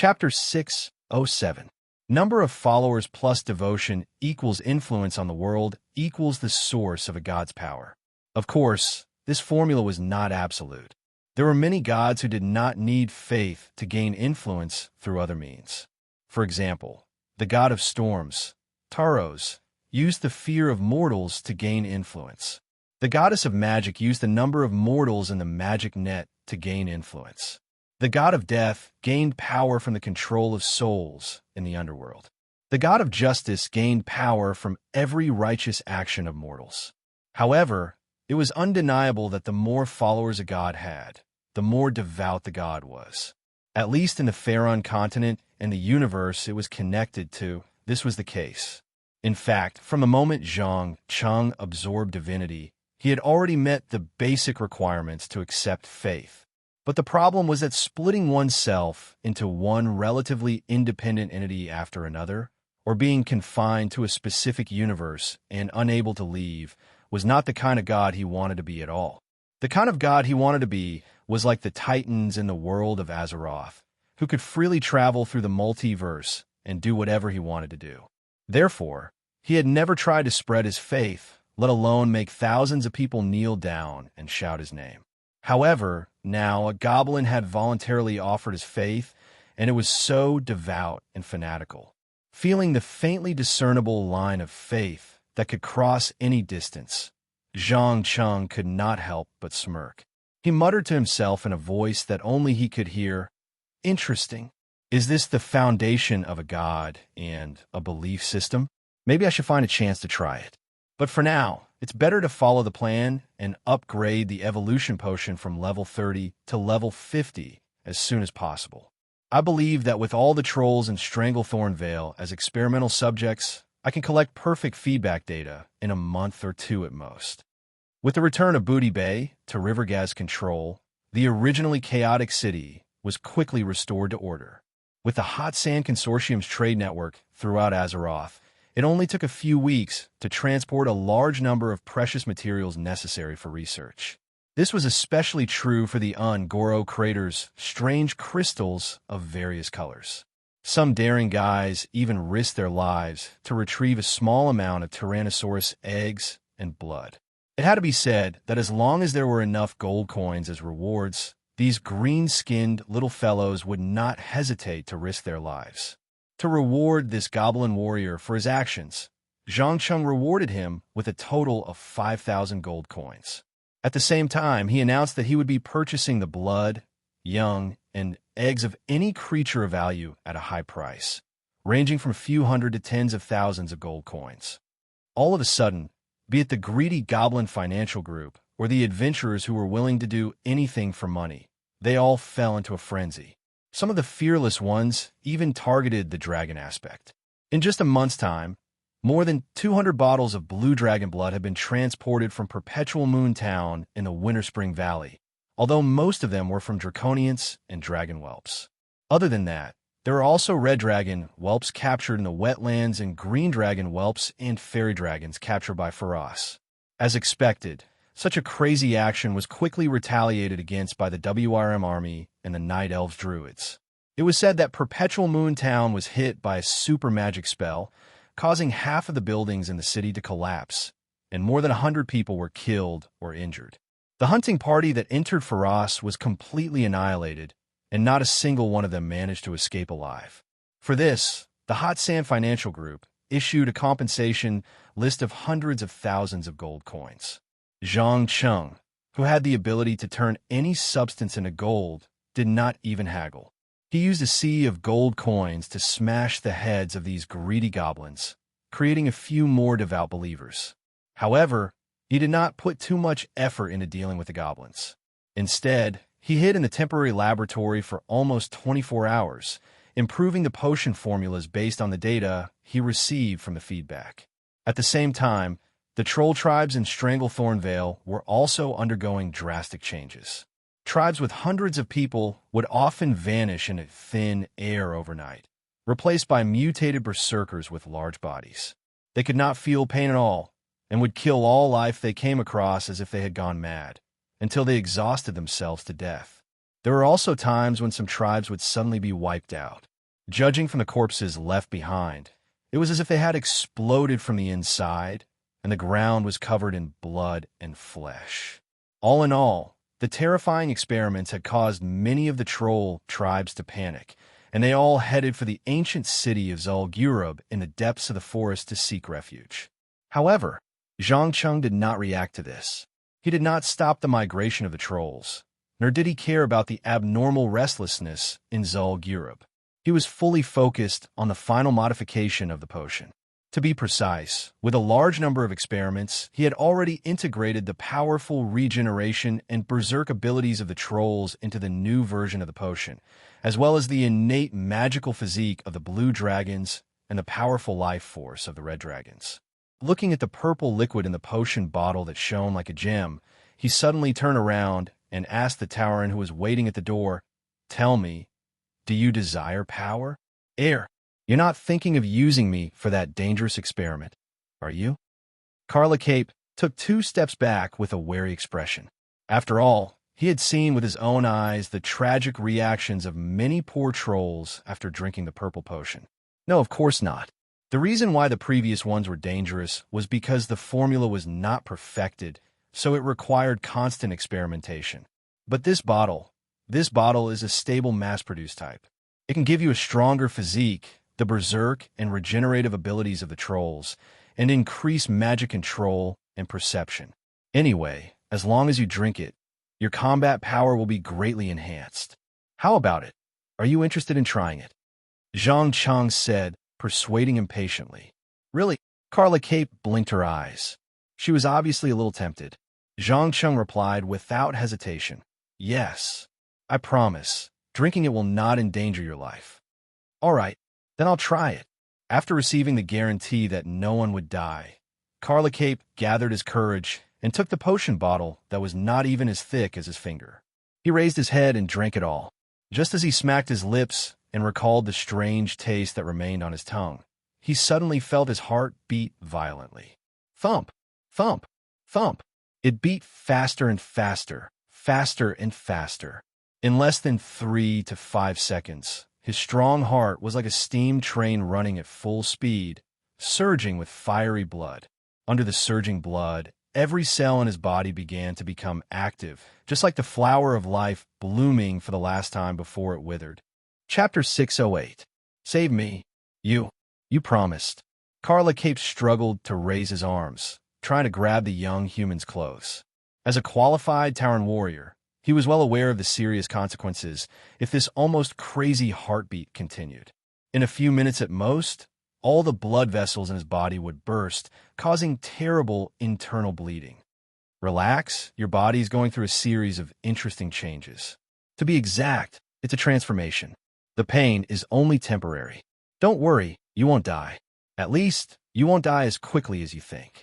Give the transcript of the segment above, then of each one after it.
Chapter 607. Number of followers plus devotion equals influence on the world equals the source of a god's power. Of course, this formula was not absolute. There were many gods who did not need faith to gain influence through other means. For example, the god of storms, Taros, used the fear of mortals to gain influence. The goddess of magic used the number of mortals in the magic net to gain influence. The god of death gained power from the control of souls in the underworld. The god of justice gained power from every righteous action of mortals. However, it was undeniable that the more followers a god had, the more devout the god was. At least in the Pharaon continent and the universe it was connected to, this was the case. In fact, from the moment Zhang Cheng absorbed divinity, he had already met the basic requirements to accept faith. But the problem was that splitting oneself into one relatively independent entity after another, or being confined to a specific universe and unable to leave, was not the kind of god he wanted to be at all. The kind of god he wanted to be was like the Titans in the world of Azeroth, who could freely travel through the multiverse and do whatever he wanted to do. Therefore, he had never tried to spread his faith, let alone make thousands of people kneel down and shout his name. However, now a goblin had voluntarily offered his faith, and it was so devout and fanatical. Feeling the faintly discernible line of faith that could cross any distance, Zhang Cheng could not help but smirk. He muttered to himself in a voice that only he could hear, "Interesting. Is this the foundation of a god and a belief system? Maybe I should find a chance to try it. But for now, it's better to follow the plan and upgrade the evolution potion from level 30 to level 50 as soon as possible. I believe that with all the trolls in Stranglethorn Vale as experimental subjects, I can collect perfect feedback data in a month or two at most." With the return of Booty Bay to Rivergaz's control, the originally chaotic city was quickly restored to order. With the Hot Sand Consortium's trade network throughout Azeroth, it only took a few weeks to transport a large number of precious materials necessary for research. This was especially true for the Ungoro crater's strange crystals of various colors. Some daring guys even risked their lives to retrieve a small amount of Tyrannosaurus eggs and blood. It had to be said that as long as there were enough gold coins as rewards, these green-skinned little fellows would not hesitate to risk their lives. To reward this goblin warrior for his actions, Zhang Cheng rewarded him with a total of 5,000 gold coins. At the same time, he announced that he would be purchasing the blood, young, and eggs of any creature of value at a high price, ranging from a few hundred to tens of thousands of gold coins. All of a sudden, be it the greedy goblin financial group or the adventurers who were willing to do anything for money, they all fell into a frenzy. Some of the fearless ones even targeted the dragon aspect. In just a month's time, more than 200 bottles of blue dragon blood had been transported from Perpetual Moon Town in the Winterspring Valley, although most of them were from draconians and dragon whelps. Other than that, there are also red dragon whelps captured in the wetlands and green dragon whelps and fairy dragons captured by Faraz. As expected, such a crazy action was quickly retaliated against by the WRM army and the Night Elves druids. It was said that Perpetual Moon Town was hit by a super magic spell, causing half of the buildings in the city to collapse, and more than 100 people were killed or injured. The hunting party that entered Faraz was completely annihilated, and not a single one of them managed to escape alive. For this, the Hot Sand Financial Group issued a compensation list of hundreds of thousands of gold coins. Zhang Cheng, who had the ability to turn any substance into gold, did not even haggle. He used a sea of gold coins to smash the heads of these greedy goblins, creating a few more devout believers. However, he did not put too much effort into dealing with the goblins. Instead, he hid in the temporary laboratory for almost 24 hours, improving the potion formulas based on the data he received from the feedback. At the same time, the troll tribes in Stranglethorn Vale were also undergoing drastic changes. Tribes with hundreds of people would often vanish in a thin air overnight, replaced by mutated berserkers with large bodies. They could not feel pain at all, and would kill all life they came across as if they had gone mad, until they exhausted themselves to death. There were also times when some tribes would suddenly be wiped out. Judging from the corpses left behind, it was as if they had exploded from the inside, and the ground was covered in blood and flesh. All in all, the terrifying experiments had caused many of the troll tribes to panic, and they all headed for the ancient city of Zul'Gurub in the depths of the forest to seek refuge. However, Zhang Cheng did not react to this. He did not stop the migration of the trolls, nor did he care about the abnormal restlessness in Zul'Gurub. He was fully focused on the final modification of the potion. To be precise, with a large number of experiments, he had already integrated the powerful regeneration and berserk abilities of the trolls into the new version of the potion, as well as the innate magical physique of the blue dragons and the powerful life force of the red dragons. Looking at the purple liquid in the potion bottle that shone like a gem, he suddenly turned around and asked the Tauren who was waiting at the door, "Tell me, do you desire power? Air, you're not thinking of using me for that dangerous experiment, are you?" Karla Cape took 2 steps back with a wary expression. After all, he had seen with his own eyes the tragic reactions of many poor trolls after drinking the purple potion. No, of course not. The reason why the previous ones were dangerous was because the formula was not perfected, so it required constant experimentation. But this bottle is a stable mass-produced type. It can give you a stronger physique, the berserk and regenerative abilities of the trolls, and increase magic control and perception. Anyway, as long as you drink it, your combat power will be greatly enhanced. How about it? Are you interested in trying it? Zhang Cheng said, persuading impatiently. Really? Karla Cape blinked her eyes. She was obviously a little tempted. Zhang Cheng replied without hesitation. Yes, I promise. Drinking it will not endanger your life. All right, then I'll try it. After receiving the guarantee that no one would die, Karla Cape gathered his courage and took the potion bottle that was not even as thick as his finger. He raised his head and drank it all. Just as he smacked his lips and recalled the strange taste that remained on his tongue, he suddenly felt his heart beat violently. Thump, thump, thump. It beat faster and faster, faster and faster. In less than 3 to 5 seconds, his strong heart was like a steam train running at full speed, surging with fiery blood. Under the surging blood, every cell in his body began to become active, just like the flower of life blooming for the last time before it withered. Chapter 608. Save me. You promised. Karla Cape struggled to raise his arms, trying to grab the young human's clothes. As a qualified Tauren warrior, he was well aware of the serious consequences if this almost crazy heartbeat continued. In a few minutes at most, all the blood vessels in his body would burst, causing terrible internal bleeding. Relax, your body is going through a series of interesting changes. To be exact, it's a transformation. The pain is only temporary. Don't worry, you won't die. At least, you won't die as quickly as you think.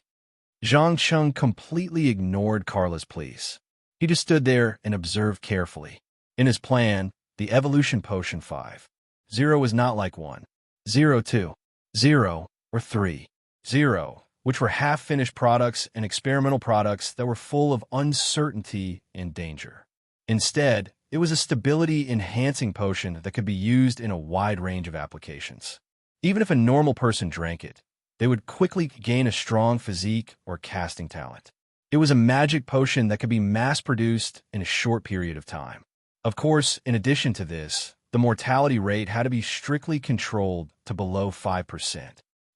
Zhang Cheng completely ignored Karla's pleas. He just stood there and observed carefully. In his plan, the evolution potion 5.0 was not like 1.0, 2.0, or 3.0, which were half-finished products and experimental products that were full of uncertainty and danger. Instead, it was a stability-enhancing potion that could be used in a wide range of applications. Even if a normal person drank it, they would quickly gain a strong physique or casting talent. It was a magic potion that could be mass-produced in a short period of time. Of course, in addition to this, the mortality rate had to be strictly controlled to below 5%.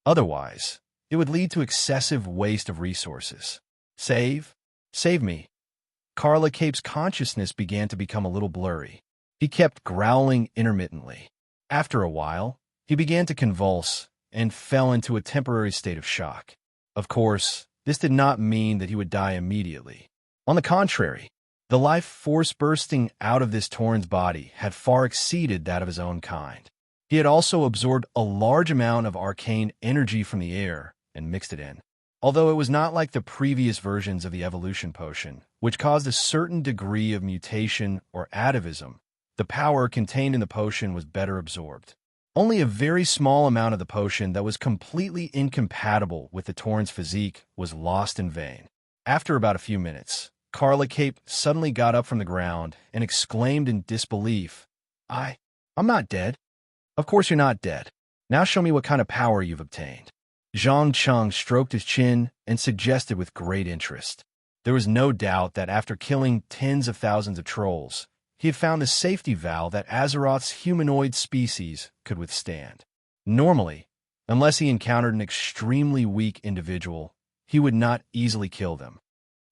Otherwise, it would lead to excessive waste of resources. Save me. Karla Cape's consciousness began to become a little blurry. He kept growling intermittently. After a while, he began to convulse and fell into a temporary state of shock. Of course, this did not mean that he would die immediately. On the contrary, the life force bursting out of this Tauren's body had far exceeded that of his own kind. He had also absorbed a large amount of arcane energy from the air and mixed it in. Although it was not like the previous versions of the evolution potion, which caused a certain degree of mutation or atavism, the power contained in the potion was better absorbed. Only a very small amount of the potion that was completely incompatible with the Tauren's physique was lost in vain. After about a few minutes, Carla Cape suddenly got up from the ground and exclaimed in disbelief, I'm not dead. Of course you're not dead. Now show me what kind of power you've obtained. Zhang Cheng stroked his chin and suggested with great interest. There was no doubt that after killing tens of thousands of trolls, he had found the safety valve that Azeroth's humanoid species could withstand. Normally, unless he encountered an extremely weak individual, he would not easily kill them.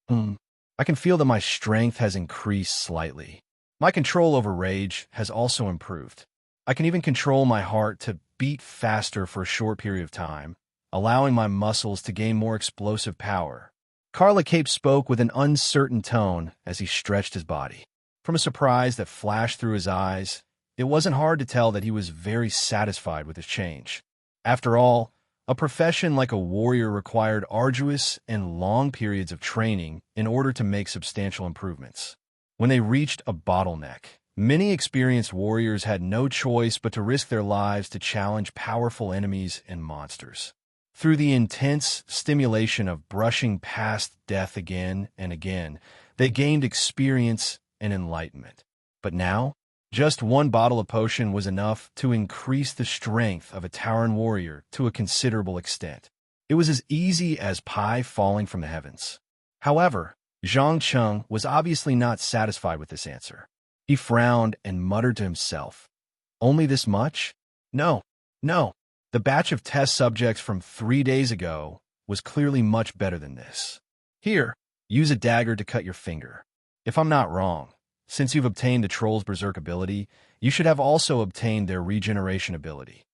I can feel that my strength has increased slightly. My control over rage has also improved. I can even control my heart to beat faster for a short period of time, allowing my muscles to gain more explosive power. Carla Cape spoke with an uncertain tone as he stretched his body. From a surprise that flashed through his eyes, it wasn't hard to tell that he was very satisfied with his change. After all, a profession like a warrior required arduous and long periods of training in order to make substantial improvements. When they reached a bottleneck, many experienced warriors had no choice but to risk their lives to challenge powerful enemies and monsters. Through the intense stimulation of brushing past death again and again, they gained experience and enlightenment. But now, just one bottle of potion was enough to increase the strength of a Tauren warrior to a considerable extent. It was as easy as pie falling from the heavens. However, Zhang Cheng was obviously not satisfied with this answer. He frowned and muttered to himself, "Only this much? No. The batch of test subjects from 3 days ago was clearly much better than this. Here, use a dagger to cut your finger. If I'm not wrong, since you've obtained the Troll's Berserk ability, you should have also obtained their regeneration ability.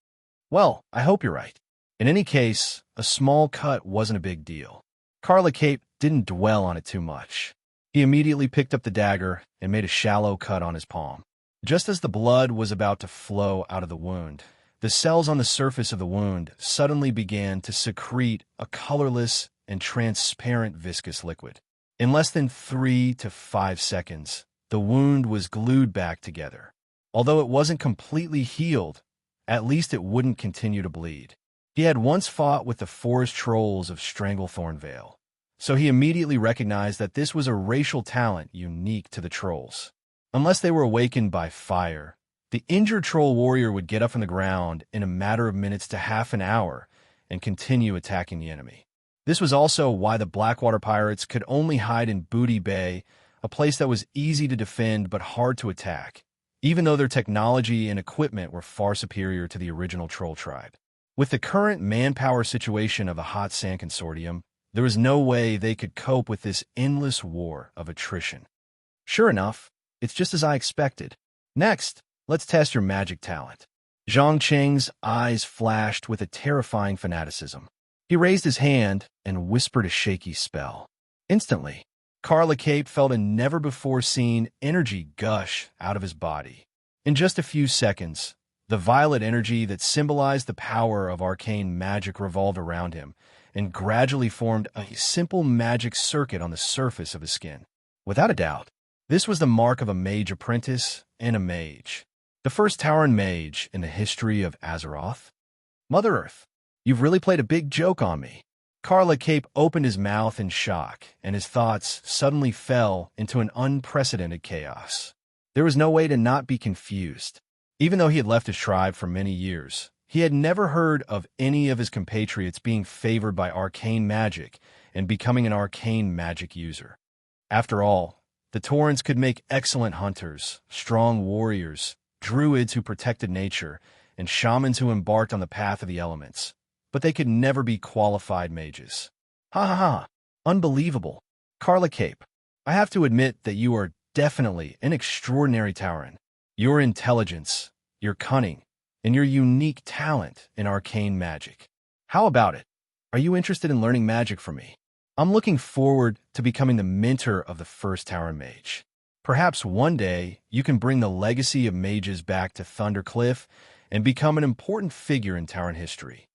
Well, I hope you're right. In any case, a small cut wasn't a big deal." Carla Cape didn't dwell on it too much. He immediately picked up the dagger and made a shallow cut on his palm. Just as the blood was about to flow out of the wound, the cells on the surface of the wound suddenly began to secrete a colorless and transparent viscous liquid. In less than 3 to 5 seconds, the wound was glued back together. Although it wasn't completely healed, at least it wouldn't continue to bleed. He had once fought with the forest trolls of Stranglethorn Vale, so he immediately recognized that this was a racial talent unique to the trolls. Unless they were awakened by fire, the injured troll warrior would get up from the ground in a matter of minutes to half an hour and continue attacking the enemy. This was also why the Blackwater pirates could only hide in Booty Bay, a place that was easy to defend but hard to attack, even though their technology and equipment were far superior to the original troll tribe. With the current manpower situation of the Hot Sand Consortium, there was no way they could cope with this endless war of attrition. Sure enough, it's just as I expected. Next, let's test your magic talent. Zhang Cheng's eyes flashed with a terrifying fanaticism. He raised his hand and whispered a shaky spell. Instantly, Carla Cape felt a never-before-seen energy gush out of his body. In just a few seconds, the violet energy that symbolized the power of arcane magic revolved around him and gradually formed a simple magic circuit on the surface of his skin. Without a doubt, this was the mark of a mage apprentice and a mage. The first Tauren mage in the history of Azeroth. Mother Earth, you've really played a big joke on me. Carla Cape opened his mouth in shock, and his thoughts suddenly fell into an unprecedented chaos. There was no way to not be confused. Even though he had left his tribe for many years, he had never heard of any of his compatriots being favored by arcane magic and becoming an arcane magic user. After all, the Taurens could make excellent hunters, strong warriors, druids who protected nature, and shamans who embarked on the path of the elements. But they could never be qualified mages. Ha! Unbelievable. Carla Cape, I have to admit that you are definitely an extraordinary Tauren. Your intelligence, your cunning, and your unique talent in arcane magic. How about it? Are you interested in learning magic from me? I'm looking forward to becoming the mentor of the first Tauren mage. Perhaps one day you can bring the legacy of mages back to Thundercliff and become an important figure in Tauren history.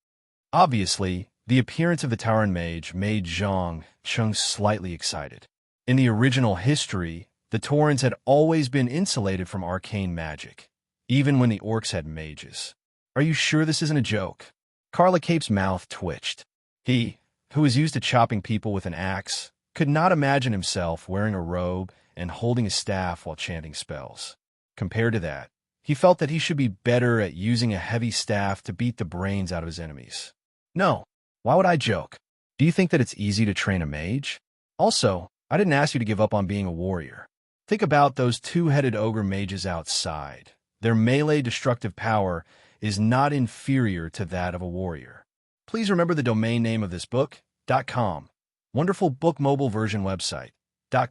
Obviously, the appearance of the Tauren mage made Zhang Cheng slightly excited. In the original history, the Taurens had always been insulated from arcane magic, even when the orcs had mages. Are you sure this isn't a joke? Carla Cape's mouth twitched. He, who was used to chopping people with an axe, could not imagine himself wearing a robe and holding a staff while chanting spells. Compared to that, he felt that he should be better at using a heavy staff to beat the brains out of his enemies. No, why would I joke? Do you think that it's easy to train a mage? Also, I didn't ask you to give up on being a warrior. Think about those two-headed ogre mages outside. Their melee destructive power is not inferior to that of a warrior. Please remember the domain name of this book, .com. Wonderful book mobile version website,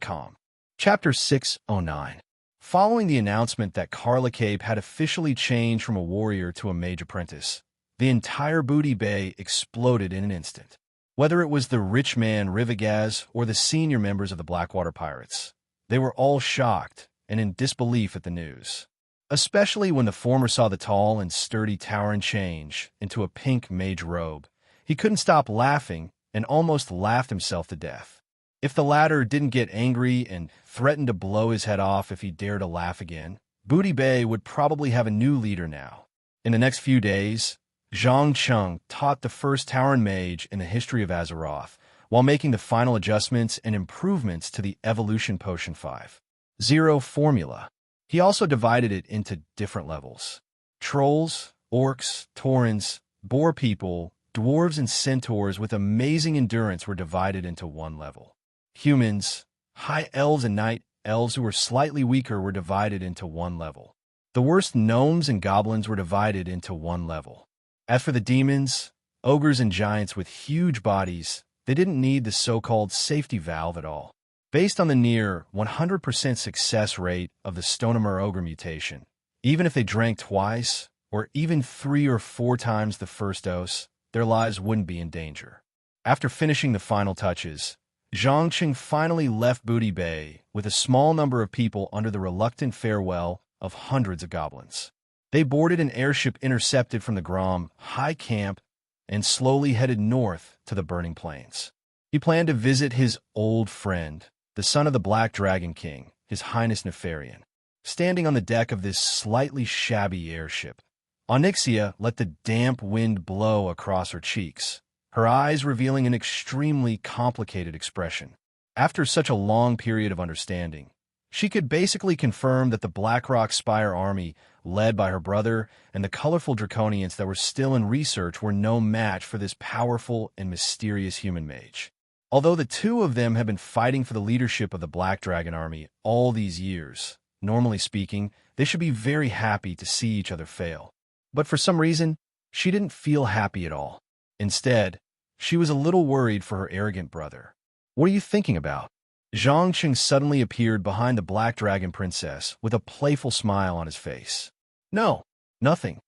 .com. Chapter 609. Following the announcement that Carla Cape had officially changed from a warrior to a mage apprentice, the entire Booty Bay exploded in an instant. Whether it was the rich man Rivagaz or the senior members of the Blackwater Pirates, they were all shocked and in disbelief at the news. Especially when the former saw the tall and sturdy Tauren change into a pink mage robe. He couldn't stop laughing and almost laughed himself to death. If the latter didn't get angry and threatened to blow his head off if he dared to laugh again, Booty Bay would probably have a new leader now. In the next few days, Zhang Cheng taught the first Tauren mage in the history of Azeroth, while making the final adjustments and improvements to the Evolution Potion 5.0 formula. He also divided it into different levels. Trolls, orcs, taurens, boar people, dwarves, and centaurs with amazing endurance were divided into one level. Humans, high elves, and night elves who were slightly weaker were divided into one level. The worst gnomes and goblins were divided into one level. As for the demons, ogres, and giants with huge bodies, they didn't need the so-called safety valve at all. Based on the near 100% success rate of the Stonemer Ogre mutation, even if they drank twice, or even 3 or 4 times the first dose, their lives wouldn't be in danger. After finishing the final touches, Zhang Qing finally left Booty Bay with a small number of people under the reluctant farewell of hundreds of goblins. They boarded an airship intercepted from the Grom High Camp and slowly headed north to the Burning Plains. He planned to visit his old friend, the son of the Black Dragon King, His Highness Nefarian. Standing on the deck of this slightly shabby airship, Onyxia let the damp wind blow across her cheeks, her eyes revealing an extremely complicated expression. After such a long period of understanding, she could basically confirm that the Blackrock Spire army, led by her brother, and the colorful Draconians that were still in research were no match for this powerful and mysterious human mage. Although the two of them had been fighting for the leadership of the Black Dragon army all these years, normally speaking, they should be very happy to see each other fail. But for some reason, she didn't feel happy at all. Instead, she was a little worried for her arrogant brother. "What are you thinking about?" Zhang Qing suddenly appeared behind the Black Dragon Princess with a playful smile on his face. "No, nothing."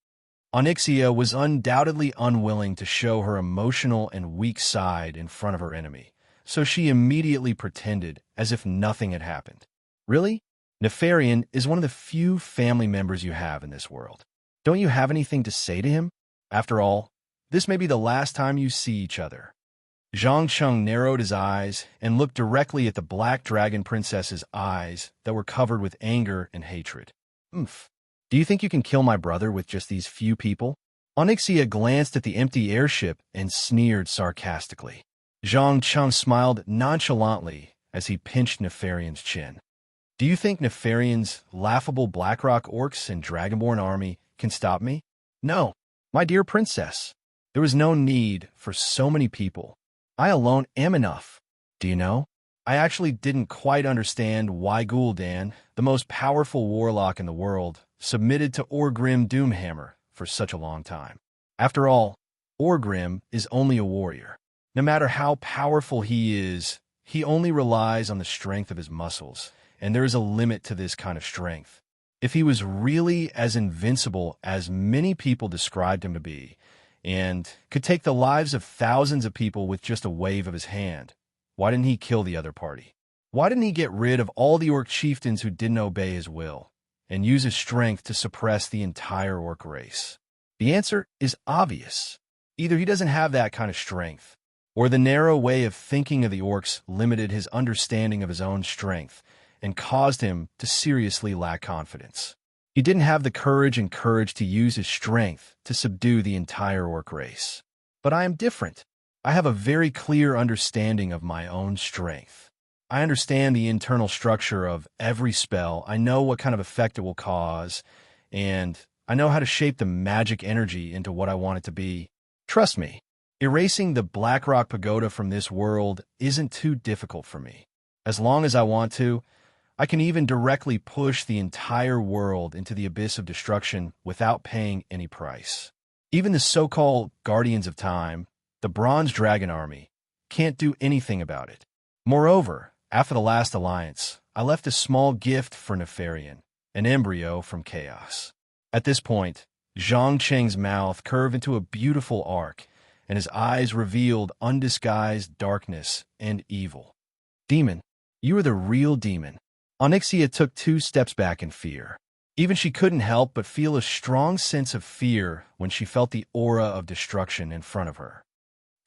Onyxia was undoubtedly unwilling to show her emotional and weak side in front of her enemy, so she immediately pretended as if nothing had happened. "Really? Nefarian is one of the few family members you have in this world. Don't you have anything to say to him? After all, this may be the last time you see each other." Zhang Cheng narrowed his eyes and looked directly at the Black Dragon Princess's eyes that were covered with anger and hatred. "Oomph. Do you think you can kill my brother with just these few people?" Onyxia glanced at the empty airship and sneered sarcastically. Zhang Cheng smiled nonchalantly as he pinched Nefarian's chin. "Do you think Nefarian's laughable Blackrock orcs and Dragonborn army can stop me? No, my dear princess. There is no need for so many people. I alone am enough. Do you know? I actually didn't quite understand why Gul'dan, the most powerful warlock in the world, submitted to Orgrim Doomhammer for such a long time. After all, Orgrim is only a warrior. No matter how powerful he is, he only relies on the strength of his muscles, and there is a limit to this kind of strength. If he was really as invincible as many people described him to be, and could take the lives of thousands of people with just a wave of his hand, why didn't he kill the other party? Why didn't he get rid of all the orc chieftains who didn't obey his will, and use his strength to suppress the entire orc race? The answer is obvious. Either he doesn't have that kind of strength, or the narrow way of thinking of the orcs limited his understanding of his own strength and caused him to seriously lack confidence. He didn't have the courage to use his strength to subdue the entire orc race. But I am different. I have a very clear understanding of my own strength. I understand the internal structure of every spell. I know what kind of effect it will cause, and I know how to shape the magic energy into what I want it to be. Trust me, erasing the Blackrock Pagoda from this world isn't too difficult for me. As long as I want to, I can even directly push the entire world into the abyss of destruction without paying any price. Even the so-called Guardians of Time, the Bronze Dragon Army, can't do anything about it. Moreover, after the last alliance, I left a small gift for Nefarian, an embryo from chaos. At this point, Zhang Cheng's mouth curved into a beautiful arc, and his eyes revealed undisguised darkness and evil. Demon, you are the real demon. Onyxia took 2 steps back in fear. Even she couldn't help but feel a strong sense of fear when she felt the aura of destruction in front of her.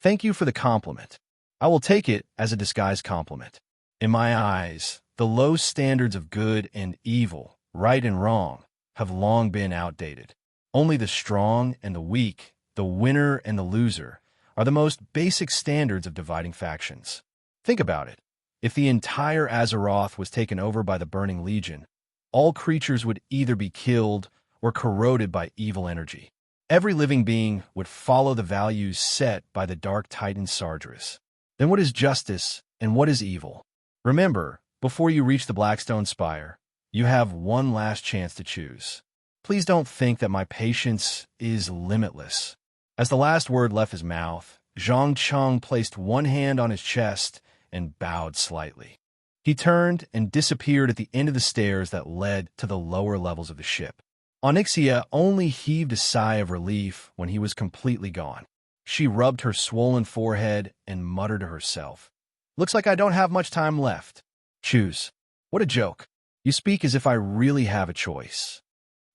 Thank you for the compliment. I will take it as a disguised compliment. In my eyes, the low standards of good and evil, right and wrong, have long been outdated. Only the strong and the weak, the winner and the loser, are the most basic standards of dividing factions. Think about it. If the entire Azeroth was taken over by the Burning Legion, all creatures would either be killed or corroded by evil energy. Every living being would follow the values set by the Dark Titan Sardris. Then what is justice and what is evil? Remember, before you reach the Blackstone Spire, you have one last chance to choose. Please don't think that my patience is limitless. As the last word left his mouth, Zhang Cheng placed one hand on his chest and bowed slightly. He turned and disappeared at the end of the stairs that led to the lower levels of the ship. Onyxia only heaved a sigh of relief when he was completely gone. She rubbed her swollen forehead and muttered to herself, "Looks like I don't have much time left. Choose." What a joke. You speak as if I really have a choice.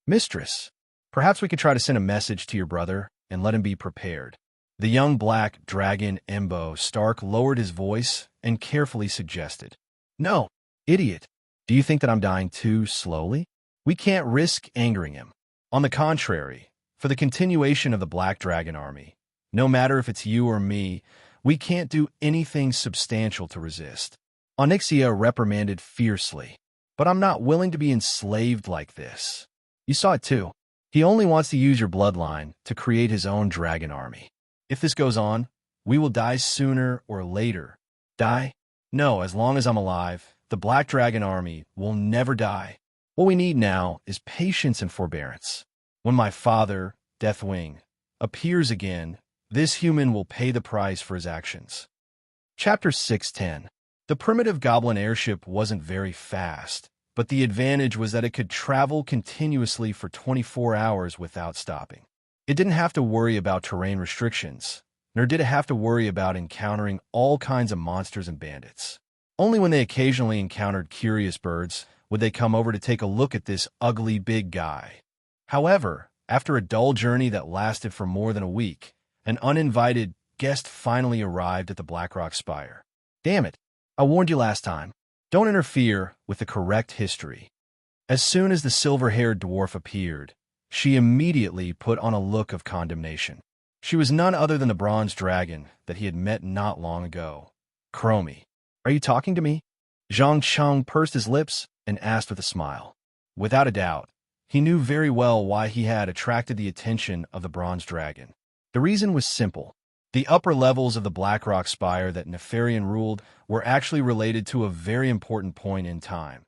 Mistress, perhaps we could try to send a message to your brother and let him be prepared. The young black dragon Embo Stark lowered his voice and carefully suggested, "No, idiot. Do you think that I'm dying too slowly? We can't risk angering him. On the contrary, for the continuation of the Black Dragon Army, no matter if it's you or me, we can't do anything substantial to resist." Onyxia reprimanded fiercely, "But I'm not willing to be enslaved like this. You saw it too. He only wants to use your bloodline to create his own dragon army. If this goes on, we will die sooner or later." Die? No, as long as I'm alive, the Black Dragon Army will never die. What we need now is patience and forbearance. When my father, Deathwing, appears again, this human will pay the price for his actions. Chapter 610. The primitive goblin airship wasn't very fast, but the advantage was that it could travel continuously for 24 hours without stopping. It didn't have to worry about terrain restrictions, nor did it have to worry about encountering all kinds of monsters and bandits. Only when they occasionally encountered curious birds would they come over to take a look at this ugly big guy. However, after a dull journey that lasted for more than a week, an uninvited guest finally arrived at the Blackrock Spire. Damn it, I warned you last time. Don't interfere with the correct history. As soon as the silver-haired dwarf appeared, she immediately put on a look of condemnation. She was none other than the bronze dragon that he had met not long ago. Chromie, are you talking to me? Zhang Cheng pursed his lips and asked with a smile. Without a doubt, he knew very well why he had attracted the attention of the bronze dragon. The reason was simple. The upper levels of the Blackrock Spire that Nefarian ruled were actually related to a very important point in time,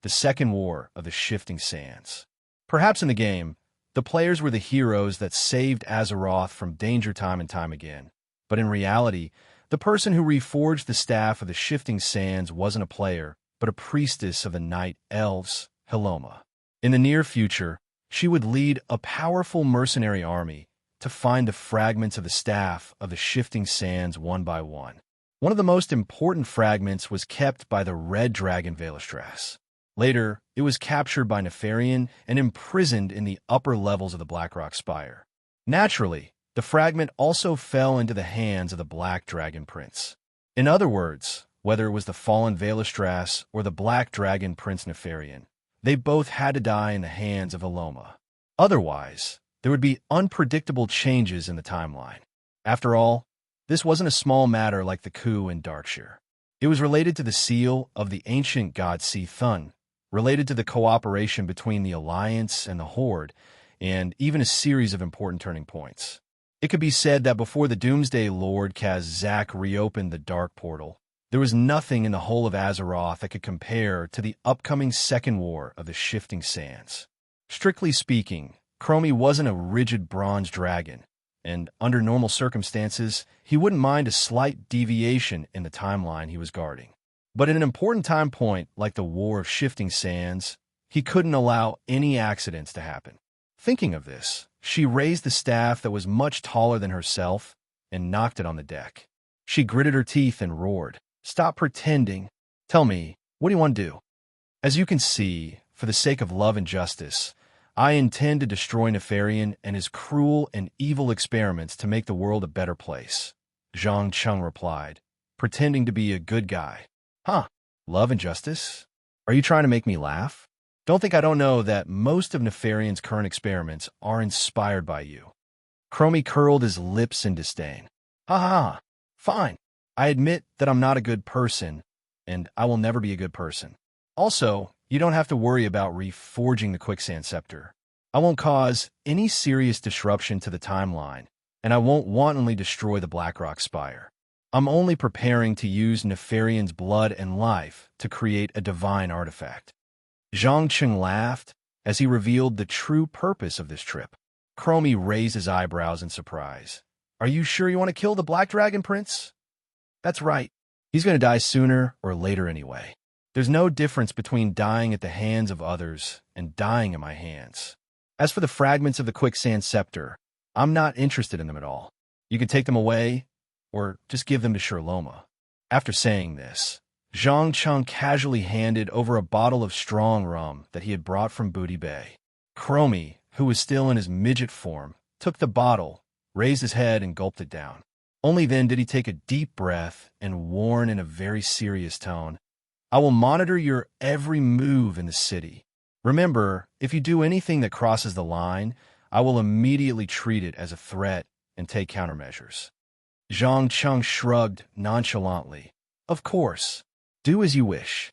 the Second War of the Shifting Sands. Perhaps in the game, the players were the heroes that saved Azeroth from danger time and time again, but in reality, the person who reforged the staff of the Shifting Sands wasn't a player, but a priestess of the Night Elves, Hiloma. In the near future, she would lead a powerful mercenary army to find the fragments of the staff of the Shifting Sands one by one. One of the most important fragments was kept by the Red Dragon Valestras. Later, it was captured by Nefarian and imprisoned in the upper levels of the Blackrock Spire. Naturally, the fragment also fell into the hands of the Black Dragon Prince. In other words, whether it was the fallen Valestras or the Black Dragon Prince Nefarian, they both had to die in the hands of Hiloma. Otherwise, there would be unpredictable changes in the timeline. After all, this wasn't a small matter like the coup in Darkshire. It was related to the seal of the ancient god Thun, related to the cooperation between the Alliance and the Horde, and even a series of important turning points. It could be said that before the Doomsday Lord Kazak reopened the Dark Portal, there was nothing in the whole of Azeroth that could compare to the upcoming Second War of the Shifting Sands. Strictly speaking, Chromie wasn't a rigid bronze dragon, and under normal circumstances, he wouldn't mind a slight deviation in the timeline he was guarding. But at an important time point, like the War of Shifting Sands, he couldn't allow any accidents to happen. Thinking of this, she raised the staff that was much taller than herself and knocked it on the deck. She gritted her teeth and roared, "Stop pretending. Tell me, what do you want to do?" As you can see, for the sake of love and justice, I intend to destroy Nefarian and his cruel and evil experiments to make the world a better place, Zhang Chung replied, pretending to be a good guy. Huh, love and justice? Are you trying to make me laugh? Don't think I don't know that most of Nefarian's current experiments are inspired by you. Chromie curled his lips in disdain. Ha ha, fine. I admit that I'm not a good person, and I will never be a good person. Also, you don't have to worry about reforging the Quicksand Scepter. I won't cause any serious disruption to the timeline, and I won't wantonly destroy the Blackrock Spire. I'm only preparing to use Nefarian's blood and life to create a divine artifact. Zhang Cheng laughed as he revealed the true purpose of this trip. Chromie raised his eyebrows in surprise. Are you sure you want to kill the Black Dragon Prince? That's right. He's going to die sooner or later anyway. There's no difference between dying at the hands of others and dying in my hands. As for the fragments of the Quicksand Scepter, I'm not interested in them at all. You can take them away, or just give them to Sherloma. After saying this, Zhang Chung casually handed over a bottle of strong rum that he had brought from Booty Bay. Chromie, who was still in his midget form, took the bottle, raised his head, and gulped it down. Only then did he take a deep breath and warn in a very serious tone, I will monitor your every move in the city. Remember, if you do anything that crosses the line, I will immediately treat it as a threat and take countermeasures. Zhang Chung shrugged nonchalantly. Of course. Do as you wish.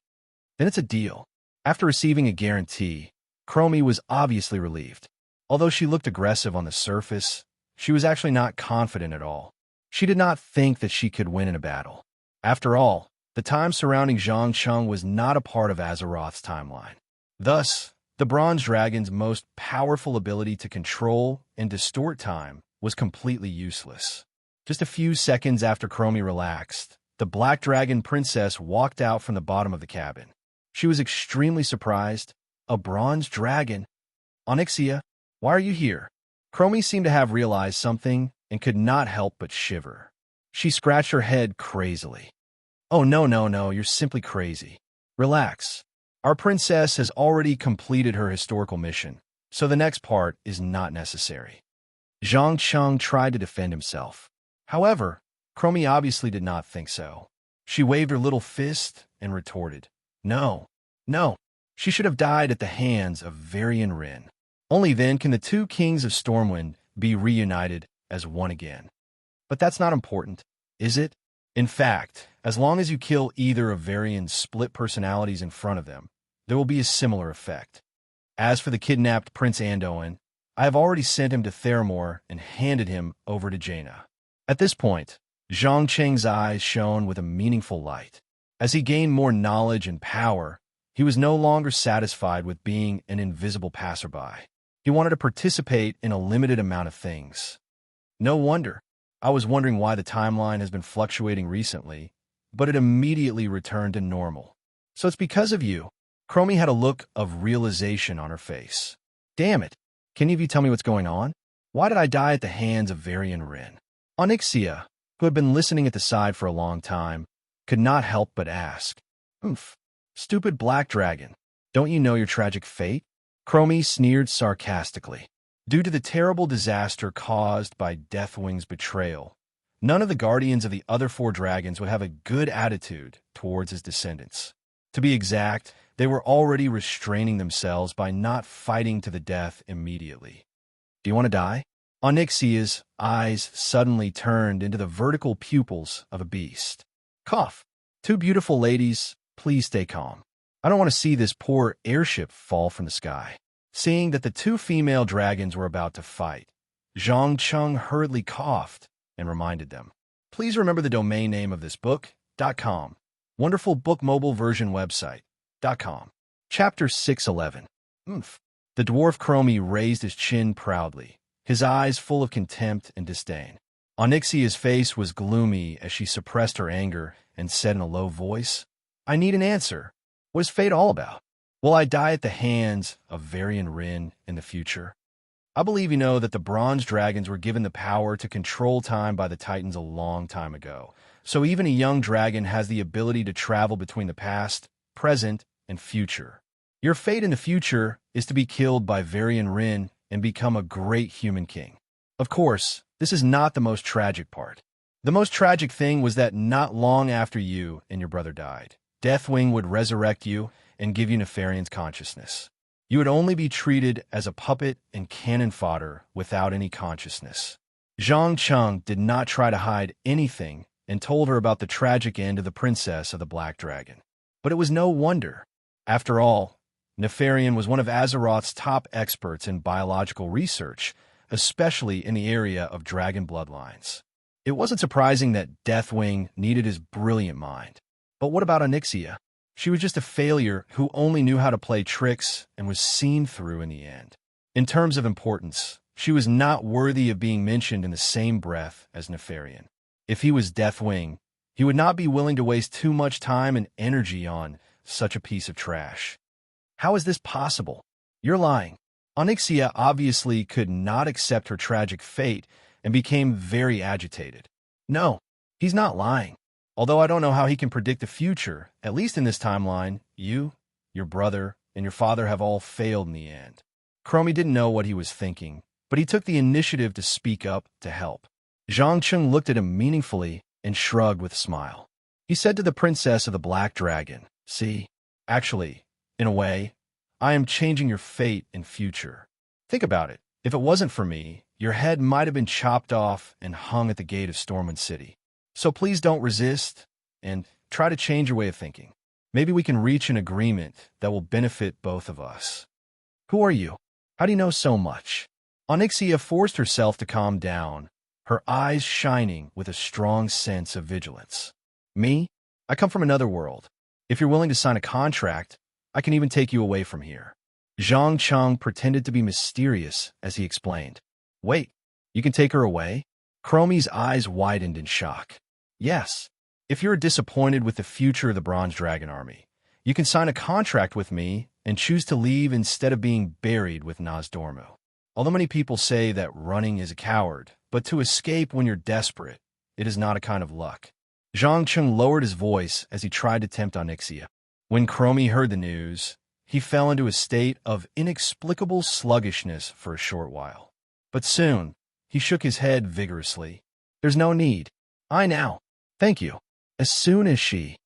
Then it's a deal. After receiving a guarantee, Chromie was obviously relieved. Although she looked aggressive on the surface, she was actually not confident at all. She did not think that she could win in a battle. After all, the time surrounding Zhang Chung was not a part of Azeroth's timeline. Thus, the Bronze Dragon's most powerful ability to control and distort time was completely useless. Just a few seconds after Chromie relaxed, the Black Dragon Princess walked out from the bottom of the cabin. She was extremely surprised. A bronze dragon? Onyxia, why are you here? Chromie seemed to have realized something and could not help but shiver. She scratched her head crazily. Oh, no, you're simply crazy. Relax. Our princess has already completed her historical mission, so the next part is not necessary. Zhang Chung tried to defend himself. However, Chromie obviously did not think so. She waved her little fist and retorted, No. She should have died at the hands of Varian Wrynn. Only then can the two kings of Stormwind be reunited as one again. But that's not important, is it? In fact, as long as you kill either of Varian's split personalities in front of them, there will be a similar effect. As for the kidnapped Prince Anduin, I have already sent him to Theramore and handed him over to Jaina. At this point, Zhang Cheng's eyes shone with a meaningful light. As he gained more knowledge and power, he was no longer satisfied with being an invisible passerby. He wanted to participate in a limited amount of things. No wonder. I was wondering why the timeline has been fluctuating recently, but it immediately returned to normal. So it's because of you. Chromie had a look of realization on her face. Damn it. Can any of you tell me what's going on? Why did I die at the hands of Varian Wrynn? Onyxia, who had been listening at the side for a long time, could not help but ask. Stupid black dragon, don't you know your tragic fate? Chromie sneered sarcastically. Due to the terrible disaster caused by Deathwing's betrayal, none of the guardians of the other four dragons would have a good attitude towards his descendants. To be exact, they were already restraining themselves by not fighting to the death immediately. Do you want to die? Onyxia's eyes suddenly turned into the vertical pupils of a beast. Cough. Two beautiful ladies, please stay calm. I don't want to see this poor airship fall from the sky. Seeing that the two female dragons were about to fight, Zhang Cheng hurriedly coughed and reminded them. Please remember the domain name of this book.com. Wonderful book mobile version website.com. Chapter 611. Oomph. The dwarf Chromie raised his chin proudly, his eyes full of contempt and disdain. Onyxia's face was gloomy as she suppressed her anger and said in a low voice, I need an answer. What is fate all about? Will I die at the hands of Varian Rin in the future? I believe you know that the bronze dragons were given the power to control time by the Titans a long time ago. So even a young dragon has the ability to travel between the past, present, and future. Your fate in the future is to be killed by Varian Rin and become a great human king. Of course, this is not the most tragic part. The most tragic thing was that not long after you and your brother died, Deathwing would resurrect you and give you Nefarian's consciousness. You would only be treated as a puppet and cannon fodder without any consciousness. Zhang Cheng did not try to hide anything and told her about the tragic end of the princess of the Black Dragon. But it was no wonder. After all, Nefarian was one of Azeroth's top experts in biological research, especially in the area of dragon bloodlines. It wasn't surprising that Deathwing needed his brilliant mind. But what about Onyxia? She was just a failure who only knew how to play tricks and was seen through in the end. In terms of importance, she was not worthy of being mentioned in the same breath as Nefarian. If he was Deathwing, he would not be willing to waste too much time and energy on such a piece of trash. How is this possible? You're lying. Onyxia obviously could not accept her tragic fate and became very agitated. No, he's not lying. Although I don't know how he can predict the future, at least in this timeline, you, your brother, and your father have all failed in the end. Chromie didn't know what he was thinking, but he took the initiative to speak up to help. Zhang Cheng looked at him meaningfully and shrugged with a smile. He said to the princess of the Black Dragon, See, actually, in a way, I am changing your fate and future. Think about it. If it wasn't for me, your head might have been chopped off and hung at the gate of Stormwind City. So please don't resist and try to change your way of thinking. Maybe we can reach an agreement that will benefit both of us. Who are you? How do you know so much? Onyxia forced herself to calm down, her eyes shining with a strong sense of vigilance. Me? I come from another world. If you're willing to sign a contract, I can even take you away from here. Zhang Cheng pretended to be mysterious as he explained. Wait, you can take her away? Chromie's eyes widened in shock. Yes, if you're disappointed with the future of the Bronze Dragon Army, you can sign a contract with me and choose to leave instead of being buried with Nozdormu. Although many people say that running is a coward, but to escape when you're desperate, it is not a kind of luck. Zhang Cheng lowered his voice as he tried to tempt Onyxia. When Chromie heard the news, he fell into a state of inexplicable sluggishness for a short while. But soon, he shook his head vigorously. There's no need. I now. Thank you. As soon as she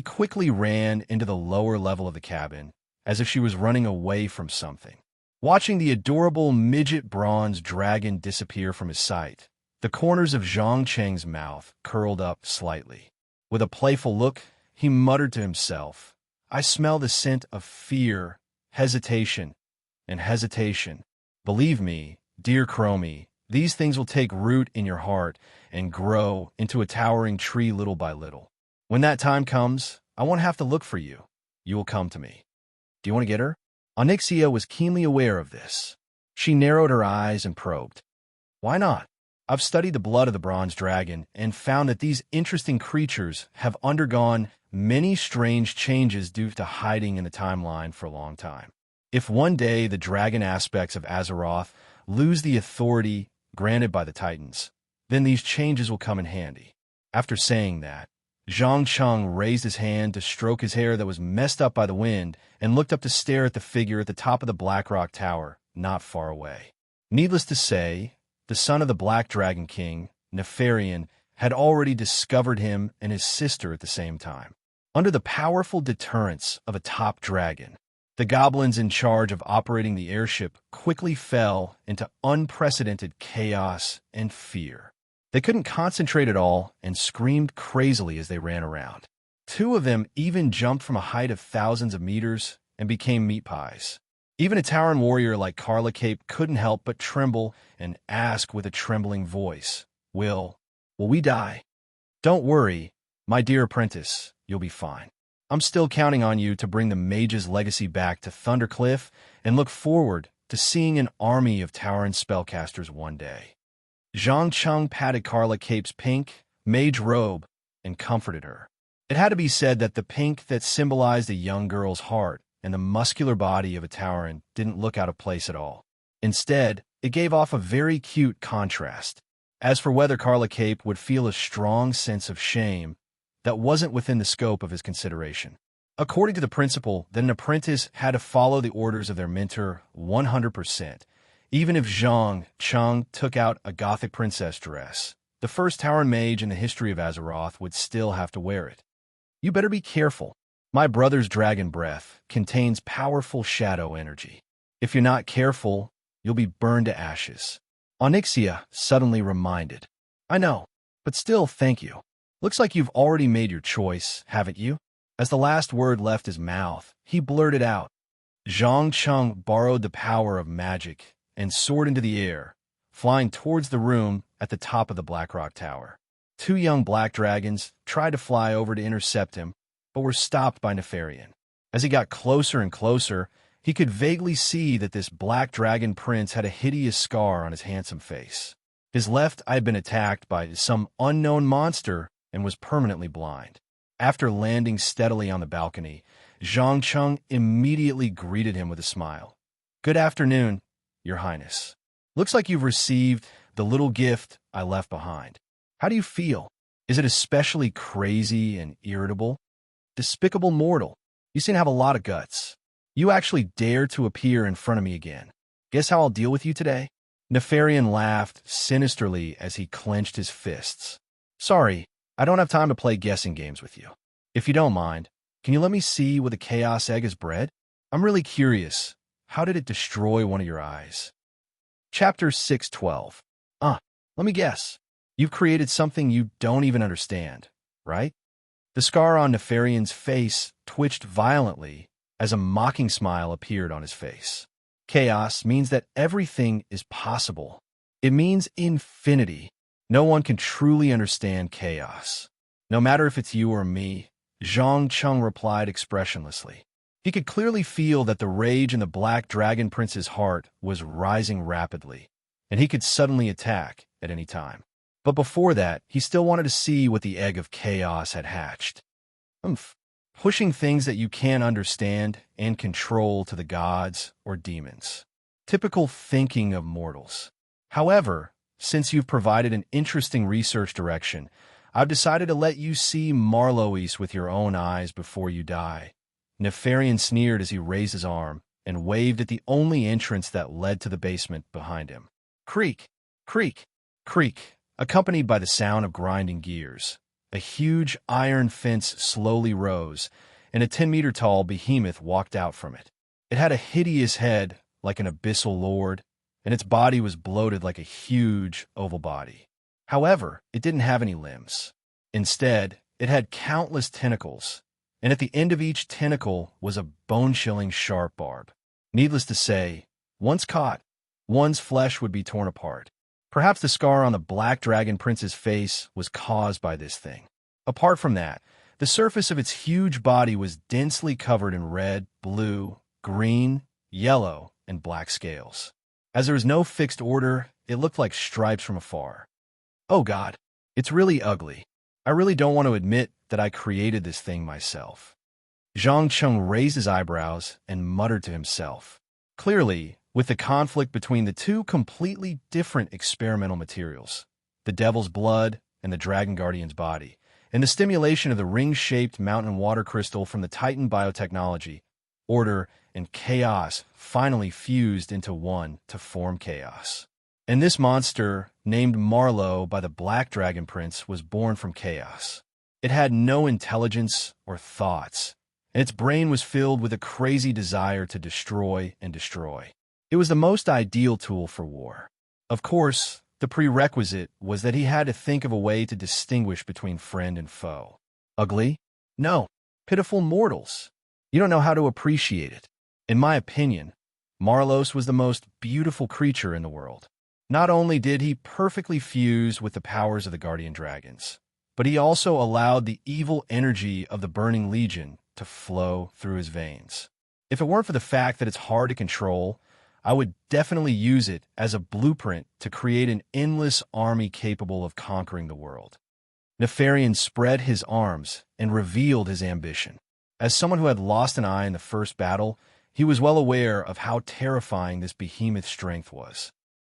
quickly ran into the lower level of the cabin, as if she was running away from something. Watching the adorable midget bronze dragon disappear from his sight, the corners of Zhang Cheng's mouth curled up slightly. With a playful look, he muttered to himself, I smell the scent of fear, hesitation, and hesitation. Believe me, dear Chromie, these things will take root in your heart and grow into a towering tree little by little. When that time comes, I won't have to look for you. You will come to me. Do you want to get her? Onyxia was keenly aware of this. She narrowed her eyes and probed. Why not? I've studied the blood of the bronze dragon and found that these interesting creatures have undergone many strange changes due to hiding in the timeline for a long time. If one day the dragon aspects of Azeroth lose the authority granted by the Titans, then these changes will come in handy. After saying that, Zhang Cheng raised his hand to stroke his hair that was messed up by the wind and looked up to stare at the figure at the top of the Black Rock Tower, not far away. Needless to say, the son of the Black Dragon King, Nefarian, had already discovered him and his sister at the same time. Under the powerful deterrence of a top dragon, the goblins in charge of operating the airship quickly fell into unprecedented chaos and fear. They couldn't concentrate at all and screamed crazily as they ran around. Two of them even jumped from a height of thousands of meters and became meat pies. Even a towering warrior like Carla Cape couldn't help but tremble and ask with a trembling voice, Will we die? Don't worry, my dear apprentice, you'll be fine. I'm still counting on you to bring the mage's legacy back to Thundercliff and look forward to seeing an army of towering spellcasters one day. Zhang Cheng patted Carla Cape's pink, mage robe and comforted her. It had to be said that the pink that symbolized a young girl's heart and the muscular body of a Tauren didn't look out of place at all. Instead, it gave off a very cute contrast. As for whether Carla Cape would feel a strong sense of shame, that wasn't within the scope of his consideration. According to the principle that an apprentice had to follow the orders of their mentor 100%, even if Zhang Cheng took out a Gothic princess dress, the first Tauren mage in the history of Azeroth would still have to wear it. You better be careful. My brother's dragon breath contains powerful shadow energy. If you're not careful, you'll be burned to ashes. Onyxia suddenly reminded. I know, but still thank you. Looks like you've already made your choice, haven't you? As the last word left his mouth, he blurted out. Zhang Cheng borrowed the power of magic and soared into the air, flying towards the room at the top of the Blackrock Tower. Two young black dragons tried to fly over to intercept him, but were stopped by Nefarian. As he got closer and closer, he could vaguely see that this black dragon prince had a hideous scar on his handsome face. His left eye had been attacked by some unknown monster and was permanently blind. After landing steadily on the balcony, Zhang Cheng immediately greeted him with a smile. Good afternoon, Your Highness. Looks like you've received the little gift I left behind. How do you feel? Is it especially crazy and irritable? Despicable mortal. You seem to have a lot of guts. You actually dare to appear in front of me again. Guess how I'll deal with you today? Nefarian laughed sinisterly as he clenched his fists. Sorry, I don't have time to play guessing games with you. If you don't mind, can you let me see what the Chaos Egg is bred? I'm really curious. How did it destroy one of your eyes? Chapter 612. Let me guess. You've created something you don't even understand, right? The scar on Nefarian's face twitched violently as a mocking smile appeared on his face. Chaos means that everything is possible. It means infinity. No one can truly understand chaos. No matter if it's you or me, Zhang Cheng replied expressionlessly. He could clearly feel that the rage in the Black Dragon Prince's heart was rising rapidly, and he could suddenly attack at any time. But before that, he still wanted to see what the egg of chaos had hatched. Pushing things that you can't understand and control to the gods or demons. Typical thinking of mortals. However, since you've provided an interesting research direction, I've decided to let you see Marlois with your own eyes before you die. Nefarian sneered as he raised his arm and waved at the only entrance that led to the basement behind him. Creak, creak, creak, accompanied by the sound of grinding gears. A huge iron fence slowly rose, and a 10-meter-tall behemoth walked out from it. It had a hideous head like an abyssal lord, and its body was bloated like a huge oval body. However, it didn't have any limbs. Instead, it had countless tentacles, and at the end of each tentacle was a bone-chilling sharp barb. Needless to say, once caught, one's flesh would be torn apart. Perhaps the scar on the Black Dragon Prince's face was caused by this thing. Apart from that, the surface of its huge body was densely covered in red, blue, green, yellow, and black scales. As there was no fixed order, it looked like stripes from afar. Oh God, it's really ugly. I really don't want to admit that I created this thing myself. Zhang Cheng raised his eyebrows and muttered to himself. Clearly, with the conflict between the two completely different experimental materials, the Devil's Blood and the Dragon Guardian's body, and the stimulation of the ring-shaped mountain water crystal from the Titan biotechnology, order and chaos finally fused into one to form chaos. And this monster, named Marlowe by the Black Dragon Prince, was born from chaos. It had no intelligence or thoughts, and its brain was filled with a crazy desire to destroy and destroy. It was the most ideal tool for war. Of course, the prerequisite was that he had to think of a way to distinguish between friend and foe. Ugly? No, pitiful mortals. You don't know how to appreciate it. In my opinion, Marlos was the most beautiful creature in the world. Not only did he perfectly fuse with the powers of the guardian dragons, but he also allowed the evil energy of the Burning Legion to flow through his veins. If it weren't for the fact that it's hard to control, I would definitely use it as a blueprint to create an endless army capable of conquering the world. Nefarian spread his arms and revealed his ambition. As someone who had lost an eye in the first battle, he was well aware of how terrifying this behemoth's strength was.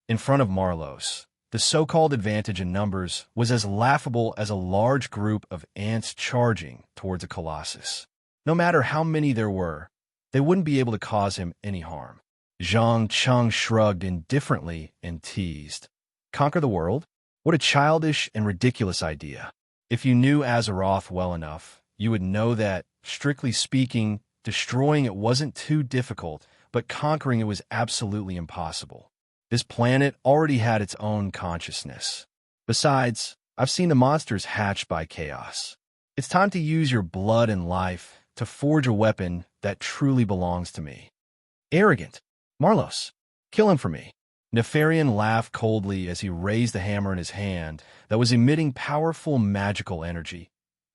In front of Marlos, the so-called advantage in numbers was as laughable as a large group of ants charging towards a colossus. No matter how many there were, they wouldn't be able to cause him any harm. Zhang Cheng shrugged indifferently and teased. Conquer the world? What a childish and ridiculous idea. If you knew Azeroth well enough, you would know that, strictly speaking, destroying it wasn't too difficult, but conquering it was absolutely impossible. This planet already had its own consciousness. Besides, I've seen the monsters hatched by chaos. It's time to use your blood and life to forge a weapon that truly belongs to me. Arrogant. Marlos, kill him for me. Nefarian laughed coldly as he raised the hammer in his hand that was emitting powerful magical energy,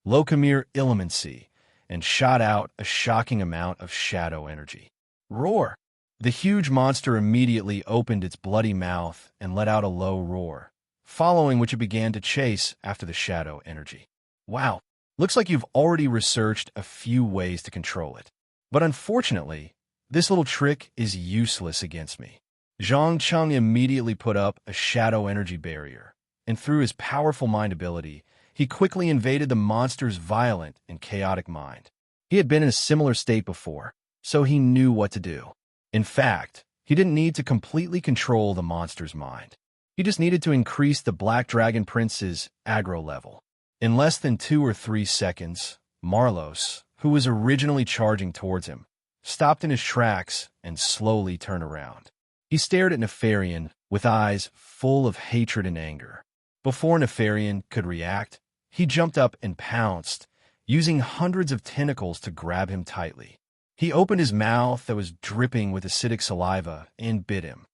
Locomere Illumincy, and shot out a shocking amount of shadow energy. Roar! The huge monster immediately opened its bloody mouth and let out a low roar, following which it began to chase after the shadow energy. Wow, looks like you've already researched a few ways to control it. But unfortunately, this little trick is useless against me. Zhang Cheng immediately put up a shadow energy barrier, and through his powerful mind ability, he quickly invaded the monster's violent and chaotic mind. He had been in a similar state before, so he knew what to do. In fact, he didn't need to completely control the monster's mind. He just needed to increase the Black Dragon Prince's aggro level. In less than 2 or 3 seconds, Marlos, who was originally charging towards him, stopped in his tracks and slowly turned around. He stared at Nefarian with eyes full of hatred and anger. Before Nefarian could react, he jumped up and pounced, using hundreds of tentacles to grab him tightly. He opened his mouth that was dripping with acidic saliva and bit him.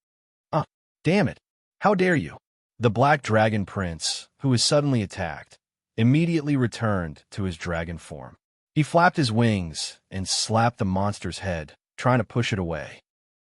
Damn it! How dare you! The Black Dragon Prince, who was suddenly attacked, immediately returned to his dragon form. He flapped his wings and slapped the monster's head, trying to push it away.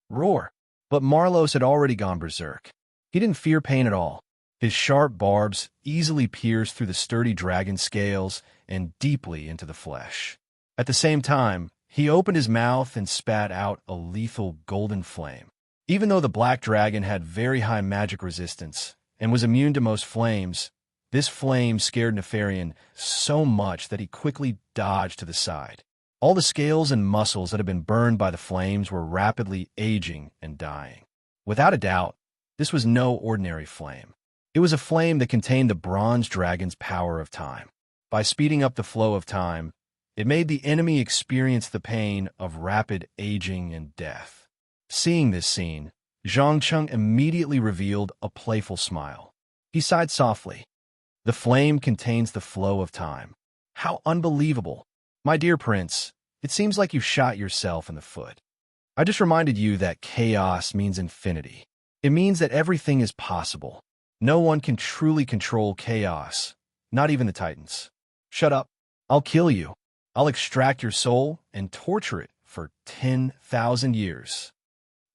Roar! But Marlos had already gone berserk. He didn't fear pain at all. His sharp barbs easily pierced through the sturdy dragon scales and deeply into the flesh. At the same time, he opened his mouth and spat out a lethal golden flame. Even though the black dragon had very high magic resistance and was immune to most flames, this flame scared Nefarian so much that he quickly dodged to the side. All the scales and muscles that had been burned by the flames were rapidly aging and dying. Without a doubt, this was no ordinary flame. It was a flame that contained the bronze dragon's power of time. By speeding up the flow of time, it made the enemy experience the pain of rapid aging and death. Seeing this scene, Zhang Cheng immediately revealed a playful smile. He sighed softly. The flame contains the flow of time. How unbelievable! My dear prince, it seems like you shot yourself in the foot. I just reminded you that chaos means infinity. It means that everything is possible. No one can truly control chaos, not even the Titans. Shut up. I'll kill you. I'll extract your soul and torture it for 10,000 years.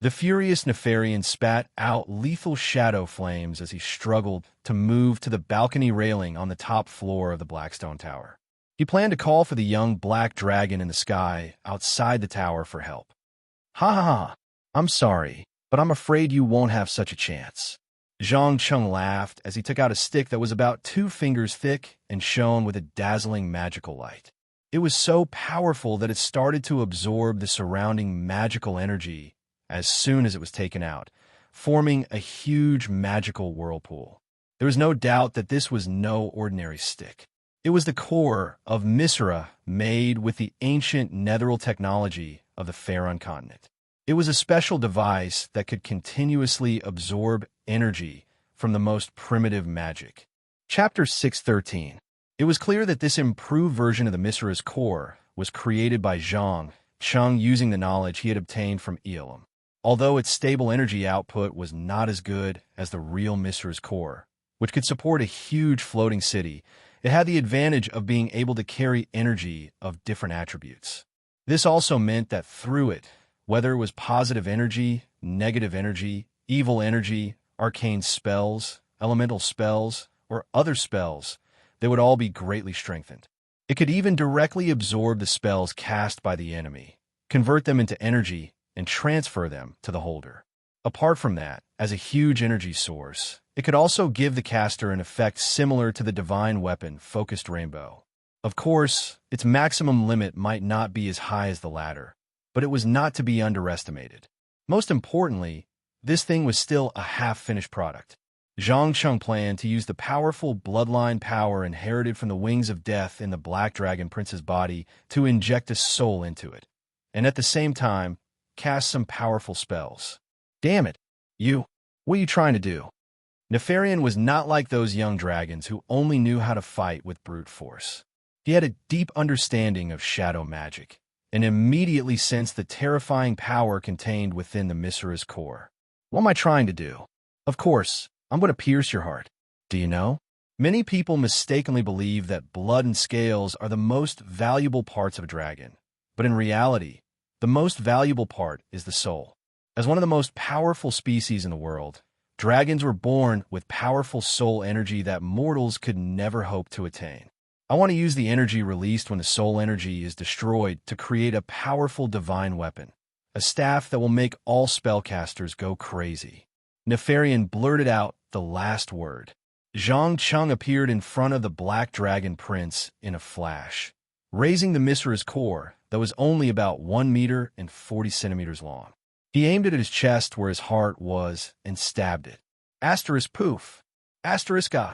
The furious Nefarian spat out lethal shadow flames as he struggled to move to the balcony railing on the top floor of the Blackstone Tower. He planned to call for the young black dragon in the sky outside the tower for help. Ha ha ha, I'm sorry, but I'm afraid you won't have such a chance. Zhang Cheng laughed as he took out a stick that was about 2 fingers thick and shone with a dazzling magical light. It was so powerful that it started to absorb the surrounding magical energy as soon as it was taken out, forming a huge magical whirlpool. There was no doubt that this was no ordinary stick. It was the core of Misra made with the ancient netheril technology of the Faerun continent. It was a special device that could continuously absorb energy from the most primitive magic. Chapter 613. It was clear that this improved version of the Misra's core was created by Zhang Cheng using the knowledge he had obtained from Elam. Although its stable energy output was not as good as the real Misra's core, which could support a huge floating city, it had the advantage of being able to carry energy of different attributes. This also meant that through it, whether it was positive energy, negative energy, evil energy, arcane spells, elemental spells, or other spells, they would all be greatly strengthened. It could even directly absorb the spells cast by the enemy, convert them into energy, and transfer them to the holder. Apart from that, as a huge energy source, it could also give the caster an effect similar to the divine weapon Focused Rainbow. Of course, its maximum limit might not be as high as the latter, but it was not to be underestimated. Most importantly, this thing was still a half-finished product. Zhang Cheng planned to use the powerful bloodline power inherited from the wings of death in the Black Dragon Prince's body to inject a soul into it, and at the same time, cast some powerful spells. Damn it! What are you trying to do? Nefarian was not like those young dragons who only knew how to fight with brute force. He had a deep understanding of shadow magic, and immediately sensed the terrifying power contained within the Misra's core. What am I trying to do? Of course, I'm going to pierce your heart. Do you know? Many people mistakenly believe that blood and scales are the most valuable parts of a dragon, but in reality, the most valuable part is the soul. As one of the most powerful species in the world, dragons were born with powerful soul energy that mortals could never hope to attain. I want to use the energy released when the soul energy is destroyed to create a powerful divine weapon, a staff that will make all spellcasters go crazy. Nefarian blurted out the last word. Zhang Cheng appeared in front of the Black Dragon Prince in a flash, raising the Misra's core that was only about 1 meter and 40 centimeters long. He aimed it at his chest where his heart was and stabbed it. Asterisk poof! Asterisk ah!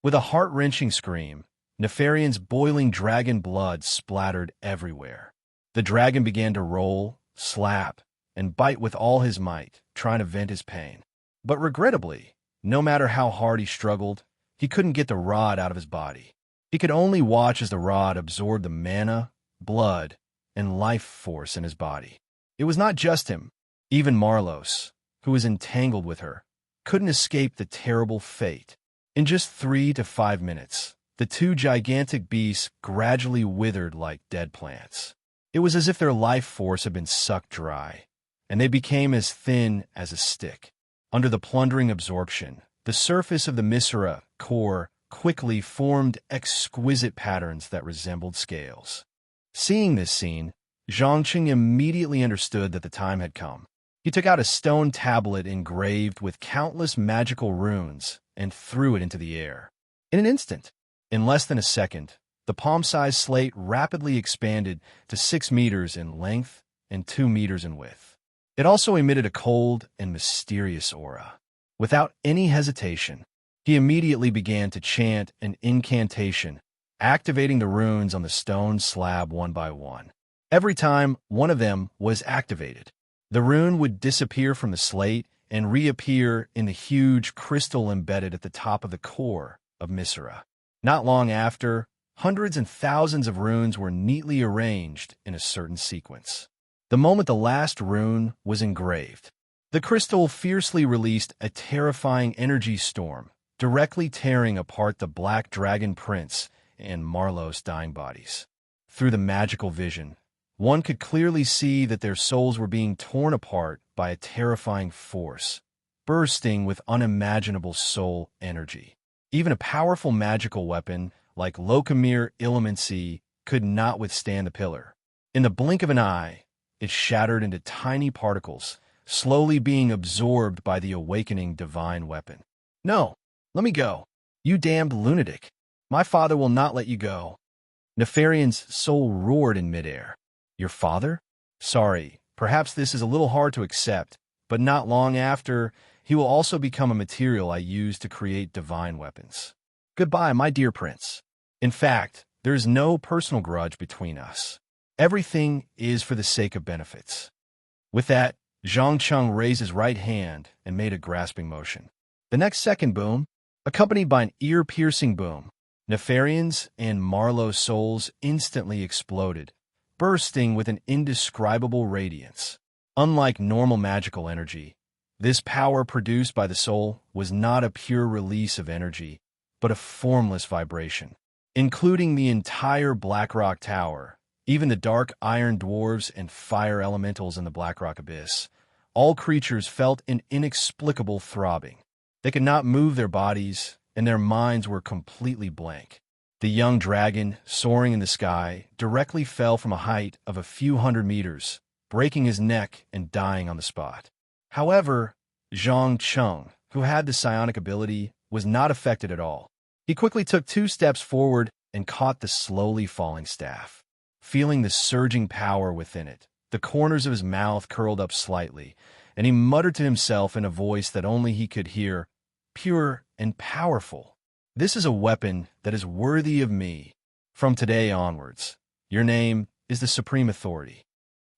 With a heart-wrenching scream, Nefarian's boiling dragon blood splattered everywhere. The dragon began to roll, slap, and bite with all his might, trying to vent his pain. But regrettably, no matter how hard he struggled, he couldn't get the rod out of his body. He could only watch as the rod absorbed the mana, blood, and life force in his body. It was not just him. Even Marlos, who was entangled with her, couldn't escape the terrible fate. In just 3 to 5 minutes, the two gigantic beasts gradually withered like dead plants. It was as if their life force had been sucked dry, and they became as thin as a stick. Under the plundering absorption, the surface of the Misra core quickly formed exquisite patterns that resembled scales. Seeing this scene, Zhang Cheng immediately understood that the time had come. He took out a stone tablet engraved with countless magical runes and threw it into the air. In an instant, in less than a second, the palm-sized slate rapidly expanded to 6 meters in length and 2 meters in width. It also emitted a cold and mysterious aura. Without any hesitation, he immediately began to chant an incantation, activating the runes on the stone slab one by one. Every time one of them was activated, the rune would disappear from the slate and reappear in the huge crystal embedded at the top of the core of Misra. Not long after, hundreds and thousands of runes were neatly arranged in a certain sequence. The moment the last rune was engraved, the crystal fiercely released a terrifying energy storm, directly tearing apart the Black Dragon Prince and Marlos' dying bodies. Through the magical vision, one could clearly see that their souls were being torn apart by a terrifying force, bursting with unimaginable soul energy. Even a powerful magical weapon like Locomere Illumincy could not withstand the pillar. In the blink of an eye, it shattered into tiny particles, slowly being absorbed by the awakening divine weapon. No, let me go. You damned lunatic. My father will not let you go. Nefarian's soul roared in midair. Your father? Sorry, perhaps this is a little hard to accept, but not long after, he will also become a material I use to create divine weapons. Goodbye, my dear prince. In fact, there is no personal grudge between us. Everything is for the sake of benefits. With that, Zhang Cheng raised his right hand and made a grasping motion. The next second boom, accompanied by an ear-piercing boom, Nefarian's and Marlowe's souls instantly exploded, bursting with an indescribable radiance. Unlike normal magical energy, this power produced by the soul was not a pure release of energy, but a formless vibration. Including the entire Blackrock Tower, even the dark iron dwarves and fire elementals in the Blackrock Abyss, all creatures felt an inexplicable throbbing. They could not move their bodies, and their minds were completely blank. The young dragon, soaring in the sky, directly fell from a height of a few hundred meters, breaking his neck and dying on the spot. However, Zhang Cheng, who had the psionic ability, was not affected at all. He quickly took 2 steps forward and caught the slowly falling staff. Feeling the surging power within it, the corners of his mouth curled up slightly, and he muttered to himself in a voice that only he could hear, "Pure and powerful. This is a weapon that is worthy of me. From today onwards, your name is the Supreme Authority."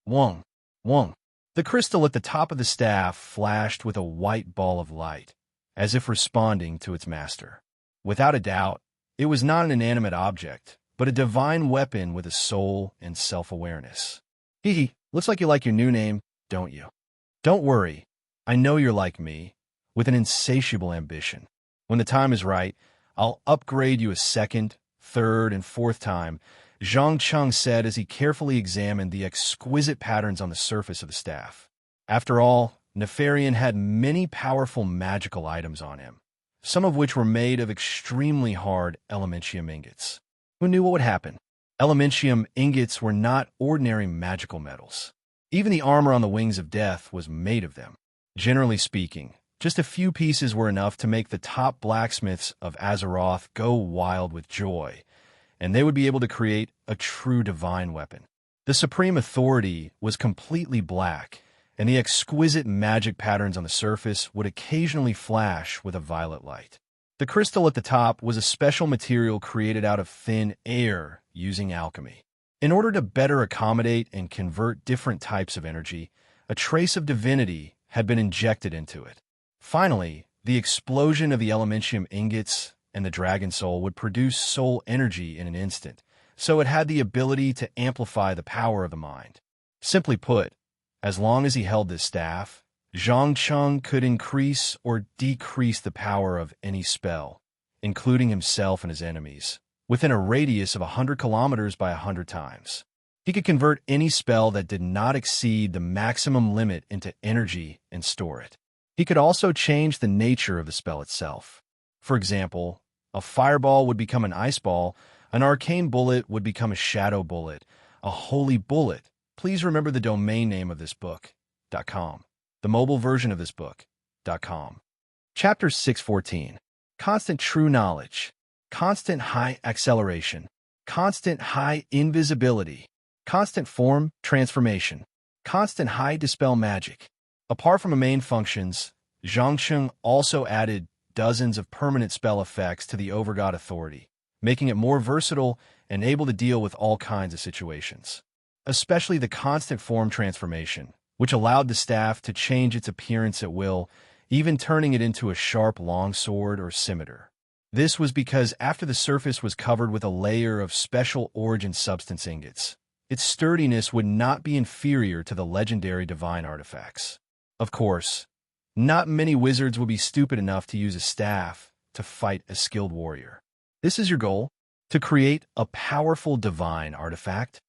Wong, Wong. The crystal at the top of the staff flashed with a white ball of light, as if responding to its master. Without a doubt, it was not an inanimate object, but a divine weapon with a soul and self-awareness. Hee, looks like you like your new name, don't you? Don't worry, I know you're like me, with an insatiable ambition. When the time is right, I'll upgrade you a second, third, and fourth time, Zhang Cheng said as he carefully examined the exquisite patterns on the surface of the staff. After all, Nefarian had many powerful magical items on him, some of which were made of extremely hard elementium ingots. Who knew what would happen? Elementium ingots were not ordinary magical metals. Even the armor on the wings of death was made of them. Generally speaking, just a few pieces were enough to make the top blacksmiths of Azeroth go wild with joy, and they would be able to create a true divine weapon. The Supreme Authority was completely black, and the exquisite magic patterns on the surface would occasionally flash with a violet light. The crystal at the top was a special material created out of thin air using alchemy. In order to better accommodate and convert different types of energy, a trace of divinity had been injected into it. Finally, the explosion of the elementium ingots and the dragon soul would produce soul energy in an instant, so it had the ability to amplify the power of the mind. Simply put, as long as he held this staff, Zhang Cheng could increase or decrease the power of any spell, including himself and his enemies, within a radius of 100 kilometers by 100 times. He could convert any spell that did not exceed the maximum limit into energy and store it. He could also change the nature of the spell itself. For example, a fireball would become an ice ball, an arcane bullet would become a shadow bullet, a holy bullet. Please remember the domain name of this book.com, the mobile version of this book.com. Chapter 614. Constant true knowledge, constant high acceleration, constant high invisibility, constant form transformation, constant high dispel magic. Apart from the main functions, Zhang Cheng also added dozens of permanent spell effects to the Overgod Authority, making it more versatile and able to deal with all kinds of situations. Especially the constant form transformation, which allowed the staff to change its appearance at will, even turning it into a sharp longsword or scimitar. This was because after the surface was covered with a layer of special origin substance ingots, its sturdiness would not be inferior to the legendary divine artifacts. Of course, not many wizards would be stupid enough to use a staff to fight a skilled warrior. This is your goal? To create a powerful divine artifact?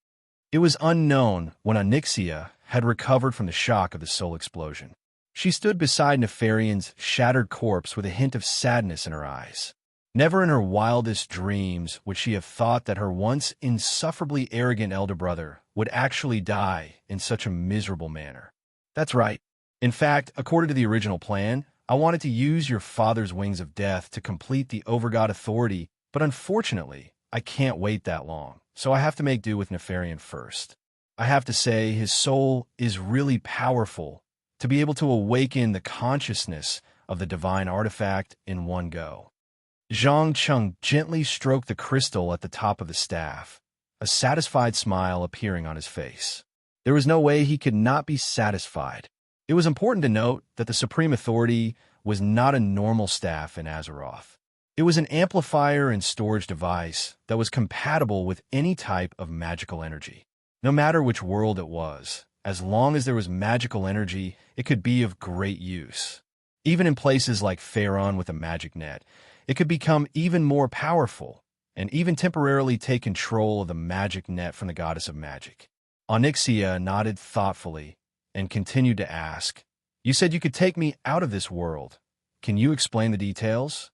It was unknown when Onyxia had recovered from the shock of the soul explosion. She stood beside Nefarian's shattered corpse with a hint of sadness in her eyes. Never in her wildest dreams would she have thought that her once insufferably arrogant elder brother would actually die in such a miserable manner. That's right. In fact, according to the original plan, I wanted to use your father's wings of death to complete the Overgod Authority, but unfortunately, I can't wait that long, so I have to make do with Nefarian first. I have to say, his soul is really powerful to be able to awaken the consciousness of the divine artifact in one go. Zhang Cheng gently stroked the crystal at the top of the staff, a satisfied smile appearing on his face. There was no way he could not be satisfied. It was important to note that the Supreme Authority was not a normal staff in Azeroth. It was an amplifier and storage device that was compatible with any type of magical energy. No matter which world it was, as long as there was magical energy, it could be of great use. Even in places like Pharaon with a magic net, it could become even more powerful and even temporarily take control of the magic net from the goddess of magic. Onyxia nodded thoughtfully and continued to ask, "You said you could take me out of this world. Can you explain the details?"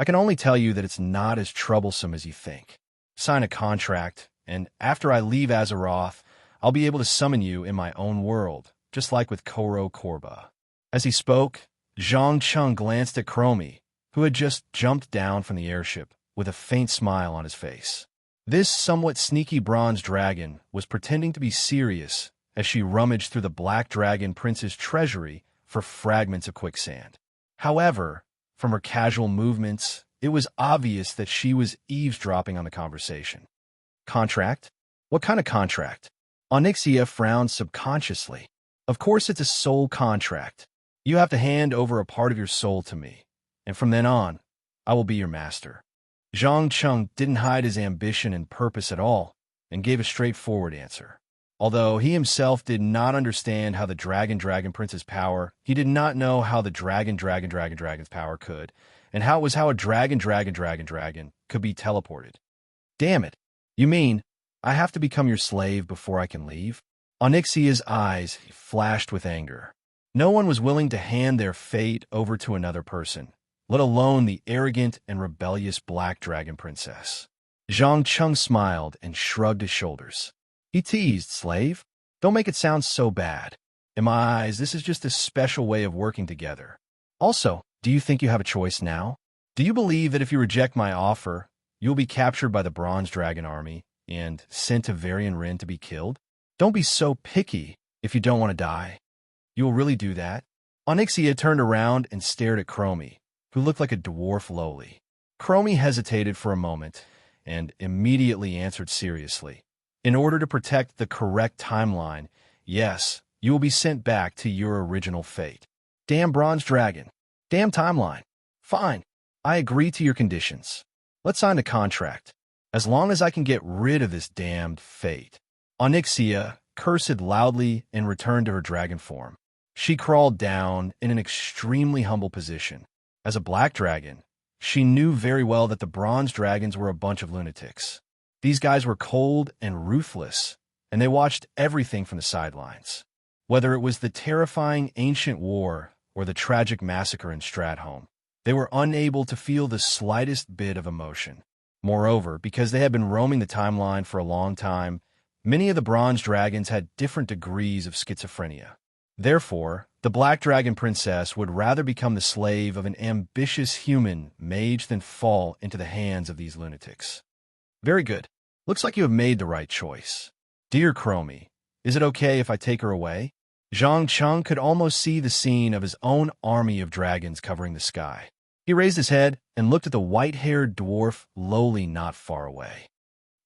"I can only tell you that it's not as troublesome as you think. Sign a contract, and after I leave Azeroth, I'll be able to summon you in my own world, just like with Koro Korba." As he spoke, Zhang Cheng glanced at Chromie, who had just jumped down from the airship with a faint smile on his face. This somewhat sneaky bronze dragon was pretending to be serious as she rummaged through the Black Dragon Prince's treasury for fragments of quicksand. However, from her casual movements, it was obvious that she was eavesdropping on the conversation. "Contract? What kind of contract?" Onyxia frowned subconsciously. "Of course it's a soul contract. You have to hand over a part of your soul to me, and from then on, I will be your master." Zhang Cheng didn't hide his ambition and purpose at all, and gave a straightforward answer. Although he himself did not understand how the Dragon Prince's power, he did not know how the Dragon's power could, and how a Dragon could be teleported. "Damn it. You mean I have to become your slave before I can leave?" Onyxia's eyes flashed with anger. No one was willing to hand their fate over to another person, let alone the arrogant and rebellious Black Dragon Princess. Zhang Cheng smiled and shrugged his shoulders. He teased, "Slave? Don't make it sound so bad. In my eyes, this is just a special way of working together. Also, do you think you have a choice now? Do you believe that if you reject my offer, you will be captured by the Bronze Dragon army and sent to Varian Rin to be killed? Don't be so picky if you don't want to die. You will really do that?" Onyxia turned around and stared at Chromie, who looked like a dwarf lowly. Chromie hesitated for a moment and immediately answered seriously. "In order to protect the correct timeline, yes, you will be sent back to your original fate." "Damn Bronze Dragon. Damn timeline. Fine, I agree to your conditions. Let's sign the contract. As long as I can get rid of this damned fate." Onyxia cursed loudly and returned to her dragon form. She crawled down in an extremely humble position. As a black dragon, she knew very well that the bronze dragons were a bunch of lunatics. These guys were cold and ruthless, and they watched everything from the sidelines. Whether it was the terrifying ancient war or the tragic massacre in Stratholme, they were unable to feel the slightest bit of emotion. Moreover, because they had been roaming the timeline for a long time, many of the bronze dragons had different degrees of schizophrenia. Therefore, the Black Dragon Princess would rather become the slave of an ambitious human mage than fall into the hands of these lunatics. "Very good. Looks like you have made the right choice. Dear Chromie, is it okay if I take her away?" Zhang Cheng could almost see the scene of his own army of dragons covering the sky. He raised his head and looked at the white-haired dwarf lowly not far away.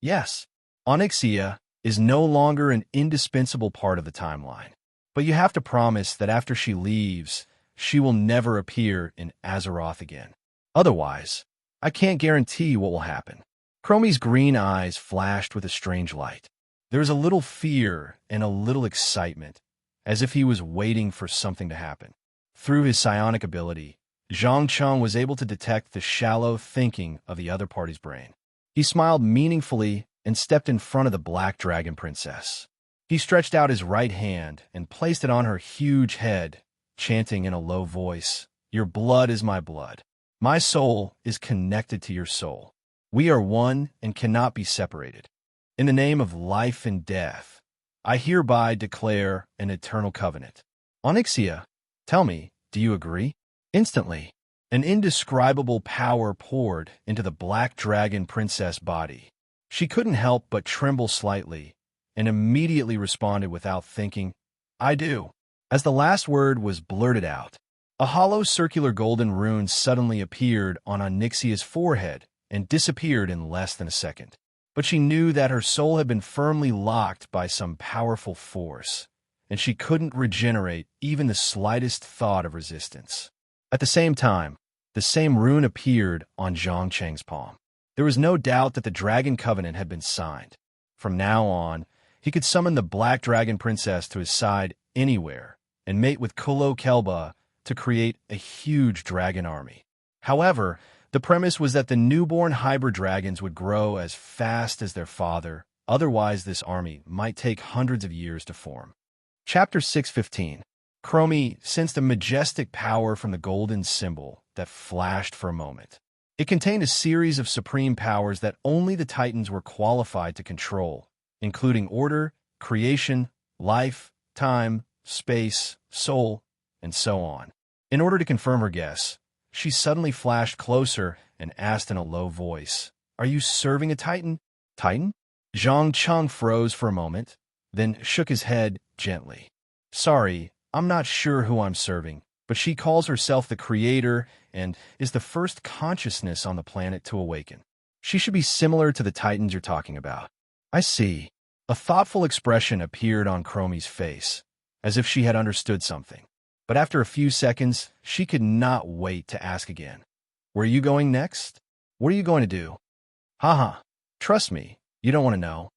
"Yes, Onyxia is no longer an indispensable part of the timeline. But you have to promise that after she leaves, she will never appear in Azeroth again. Otherwise, I can't guarantee what will happen." Chromie's green eyes flashed with a strange light. There was a little fear and a little excitement, as if he was waiting for something to happen. Through his psionic ability, Zhang Cheng was able to detect the shallow thinking of the other party's brain. He smiled meaningfully and stepped in front of the Black Dragon Princess. He stretched out his right hand and placed it on her huge head, chanting in a low voice, "Your blood is my blood. My soul is connected to your soul. We are one and cannot be separated. In the name of life and death, I hereby declare an eternal covenant. Onyxia, tell me, do you agree?" Instantly, an indescribable power poured into the Black Dragon Princess body. She couldn't help but tremble slightly, and immediately responded without thinking, "I do." As the last word was blurted out, a hollow circular golden rune suddenly appeared on Onyxia's forehead and disappeared in less than a second. But she knew that her soul had been firmly locked by some powerful force, and she couldn't regenerate even the slightest thought of resistance. At the same time, the same rune appeared on Zhang Cheng's palm. There was no doubt that the Dragon Covenant had been signed. From now on, he could summon the Black Dragon Princess to his side anywhere and mate with Kulo Kelba to create a huge dragon army. However, the premise was that the newborn hybrid dragons would grow as fast as their father, otherwise this army might take hundreds of years to form. Chapter 6:15. Chromie sensed a majestic power from the golden symbol that flashed for a moment. It contained a series of supreme powers that only the Titans were qualified to control, including order, creation, life, time, space, soul, and so on. In order to confirm her guess, she suddenly flashed closer and asked in a low voice, "Are you serving a Titan?" "Titan?" Zhang Cheng froze for a moment, then shook his head gently. "Sorry, I'm not sure who I'm serving, but she calls herself the Creator and is the first consciousness on the planet to awaken. She should be similar to the Titans you're talking about." "I see." A thoughtful expression appeared on Chromie's face, as if she had understood something. But after a few seconds, she could not wait to ask again. "Where are you going next? What are you going to do?" "Haha, trust me, you don't want to know."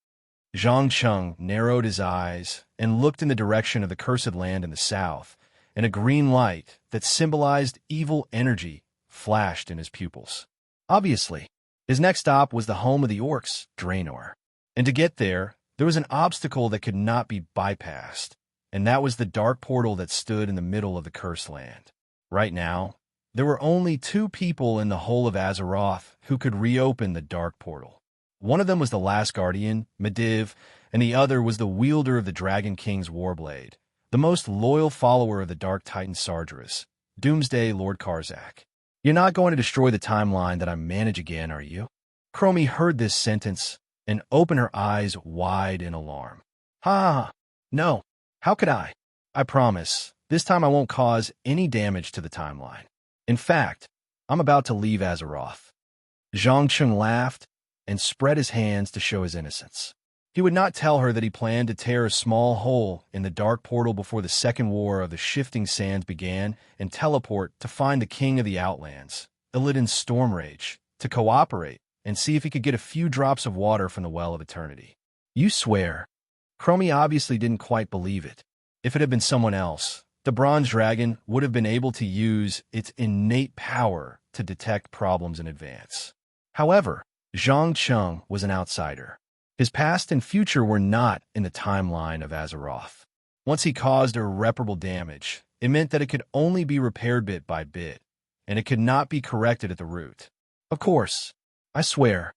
Zhang Cheng narrowed his eyes and looked in the direction of the cursed land in the south, and a green light that symbolized evil energy flashed in his pupils. Obviously, his next stop was the home of the orcs, Draenor. And to get there was an obstacle that could not be bypassed, and that was the dark portal that stood in the middle of the cursed land. Right now, there were only two people in the whole of Azeroth who could reopen the dark portal. One of them was the last guardian, Medivh, and the other was the wielder of the Dragon King's Warblade, the most loyal follower of the Dark Titan Sargeras, Doomsday Lord Karzak. "You're not going to destroy the timeline that I manage again, are you?" Chromie heard this sentence and opened her eyes wide in alarm. "Ha! No. How could I? I promise, this time I won't cause any damage to the timeline. In fact, I'm about to leave Azeroth." Zhang Cheng laughed and spread his hands to show his innocence. He would not tell her that he planned to tear a small hole in the dark portal before the Second War of the Shifting Sands began and teleport to find the King of the Outlands, Illidan's Stormrage, to cooperate and see if he could get a few drops of water from the Well of Eternity. "You swear?" Chromie obviously didn't quite believe it. If it had been someone else, the Bronze Dragon would have been able to use its innate power to detect problems in advance. However, Zhang Cheng was an outsider. His past and future were not in the timeline of Azeroth. Once he caused irreparable damage, it meant that it could only be repaired bit by bit, and it could not be corrected at the root. "Of course, I swear."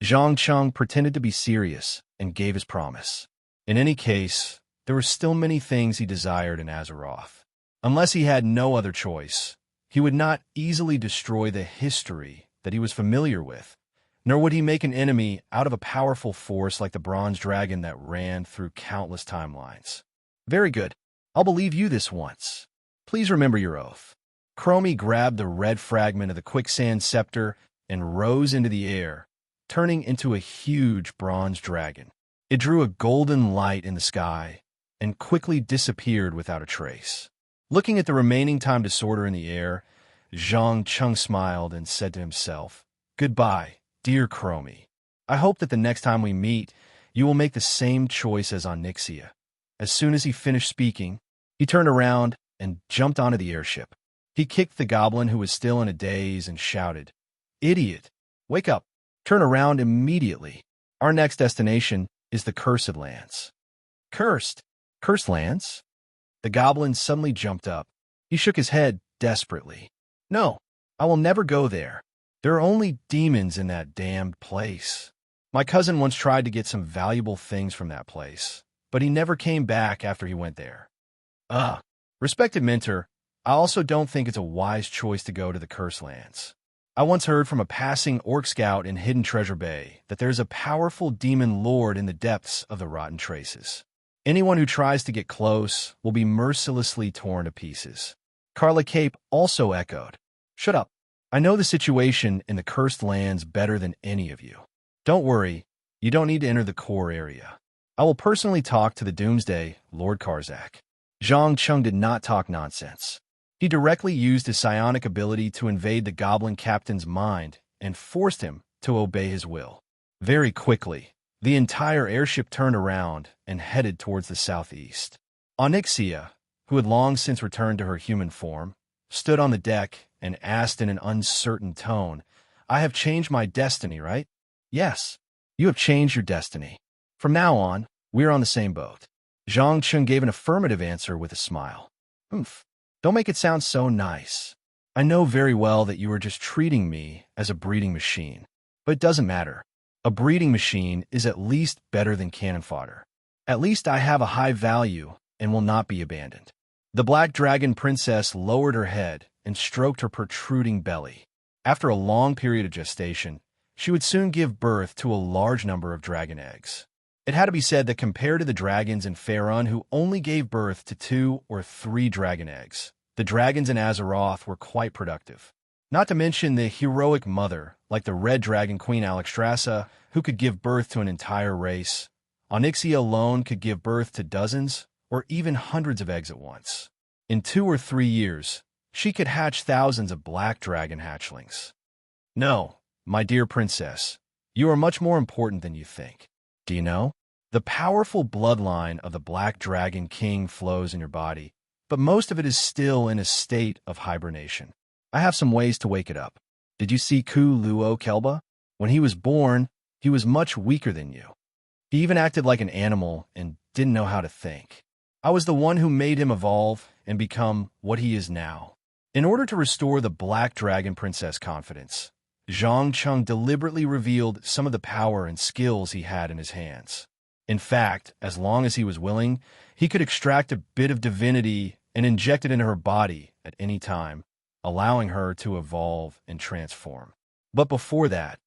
Zhang Cheng pretended to be serious and gave his promise. In any case, there were still many things he desired in Azeroth. Unless he had no other choice, he would not easily destroy the history that he was familiar with, nor would he make an enemy out of a powerful force like the Bronze Dragon that ran through countless timelines. "Very good. I'll believe you this once. Please remember your oath." Chromie grabbed the red fragment of the quicksand scepter and rose into the air, turning into a huge bronze dragon. It drew a golden light in the sky and quickly disappeared without a trace. Looking at the remaining time disorder in the air, Zhang Cheng smiled and said to himself, "Goodbye, dear Chromie. I hope that the next time we meet, you will make the same choice as Onyxia." As soon as he finished speaking, he turned around and jumped onto the airship. He kicked the goblin who was still in a daze and shouted, "Idiot! Wake up! Turn around immediately. Our next destination is the Cursed Lands." "Cursed? Cursed Lands?" The goblin suddenly jumped up. He shook his head desperately. "No, I will never go there. There are only demons in that damned place. My cousin once tried to get some valuable things from that place, but he never came back after he went there." Respected mentor, I also don't think it's a wise choice to go to the Cursed Lands. I once heard from a passing orc scout in Hidden Treasure Bay that there's a powerful demon lord in the depths of the Rotten Traces. Anyone who tries to get close will be mercilessly torn to pieces. Carla Cape also echoed, "Shut up. I know the situation in the Cursed Lands better than any of you. Don't worry, you don't need to enter the core area. I will personally talk to the Doomsday Lord Karzak." Zhang Cheng did not talk nonsense. He directly used his psionic ability to invade the goblin captain's mind and forced him to obey his will. Very quickly, the entire airship turned around and headed towards the southeast. Onyxia, who had long since returned to her human form, stood on the deck and asked in an uncertain tone, "I have changed my destiny, right?" "Yes, you have changed your destiny. From now on, we are on the same boat." Zhang Chun gave an affirmative answer with a smile. "Oomph. Don't make it sound so nice. I know very well that you are just treating me as a breeding machine. But it doesn't matter. A breeding machine is at least better than cannon fodder. At least I have a high value and will not be abandoned." The Black Dragon Princess lowered her head and stroked her protruding belly. After a long period of gestation, she would soon give birth to a large number of dragon eggs. It had to be said that compared to the dragons in Faerun who only gave birth to 2 or 3 dragon eggs, the dragons in Azeroth were quite productive. Not to mention the heroic mother, like the Red Dragon Queen Alexstrasza, who could give birth to an entire race. Onyxia alone could give birth to dozens or even hundreds of eggs at once. In 2 or 3 years, she could hatch thousands of black dragon hatchlings. No, my dear princess, you are much more important than you think. Do you know? The powerful bloodline of the Black Dragon King flows in your body, but most of it is still in a state of hibernation. I have some ways to wake it up. Did you see Ku Luo Kelba? When he was born, he was much weaker than you. He even acted like an animal and didn't know how to think. I was the one who made him evolve and become what he is now. In order to restore the Black Dragon Princess confidence, Zhang Chun deliberately revealed some of the power and skills he had in his hands. In fact, as long as he was willing, he could extract a bit of divinity and inject it into her body at any time, allowing her to evolve and transform. But before that,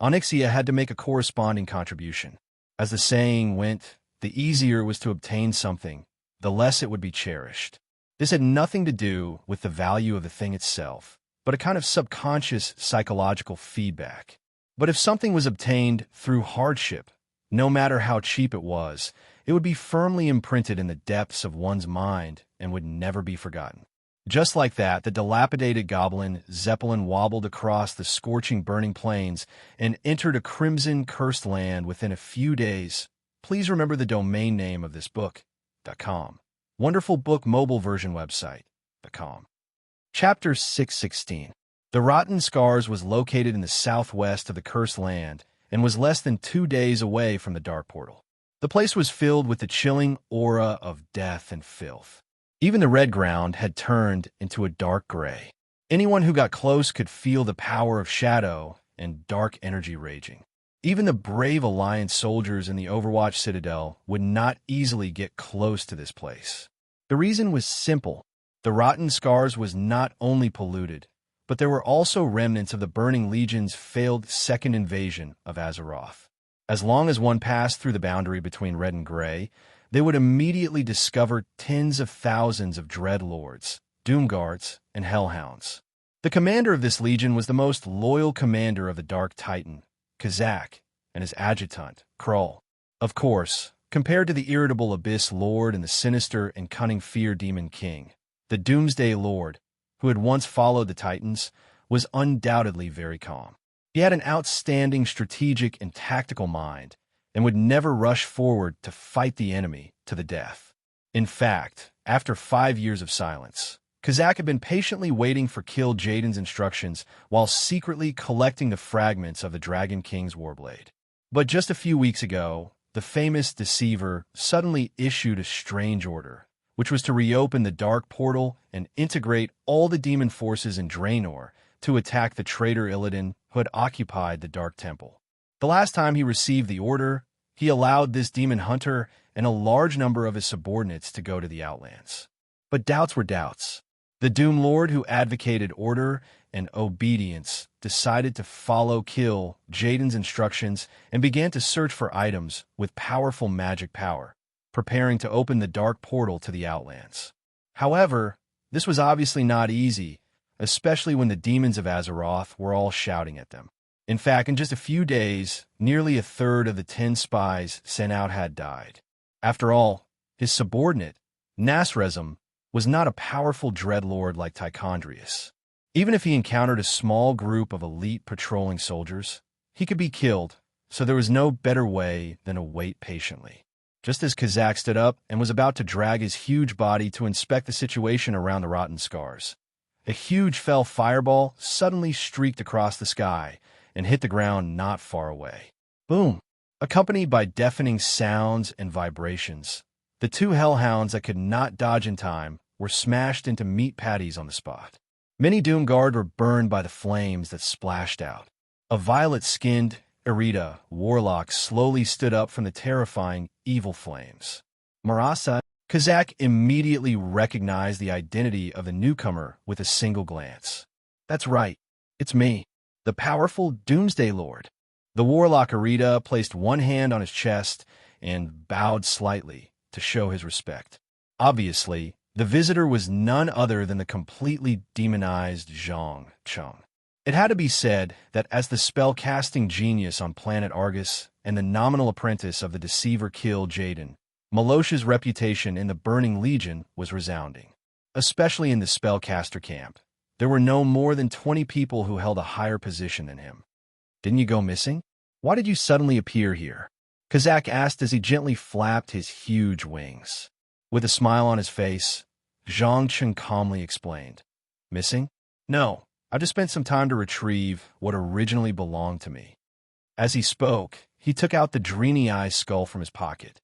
Onyxia had to make a corresponding contribution. As the saying went, the easier it was to obtain something, the less it would be cherished. This had nothing to do with the value of the thing itself, but a kind of subconscious psychological feedback. But if something was obtained through hardship, no matter how cheap it was, it would be firmly imprinted in the depths of one's mind and would never be forgotten. Just like that, the dilapidated goblin Zeppelin wobbled across the scorching burning plains and entered a crimson cursed land within a few days. Please remember the domain name of this book.com. Wonderful book mobile version website.com. Chapter 616. The Rotten Scars was located in the southwest of the Cursed Land and was less than 2 days away from the Dark Portal. The place was filled with the chilling aura of death and filth. Even the red ground had turned into a dark gray. Anyone who got close could feel the power of shadow and dark energy raging. Even the brave Alliance soldiers in the Overwatch Citadel would not easily get close to this place. The reason was simple. The Rotten Scars was not only polluted, but there were also remnants of the Burning Legion's failed second invasion of Azeroth. As long as one passed through the boundary between red and gray, they would immediately discover tens of thousands of Dreadlords, Doomguards, and Hellhounds. The commander of this legion was the most loyal commander of the Dark Titan, Kazak, and his adjutant, Krull. Of course, compared to the irritable Abyss Lord and the sinister and cunning Fear Demon King, the Doomsday Lord, who had once followed the Titans, was undoubtedly very calm. He had an outstanding strategic and tactical mind and would never rush forward to fight the enemy to the death. In fact, after 5 years of silence, Kazak had been patiently waiting for Kill Jaden's instructions while secretly collecting the fragments of the Dragon King's Warblade. But just a few weeks ago, the famous Deceiver suddenly issued a strange order, which was to reopen the Dark Portal and integrate all the demon forces in Draenor to attack the traitor Illidan who had occupied the Dark Temple. The last time he received the order, he allowed this demon hunter and a large number of his subordinates to go to the Outlands. But doubts were doubts. The Doom Lord who advocated order and obedience decided to follow Kill Jaden's instructions and began to search for items with powerful magic power, preparing to open the Dark Portal to the Outlands. However, this was obviously not easy, especially when the demons of Azeroth were all shouting at them. In fact, in just a few days, nearly a third of the 10 spies sent out had died. After all, his subordinate, Nasrezum, was not a powerful dreadlord like Tichondrius. Even if he encountered a small group of elite patrolling soldiers, he could be killed, so there was no better way than to wait patiently. Just as Kazak stood up and was about to drag his huge body to inspect the situation around the rotten scars, a huge fell fireball suddenly streaked across the sky and hit the ground not far away. Boom! Accompanied by deafening sounds and vibrations, the two hellhounds that could not dodge in time were smashed into meat patties on the spot. Many Doomguard were burned by the flames that splashed out. A violet-skinned Erita warlock slowly stood up from the terrifying, evil flames. Marasa, Kazak immediately recognized the identity of the newcomer with a single glance. That's right, it's me, the powerful Doomsday Lord. The warlock Erita placed one hand on his chest and bowed slightly to show his respect. Obviously, the visitor was none other than the completely demonized Zhang Chung. It had to be said that as the spell-casting genius on planet Argus and the nominal apprentice of the deceiver Kill Jaden, Malosha's reputation in the Burning Legion was resounding. Especially in the spellcaster camp, there were no more than 20 people who held a higher position than him. Didn't you go missing? Why did you suddenly appear here? Kazak asked as he gently flapped his huge wings. With a smile on his face, Zhang Chung calmly explained. Missing? No, I just spent some time to retrieve what originally belonged to me. As he spoke, he took out the Dreamy Eye's skull from his pocket.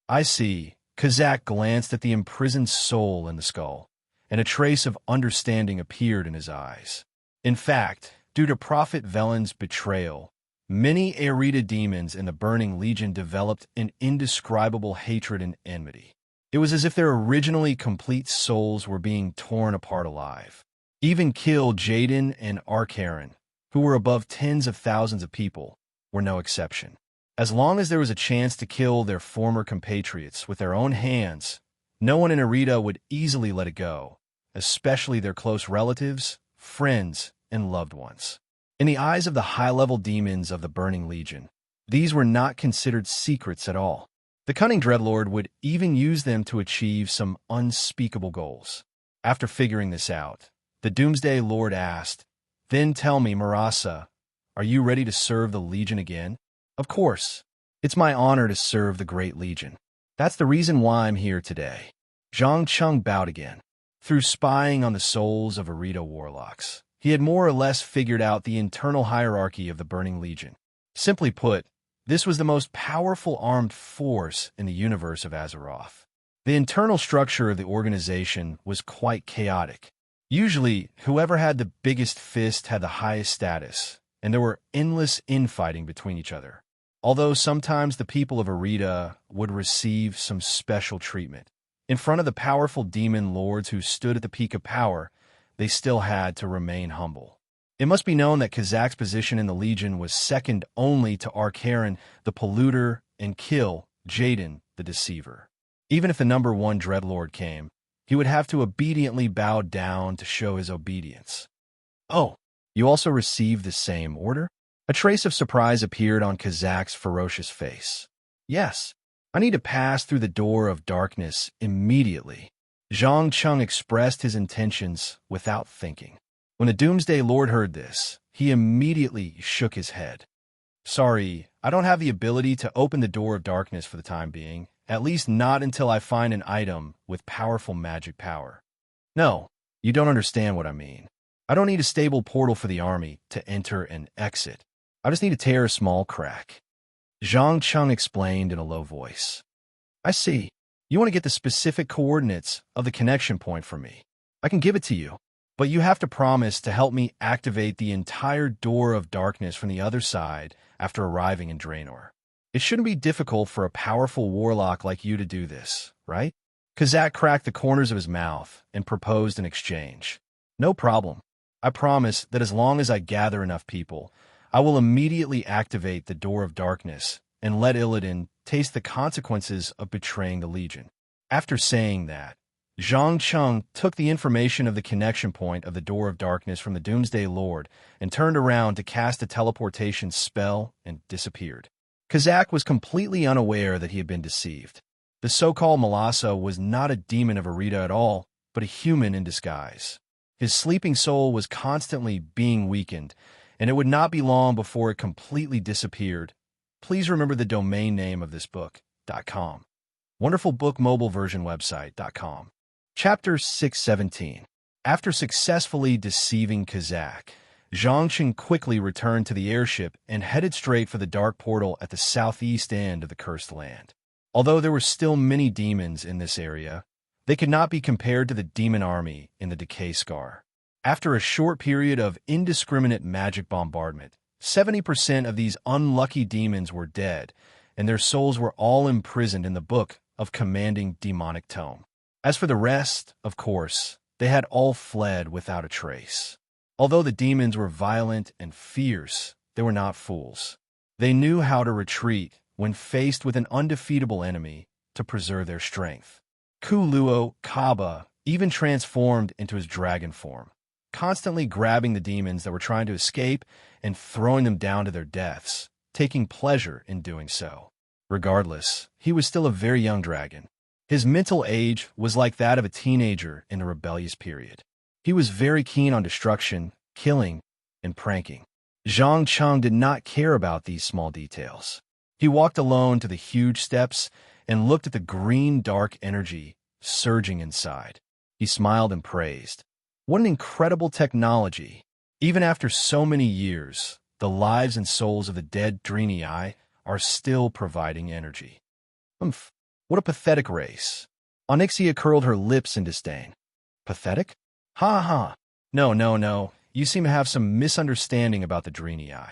I see. Kazak glanced at the imprisoned soul in the skull, and a trace of understanding appeared in his eyes. In fact, due to Prophet Velen's betrayal, many Erita demons in the Burning Legion developed an indescribable hatred and enmity. It was as if their originally complete souls were being torn apart alive. Even Kill Jaden and Arkaran, who were above tens of thousands of people, were no exception. As long as there was a chance to kill their former compatriots with their own hands, no one in Erita would easily let it go, especially their close relatives, friends, and loved ones. In the eyes of the high-level demons of the Burning Legion, these were not considered secrets at all. The cunning Dreadlord would even use them to achieve some unspeakable goals. After figuring this out, the Doomsday Lord asked, Then tell me, Marasa, are you ready to serve the Legion again? Of course. It's my honor to serve the Great Legion. That's the reason why I'm here today. Zhang Chung bowed again. Through spying on the souls of Erita warlocks, he had more or less figured out the internal hierarchy of the Burning Legion. Simply put, this was the most powerful armed force in the universe of Azeroth. The internal structure of the organization was quite chaotic. Usually, whoever had the biggest fist had the highest status, and there were endless infighting between each other. Although sometimes the people of Erita would receive some special treatment. In front of the powerful demon lords who stood at the peak of power, they still had to remain humble. It must be known that Kazak's position in the Legion was second only to Arkaran, the Polluter, and Kill Jaden, the Deceiver. Even if the number one Dreadlord came, he would have to obediently bow down to show his obedience. Oh, you also received the same order? A trace of surprise appeared on Kazak's ferocious face. Yes, I need to pass through the door of darkness immediately. Zhang Chung expressed his intentions without thinking. When the Doomsday Lord heard this, he immediately shook his head. Sorry, I don't have the ability to open the door of darkness for the time being, at least not until I find an item with powerful magic power. No, you don't understand what I mean. I don't need a stable portal for the army to enter and exit. I just need to tear a small crack. Zhang Chung explained in a low voice. I see. You want to get the specific coordinates of the connection point from me. I can give it to you, but you have to promise to help me activate the entire door of darkness from the other side after arriving in Draenor. It shouldn't be difficult for a powerful warlock like you to do this, right? Kazak cracked the corners of his mouth and proposed an exchange. No problem. I promise that as long as I gather enough people, I will immediately activate the door of darkness and let Illidan taste the consequences of betraying the Legion. After saying that, Zhang Chung took the information of the connection point of the door of darkness from the Doomsday Lord and turned around to cast a teleportation spell and disappeared. Kazak was completely unaware that he had been deceived. The so-called Malasa was not a demon of Erita at all, but a human in disguise. His sleeping soul was constantly being weakened, and it would not be long before it completely disappeared. Please remember the domain name of this book.com. Wonderful Book Mobile Version Website.com. Chapter 617. After successfully deceiving Kazakh, Zhang Qing quickly returned to the airship and headed straight for the dark portal at the southeast end of the Cursed Land. Although there were still many demons in this area, they could not be compared to the demon army in the Decay Scar. After a short period of indiscriminate magic bombardment, 70% of these unlucky demons were dead, and their souls were all imprisoned in the Book of Commanding Demonic Tome. As for the rest, of course, they had all fled without a trace. Although the demons were violent and fierce, they were not fools. They knew how to retreat when faced with an undefeatable enemy to preserve their strength. Kuluo Kaba even transformed into his dragon form, constantly grabbing the demons that were trying to escape and throwing them down to their deaths, taking pleasure in doing so. Regardless, he was still a very young dragon. His mental age was like that of a teenager in a rebellious period. He was very keen on destruction, killing, and pranking. Zhang Cheng did not care about these small details. He walked alone to the huge steps and looked at the green dark energy surging inside. He smiled and praised. What an incredible technology! Even after so many years, the lives and souls of the dead Drenii are still providing energy. What a pathetic race. Onyxia curled her lips in disdain. Pathetic? Ha ha. No. You seem to have some misunderstanding about the Drenii.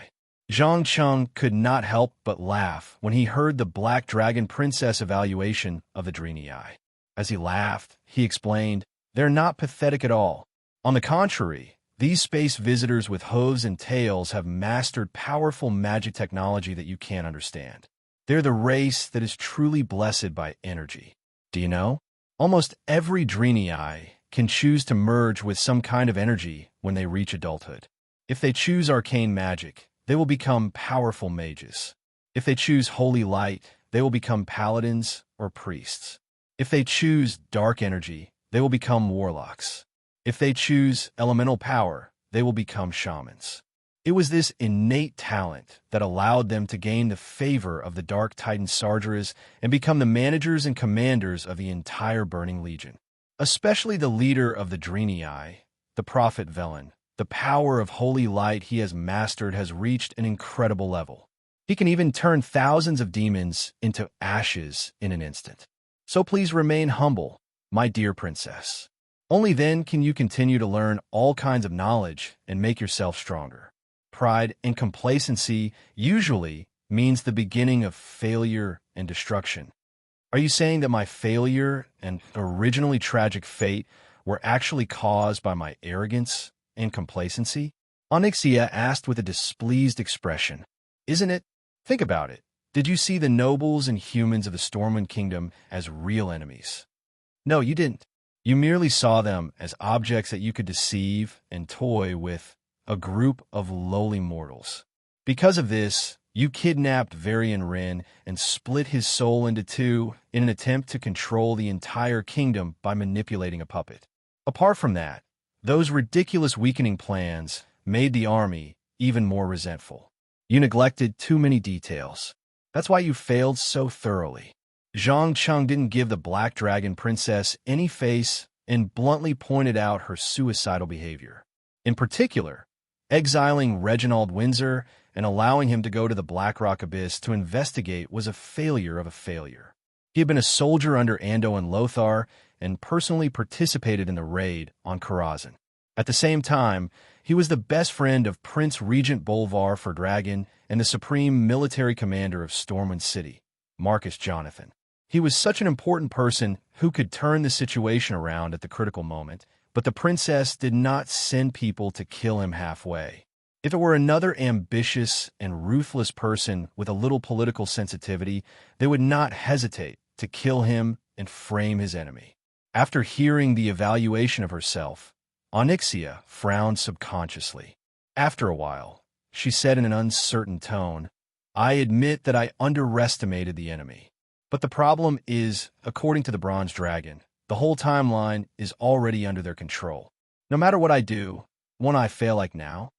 Zhang Cheng could not help but laugh when he heard the Black Dragon Princess evaluation of the Drenii. As he laughed, he explained, "They're not pathetic at all. On the contrary, these space visitors with hooves and tails have mastered powerful magic technology that you can't understand. They're the race that is truly blessed by energy. Do you know? Almost every Drenii can choose to merge with some kind of energy when they reach adulthood. If they choose arcane magic, they will become powerful mages. If they choose holy light, they will become paladins or priests. If they choose dark energy, they will become warlocks. If they choose elemental power, they will become shamans." It was this innate talent that allowed them to gain the favor of the Dark Titan Sargeras and become the managers and commanders of the entire Burning Legion. Especially the leader of the Drenii, the Prophet Velen. The power of holy light he has mastered has reached an incredible level. He can even turn thousands of demons into ashes in an instant. So please remain humble, my dear princess. Only then can you continue to learn all kinds of knowledge and make yourself stronger. Pride and complacency usually means the beginning of failure and destruction. Are you saying that my failure and originally tragic fate were actually caused by my arrogance and complacency? Onyxia asked with a displeased expression. Isn't it? Think about it. Did you see the nobles and humans of the Stormwind Kingdom as real enemies? No, you didn't. You merely saw them as objects that you could deceive and toy with, a group of lowly mortals. Because of this, you kidnapped Varian Wren and split his soul into two in an attempt to control the entire kingdom by manipulating a puppet. Apart from that, those ridiculous weakening plans made the army even more resentful. You neglected too many details. That's why you failed so thoroughly. Zhang Cheng didn't give the Black Dragon Princess any face and bluntly pointed out her suicidal behavior. In particular, exiling Reginald Windsor and allowing him to go to the Blackrock Abyss to investigate was a failure of a failure. He had been a soldier under Ando and Lothar and personally participated in the raid on Karazhan. At the same time, he was the best friend of Prince Regent Bolvar for Dragon and the supreme military commander of Stormwind City, Marcus Jonathan. He was such an important person who could turn the situation around at the critical moment, but the princess did not send people to kill him halfway. If it were another ambitious and ruthless person with a little political sensitivity, they would not hesitate to kill him and frame his enemy. After hearing the evaluation of herself, Onyxia frowned subconsciously. After a while, she said in an uncertain tone, "I admit that I underestimated the enemy. But the problem is, according to the Bronze Dragon, The whole timeline is already under their control. No matter what I do, won't I fail like now?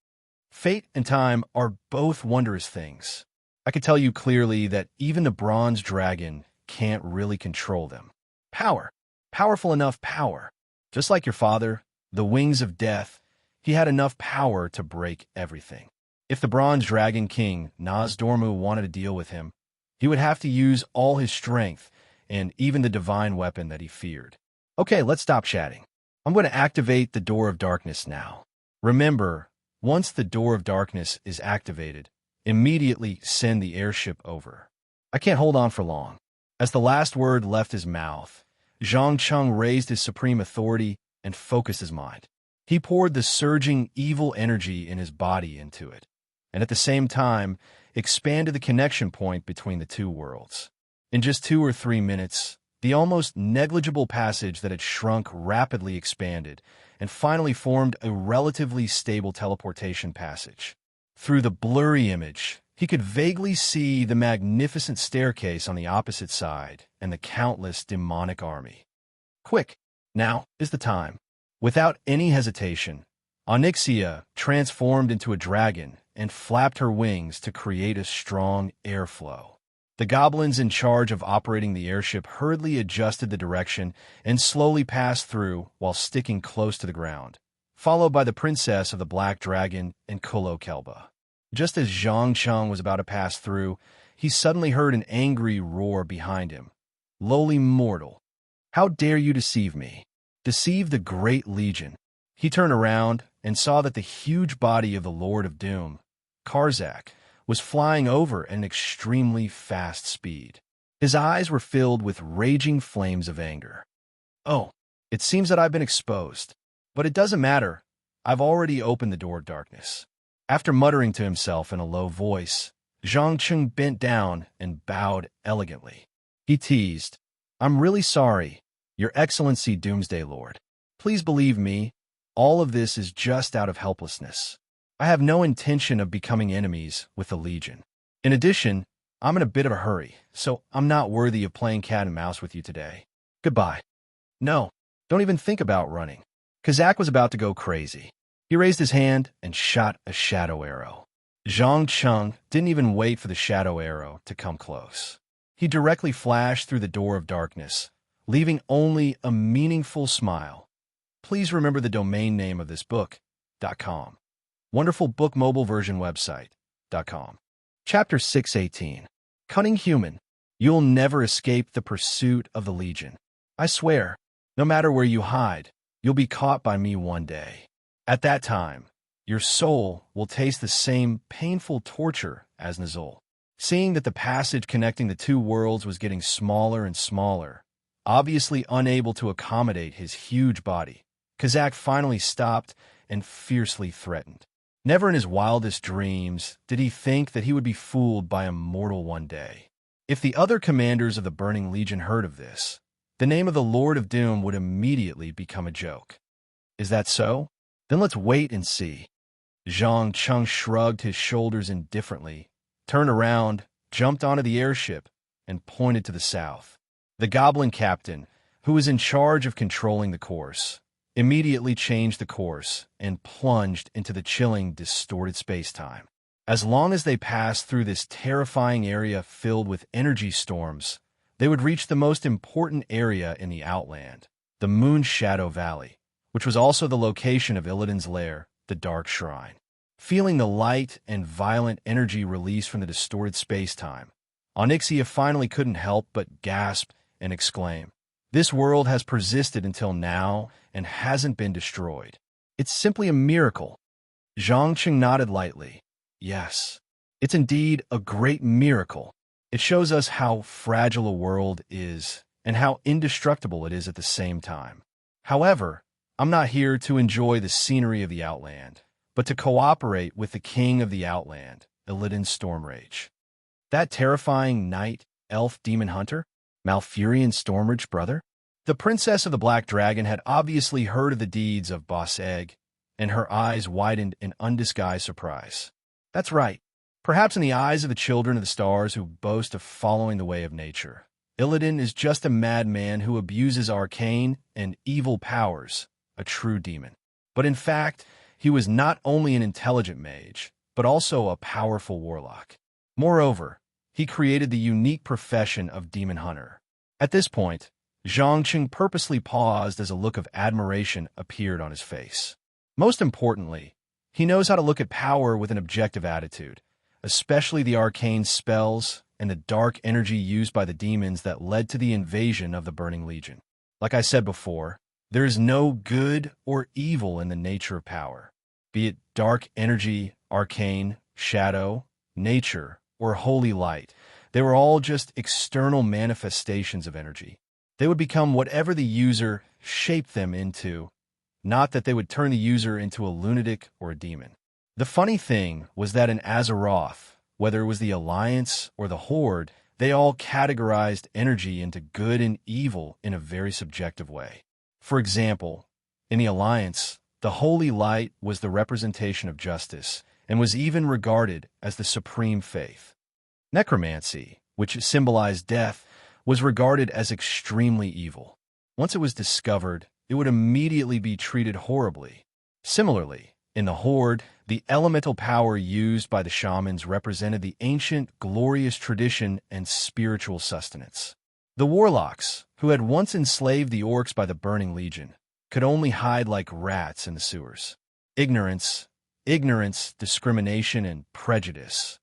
Fate and time are both wondrous things. I can tell you clearly that even the bronze dragon can't really control them. Power. Powerful enough power. Just like your father, the wings of death, he had enough power to break everything. If the bronze dragon king, Nozdormu, wanted to deal with him, he would have to use all his strength and even the divine weapon that he feared. Okay, let's stop chatting. I'm going to activate the Door of Darkness now. Remember, once the Door of Darkness is activated, immediately send the airship over. I can't hold on for long. As the last word left his mouth, Zhang Cheng raised his supreme authority and focused his mind. He poured the surging evil energy in his body into it, and at the same time, expanded the connection point between the two worlds. In just 2 or 3 minutes, the almost negligible passage that had shrunk rapidly expanded and finally formed a relatively stable teleportation passage. Through the blurry image, he could vaguely see the magnificent staircase on the opposite side and the countless demonic army. Quick, now is the time. Without any hesitation, Onyxia transformed into a dragon and flapped her wings to create a strong airflow. The goblins in charge of operating the airship hurriedly adjusted the direction and slowly passed through while sticking close to the ground, followed by the princess of the Black Dragon and Kulo Kelba. Just as Zhang Cheng was about to pass through, he suddenly heard an angry roar behind him. Lowly mortal, how dare you deceive me? Deceive the great legion. He turned around and saw that the huge body of the Lord of Doom, Karzak, was flying over at an extremely fast speed. His eyes were filled with raging flames of anger. Oh, it seems that I've been exposed. But it doesn't matter. I've already opened the Door of Darkness. After muttering to himself in a low voice, Zhang Cheng bent down and bowed elegantly. He teased, I'm really sorry, Your Excellency Doomsday Lord. Please believe me, all of this is just out of helplessness. I have no intention of becoming enemies with the Legion. In addition, I'm in a bit of a hurry, so I'm not worthy of playing cat and mouse with you today. Goodbye. No, don't even think about running. Kazak was about to go crazy. He raised his hand and shot a shadow arrow. Zhang Cheng didn't even wait for the shadow arrow to come close. He directly flashed through the Door of Darkness, leaving only a meaningful smile. Please remember the domain name of this book.com. Wonderful book mobile version website.com. Chapter 618. Cunning Human. You'll never escape the pursuit of the Legion. I swear, no matter where you hide, you'll be caught by me one day. At that time, your soul will taste the same painful torture as Nazul. Seeing that the passage connecting the two worlds was getting smaller and smaller, obviously unable to accommodate his huge body, Kazak finally stopped and fiercely threatened. Never in his wildest dreams did he think that he would be fooled by a mortal one day. If the other commanders of the Burning Legion heard of this, the name of the Lord of Doom would immediately become a joke. Is that so? Then let's wait and see. Zhang Cheng shrugged his shoulders indifferently, turned around, jumped onto the airship, and pointed to the south. The goblin captain, who was in charge of controlling the course, immediately changed the course and plunged into the chilling, distorted space-time. As long as they passed through this terrifying area filled with energy storms, they would reach the most important area in the Outland, the Moon Shadow Valley, which was also the location of Illidan's lair, the Dark Shrine. Feeling the light and violent energy released from the distorted space-time, Onyxia finally couldn't help but gasp and exclaim, "This world has persisted until now and hasn't been destroyed. It's simply a miracle." Zhang Cheng nodded lightly. Yes, it's indeed a great miracle. It shows us how fragile a world is and how indestructible it is at the same time. However, I'm not here to enjoy the scenery of the Outland, but to cooperate with the king of the Outland, Illidan Stormrage. That terrifying night elf demon hunter? Malfurion Stormrage's brother? The princess of the Black Dragon had obviously heard of the deeds of Boss Egg, and her eyes widened in undisguised surprise. That's right. Perhaps in the eyes of the children of the stars who boast of following the way of nature, Illidan is just a madman who abuses arcane and evil powers, a true demon. But in fact, he was not only an intelligent mage, but also a powerful warlock. Moreover, he created the unique profession of demon hunter. At this point, Zhang Qing purposely paused as a look of admiration appeared on his face. Most importantly, he knows how to look at power with an objective attitude, especially the arcane spells and the dark energy used by the demons that led to the invasion of the Burning Legion. Like I said before, there is no good or evil in the nature of power. Be it dark energy, arcane, shadow, nature, or holy light, they were all just external manifestations of energy. They would become whatever the user shaped them into, not that they would turn the user into a lunatic or a demon. The funny thing was that in Azeroth, whether it was the Alliance or the Horde, they all categorized energy into good and evil in a very subjective way. For example, in the Alliance, the holy light was the representation of justice and was even regarded as the supreme faith. Necromancy, which symbolized death, was regarded as extremely evil. Once it was discovered, it would immediately be treated horribly. Similarly, in the Horde, the elemental power used by the shamans represented the ancient, glorious tradition and spiritual sustenance. The warlocks, who had once enslaved the orcs by the Burning Legion, could only hide like rats in the sewers. Ignorance, discrimination, and prejudice.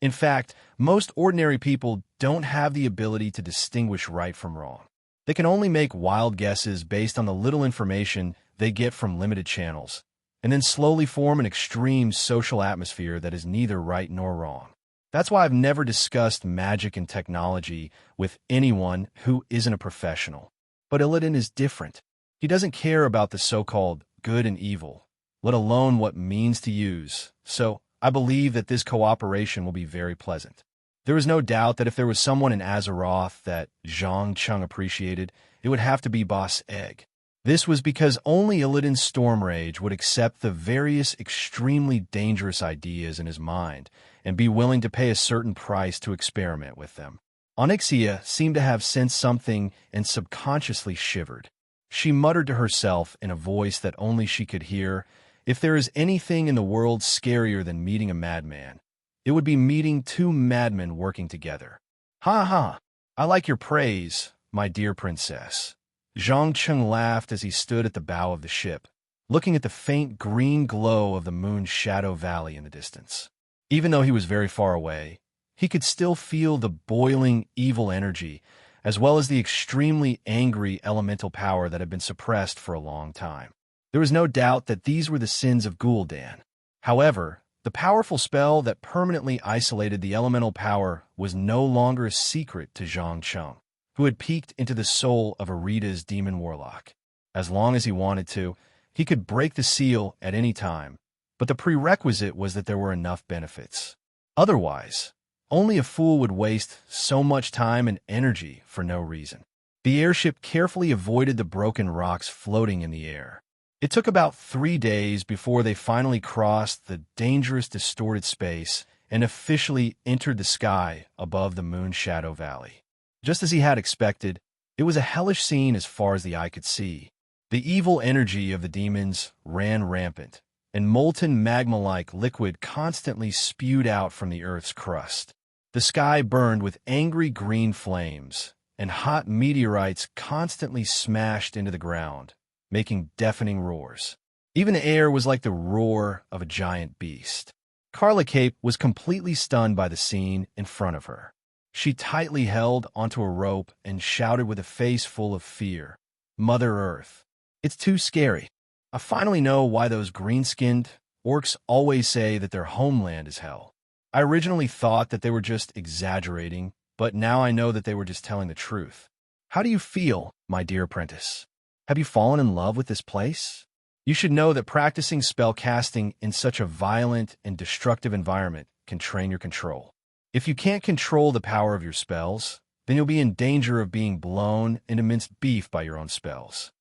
In fact, most ordinary people don't have the ability to distinguish right from wrong. They can only make wild guesses based on the little information they get from limited channels, and then slowly form an extreme social atmosphere that is neither right nor wrong. That's why I've never discussed magic and technology with anyone who isn't a professional. But Illidan is different. He doesn't care about the so-called good and evil, let alone what means to use, so I believe that this cooperation will be very pleasant. There is no doubt that if there was someone in Azeroth that Zhang Qing appreciated, it would have to be Boss Egg. This was because only Illidan's Storm Rage would accept the various extremely dangerous ideas in his mind and be willing to pay a certain price to experiment with them. Onyxia seemed to have sensed something and subconsciously shivered. She muttered to herself in a voice that only she could hear, "If there is anything in the world scarier than meeting a madman, it would be meeting two madmen working together." "Ha ha! I like your praise, my dear princess." Zhang Qing laughed as he stood at the bow of the ship, looking at the faint green glow of the moon's shadow valley in the distance. Even though he was very far away, he could still feel the boiling evil energy, as well as the extremely angry elemental power that had been suppressed for a long time. There was no doubt that these were the sins of Gul'dan. However, the powerful spell that permanently isolated the elemental power was no longer a secret to Zhang Qing, who had peeked into the soul of Arita's demon warlock. As long as he wanted to, he could break the seal at any time, but the prerequisite was that there were enough benefits. Otherwise, only a fool would waste so much time and energy for no reason. The airship carefully avoided the broken rocks floating in the air. It took about 3 days before they finally crossed the dangerous distorted space and officially entered the sky above the Moon Shadow Valley. Just as he had expected, it was a hellish scene as far as the eye could see. The evil energy of the demons ran rampant, and molten magma-like liquid constantly spewed out from the Earth's crust. The sky burned with angry green flames, and hot meteorites constantly smashed into the ground, making deafening roars. Even the air was like the roar of a giant beast. Carla Cape was completely stunned by the scene in front of her. She tightly held onto a rope and shouted with a face full of fear, "Mother Earth, it's too scary. I finally know why those green-skinned orcs always say that their homeland is hell. I originally thought that they were just exaggerating, but now I know that they were just telling the truth. How do you feel, my dear apprentice? Have you fallen in love with this place? You should know that practicing spell casting in such a violent and destructive environment can train your control. If you can't control the power of your spells, then you'll be in danger of being blown into minced beef by your own spells."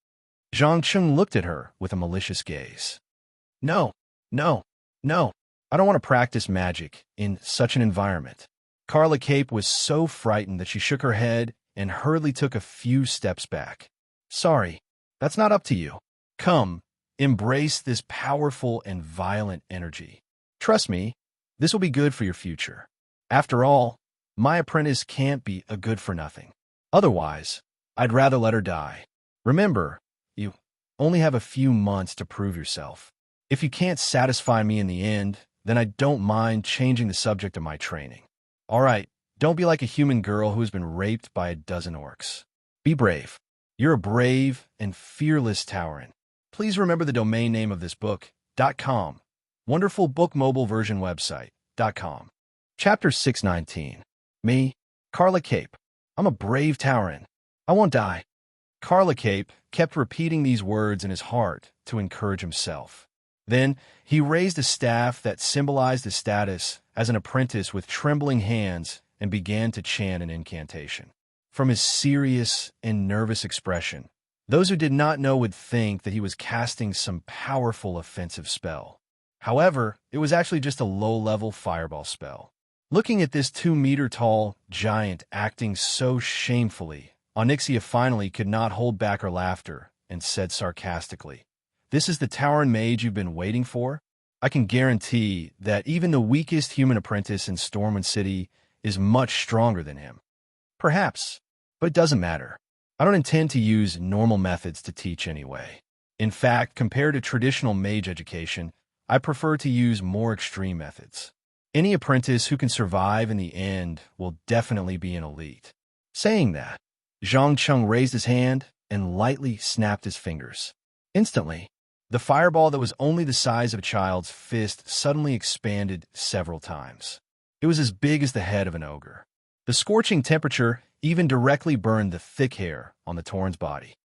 Zhang Qing looked at her with a malicious gaze. No, no, no. I don't want to practice magic in such an environment." Carla Cape was so frightened that she shook her head and hurriedly took a few steps back. Sorry, that's not up to you. Come, embrace this powerful and violent energy. Trust me, this will be good for your future. After all, my apprentice can't be a good-for-nothing. Otherwise, I'd rather let her die. Remember, you only have a few months to prove yourself. If you can't satisfy me in the end, then I don't mind changing the subject of my training. All right, don't be like a human girl who has been raped by a dozen orcs. Be brave. You're a brave and fearless Tauren. Please remember the domain name of this book, .com. Wonderful book mobile version website, .com. Chapter 619. Me, Carla Cape. I'm a brave Tauren. I won't die. Carla Cape kept repeating these words in his heart to encourage himself. Then he raised a staff that symbolized his status as an apprentice with trembling hands and began to chant an incantation. From his serious and nervous expression, those who did not know would think that he was casting some powerful offensive spell. However, it was actually just a low-level fireball spell. Looking at this 2-meter-tall giant acting so shamefully, Onyxia finally could not hold back her laughter and said sarcastically, "This is the Tauren mage you've been waiting for? I can guarantee that even the weakest human apprentice in Stormwind City is much stronger than him." Perhaps, but it doesn't matter. I don't intend to use normal methods to teach anyway. In fact, compared to traditional mage education, I prefer to use more extreme methods. Any apprentice who can survive in the end will definitely be an elite. Saying that, Zhang Cheng raised his hand and lightly snapped his fingers. Instantly, the fireball that was only the size of a child's fist suddenly expanded several times. It was as big as the head of an ogre. The scorching temperature even directly burned the thick hair on the Tauren's body.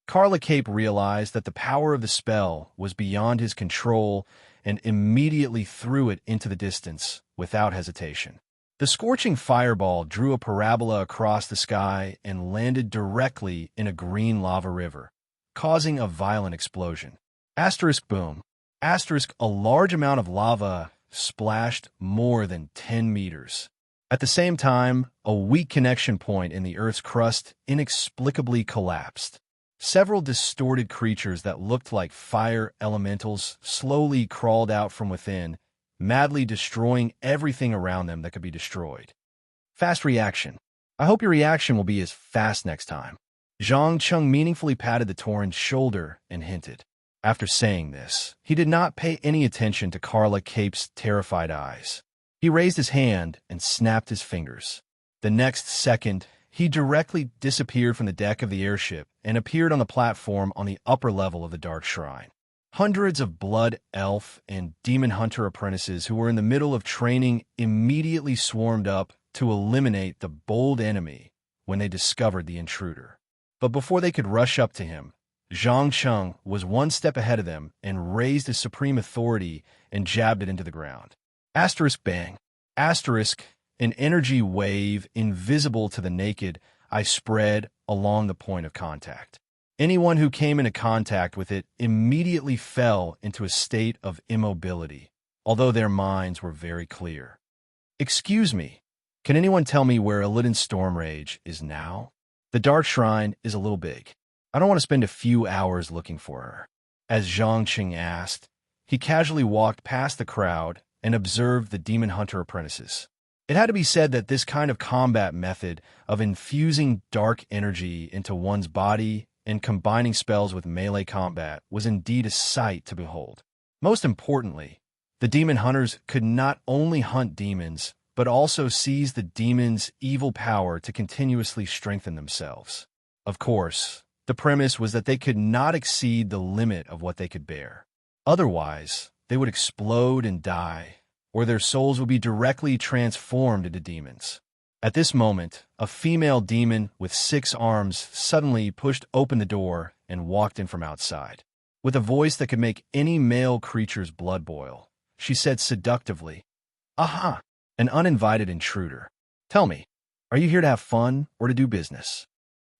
Carla Cape realized that the power of the spell was beyond his control and immediately threw it into the distance without hesitation. The scorching fireball drew a parabola across the sky and landed directly in a green lava river, causing a violent explosion. Asterisk boom. Asterisk a large amount of lava splashed more than 10 meters. At the same time, a weak connection point in the Earth's crust inexplicably collapsed. Several distorted creatures that looked like fire elementals slowly crawled out from within, madly destroying everything around them that could be destroyed. Fast reaction. I hope your reaction will be as fast next time. Zhang Cheng meaningfully patted the Tauren's shoulder and hinted. After saying this, he did not pay any attention to Carla Cape's terrified eyes. He raised his hand and snapped his fingers. The next second, he directly disappeared from the deck of the airship and appeared on the platform on the upper level of the Dark Shrine. Hundreds of blood elf and demon hunter apprentices who were in the middle of training immediately swarmed up to eliminate the bold enemy when they discovered the intruder. But before they could rush up to him, Zhang Cheng was one step ahead of them and raised his supreme authority and jabbed it into the ground. Asterisk bang. Asterisk, an energy wave invisible to the naked eye spread along the point of contact. Anyone who came into contact with it immediately fell into a state of immobility, although their minds were very clear. Excuse me, can anyone tell me where Illidan's Stormrage is now? The Dark Shrine is a little big. I don't want to spend a few hours looking for her. As Zhang Cheng asked, he casually walked past the crowd and observed the demon hunter apprentices. It had to be said that this kind of combat method of infusing dark energy into one's body and combining spells with melee combat was indeed a sight to behold. Most importantly, the demon hunters could not only hunt demons, but also seize the demons' evil power to continuously strengthen themselves. Of course, the premise was that they could not exceed the limit of what they could bear. Otherwise, they would explode and die, or their souls would be directly transformed into demons. At this moment, a female demon with 6 arms suddenly pushed open the door and walked in from outside. With a voice that could make any male creature's blood boil, she said seductively, "Aha, an uninvited intruder. Tell me, are you here to have fun or to do business?"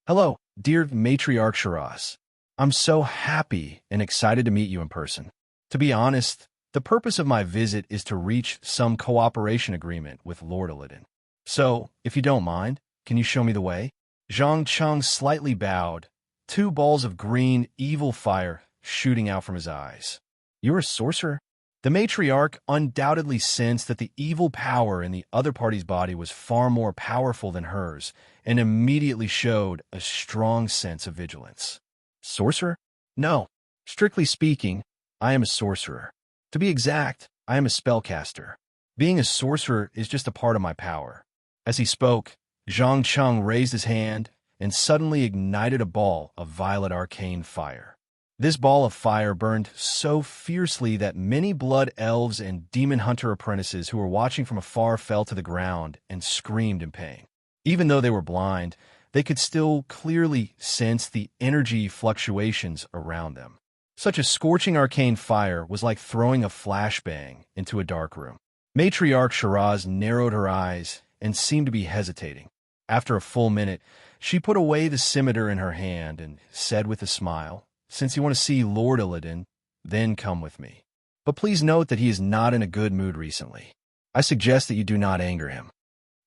"Hello, dear Matriarch Shiraz. I'm so happy and excited to meet you in person. To be honest, the purpose of my visit is to reach some cooperation agreement with Lord Illidan. So, if you don't mind, can you show me the way? Zhang Cheng slightly bowed, two balls of green, evil fire shooting out from his eyes. You're a sorcerer? The matriarch undoubtedly sensed that the evil power in the other party's body was far more powerful than hers, and immediately showed a strong sense of vigilance. Sorcerer? No. Strictly speaking, I am a sorcerer. To be exact, I am a spellcaster. Being a sorcerer is just a part of my power. As he spoke, Zhang Cheng raised his hand and suddenly ignited a ball of violet arcane fire. This ball of fire burned so fiercely that many blood elves and demon hunter apprentices who were watching from afar fell to the ground and screamed in pain. Even though they were blind, they could still clearly sense the energy fluctuations around them. Such a scorching arcane fire was like throwing a flashbang into a dark room. Matriarch Shiraz narrowed her eyes and seemed to be hesitating. After a full minute, she put away the scimitar in her hand and said with a smile, "Since you want to see Lord Illidan, then come with me. But please note that he is not in a good mood recently. I suggest that you do not anger him."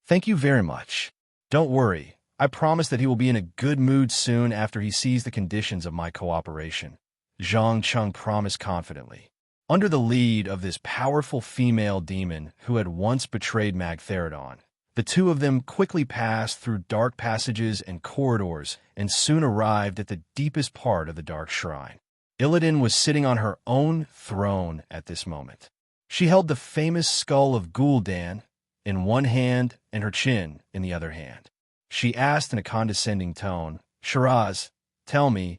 "Thank you very much. Don't worry, I promise that he will be in a good mood soon after he sees the conditions of my cooperation," Zhang Cheng promised confidently. Under the lead of this powerful female demon who had once betrayed Magtheridon, the two of them quickly passed through dark passages and corridors and soon arrived at the deepest part of the dark shrine. Illidan was sitting on her own throne at this moment. She held the famous skull of Gul'dan in one hand and her chin in the other hand. She asked in a condescending tone, "Shiraz, tell me,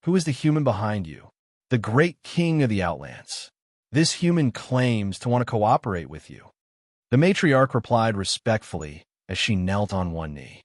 who is the human behind you? The great king of the Outlands. This human claims to want to cooperate with you." The matriarch replied respectfully as she knelt on one knee.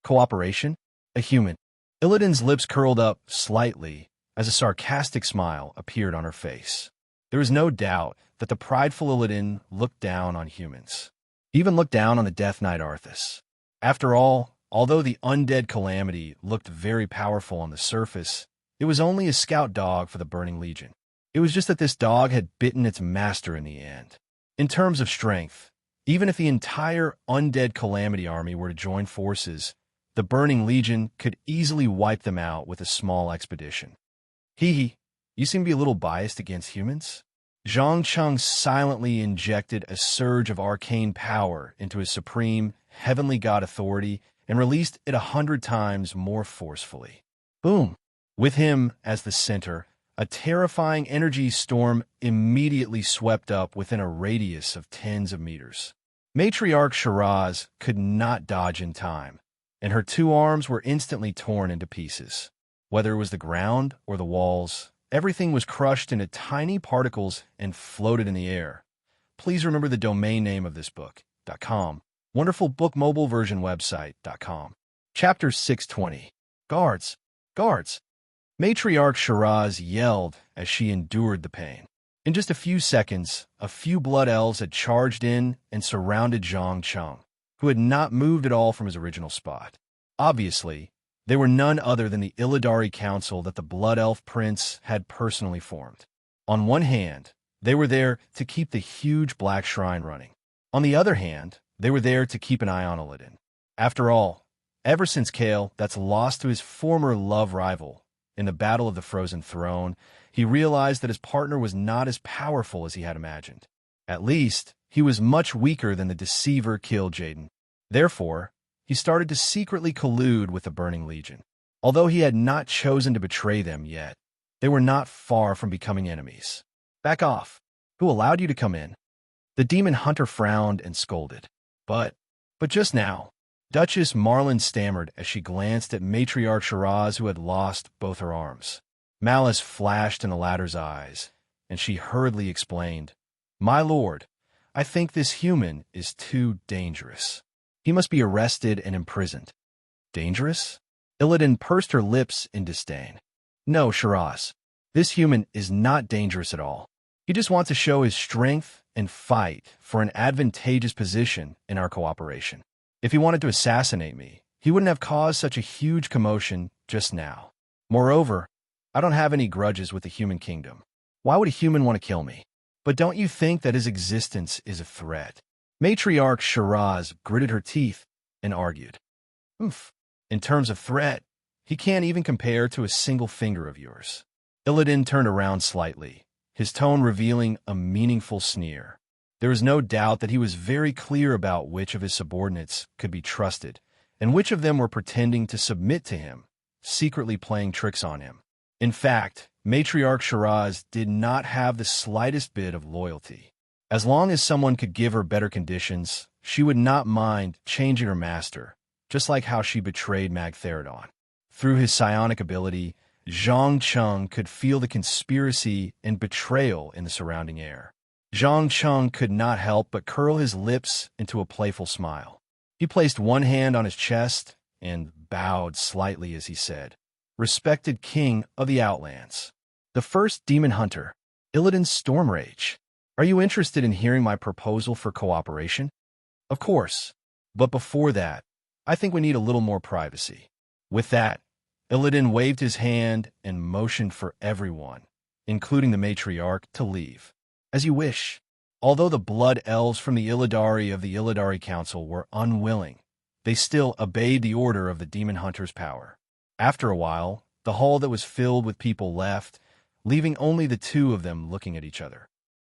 "Cooperation? A human?" Illidan's lips curled up slightly as a sarcastic smile appeared on her face. There was no doubt that the prideful Illidan looked down on humans. He even looked down on the Death Knight Arthas. After all, although the undead Calamity looked very powerful on the surface, it was only a scout dog for the Burning Legion. It was just that this dog had bitten its master in the end. In terms of strength, even if the entire undead Calamity army were to join forces, the Burning Legion could easily wipe them out with a small expedition. "Hee, you seem to be a little biased against humans?" Zhang Cheng silently injected a surge of arcane power into his supreme, heavenly god authority and released it 100 times more forcefully. Boom! With him as the center, a terrifying energy storm immediately swept up within a radius of tens of meters. Matriarch Shiraz could not dodge in time, and her two arms were instantly torn into pieces. Whether it was the ground or the walls, everything was crushed into tiny particles and floated in the air. Please remember the domain name of this book.com. Wonderful book mobile version website.com. Chapter 620. Guards! Guards! Matriarch Shiraz yelled as she endured the pain. In just a few seconds, a few blood elves had charged in and surrounded Zhang Cheng, who had not moved at all from his original spot. Obviously, they were none other than the Illidari Council that the Blood Elf Prince had personally formed. On one hand, they were there to keep the huge black shrine running. On the other hand, they were there to keep an eye on Illidan. After all, ever since Kale that's lost to his former love rival in the Battle of the Frozen Throne, he realized that his partner was not as powerful as he had imagined. At least, he was much weaker than the deceiver Kil'jaeden. Therefore, he started to secretly collude with the Burning Legion. Although he had not chosen to betray them yet, they were not far from becoming enemies. "Back off. Who allowed you to come in?" The demon hunter frowned and scolded. But just now, Duchess Marlin stammered as she glanced at Matriarch Shiraz, who had lost both her arms. Malice flashed in the latter's eyes, and she hurriedly explained, "My lord, I think this human is too dangerous. He must be arrested and imprisoned." "Dangerous?" Illidan pursed her lips in disdain. "No, Shiraz. This human is not dangerous at all. He just wants to show his strength and fight for an advantageous position in our cooperation. If he wanted to assassinate me, he wouldn't have caused such a huge commotion just now. Moreover, I don't have any grudges with the human kingdom. Why would a human want to kill me? But don't you think that his existence is a threat?" Matriarch Shiraz gritted her teeth and argued. Oomph. In terms of threat, he can't even compare to a single finger of yours. Illidan turned around slightly, his tone revealing a meaningful sneer. There was no doubt that he was very clear about which of his subordinates could be trusted, and which of them were pretending to submit to him, secretly playing tricks on him. In fact, Matriarch Shiraz did not have the slightest bit of loyalty. As long as someone could give her better conditions, she would not mind changing her master, just like how she betrayed Magtheridon. Through his psionic ability, Zhang Cheng could feel the conspiracy and betrayal in the surrounding air. Zhang Cheng could not help but curl his lips into a playful smile. He placed one hand on his chest and bowed slightly as he said, "Respected King of the Outlands, the first demon hunter, Illidan Stormrage. Are you interested in hearing my proposal for cooperation?" "Of course. But before that, I think we need a little more privacy." With that, Illidan waved his hand and motioned for everyone, including the matriarch, to leave. "As you wish." Although the blood elves from the Illidari of the Illidari Council were unwilling, they still obeyed the order of the demon hunter's power. After a while, the hall that was filled with people left, leaving only the two of them looking at each other.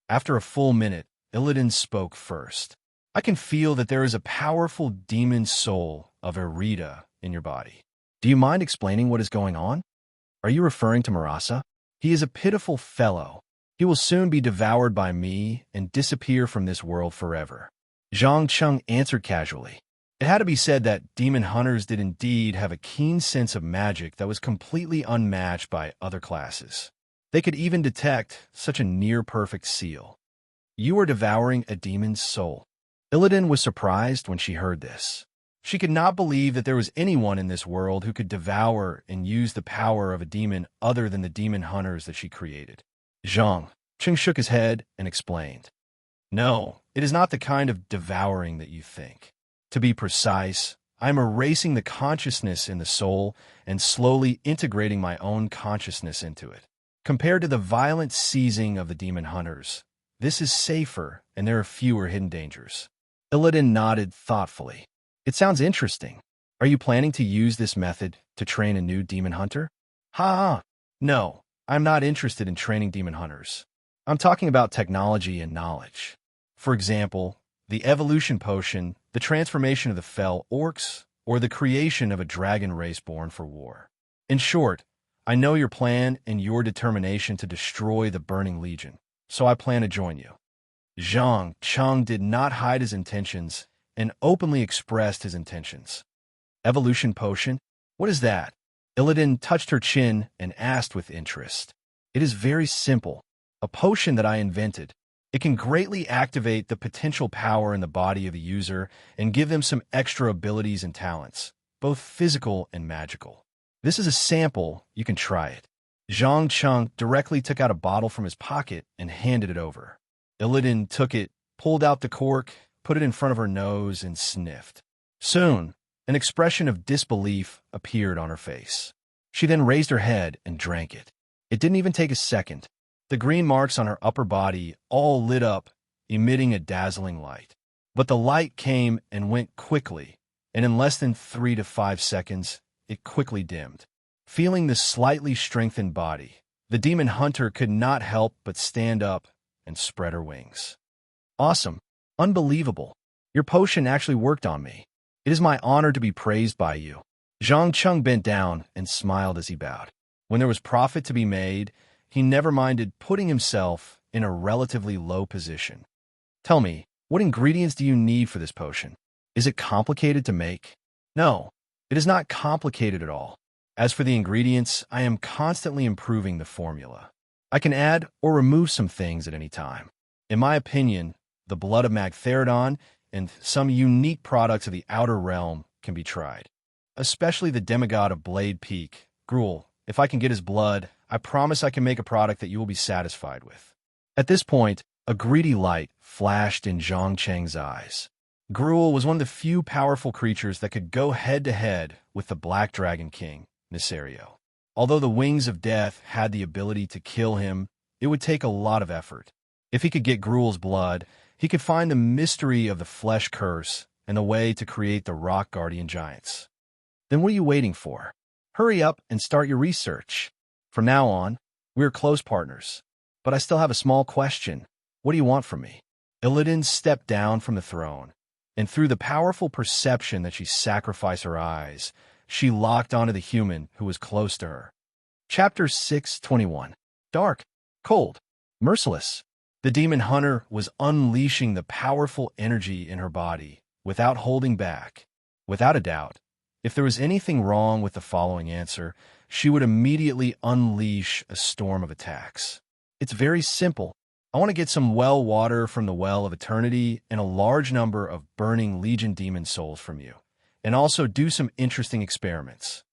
After a full minute, Illidan spoke first. "I can feel that there is a powerful demon soul of Erida in your body. Do you mind explaining what is going on? Are you referring to Marasa? He is a pitiful fellow. He will soon be devoured by me and disappear from this world forever." Zhang Cheng answered casually. It had to be said that demon hunters did indeed have a keen sense of magic that was completely unmatched by other classes. They could even detect such a near-perfect seal. "You are devouring a demon's soul." Illidan was surprised when she heard this. She could not believe that there was anyone in this world who could devour and use the power of a demon other than the demon hunters that she created. Zhang Cheng shook his head and explained, "No, it is not the kind of devouring that you think. To be precise, I am erasing the consciousness in the soul and slowly integrating my own consciousness into it. Compared to the violent seizing of the demon hunters, this is safer and there are fewer hidden dangers." Illidan nodded thoughtfully. "It sounds interesting. Are you planning to use this method to train a new demon hunter?" "Ha! No, I'm not interested in training demon hunters. I'm talking about technology and knowledge. For example, the evolution potion, the transformation of the fell orcs, or the creation of a dragon race born for war. In short, I know your plan and your determination to destroy the Burning Legion, so I plan to join you." Zhang Cheng did not hide his intentions and openly expressed his intentions. "Evolution potion? What is that?" Illidan touched her chin and asked with interest. "It is very simple. A potion that I invented. It can greatly activate the potential power in the body of the user and give them some extra abilities and talents, both physical and magical. This is a sample. You can try it." Zhang Cheng directly took out a bottle from his pocket and handed it over. Illidan took it, pulled out the cork, put it in front of her nose, and sniffed. Soon, an expression of disbelief appeared on her face. She then raised her head and drank it. It didn't even take a second. The green marks on her upper body all lit up, emitting a dazzling light. But the light came and went quickly, and in less than 3 to 5 seconds, it quickly dimmed. Feeling the slightly strengthened body, the demon hunter could not help but stand up and spread her wings. "Awesome. Unbelievable. Your potion actually worked on me. It is my honor to be praised by you." Zhang Cheng bent down and smiled as he bowed. When there was profit to be made, he never minded putting himself in a relatively low position. "Tell me, what ingredients do you need for this potion? Is it complicated to make?" "No, it is not complicated at all. As for the ingredients, I am constantly improving the formula. I can add or remove some things at any time. In my opinion, the blood of Magtheridon and some unique products of the Outer Realm can be tried. Especially the demigod of Blade Peak, Gruul. If I can get his blood, I promise I can make a product that you will be satisfied with." At this point, a greedy light flashed in Zhang Cheng's eyes. Gruul was one of the few powerful creatures that could go head-to-head with the Black Dragon King, Nisario. Although the Wings of Death had the ability to kill him, it would take a lot of effort. If he could get Gruul's blood, he could find the mystery of the Flesh Curse and the way to create the Rock Guardian Giants. Then what are you waiting for? Hurry up and start your research. From now on, we are close partners. But I still have a small question. What do you want from me? Illidan stepped down from the throne, and through the powerful perception that she sacrificed her eyes, she locked onto the human who was close to her. Chapter 6:21. Dark, cold, merciless. The demon hunter was unleashing the powerful energy in her body without holding back. Without a doubt, if there was anything wrong with the following answer, she would immediately unleash a storm of attacks. It's very simple. I want to get some well water from the well of eternity and a large number of burning legion demon souls from you, and also do some interesting experiments.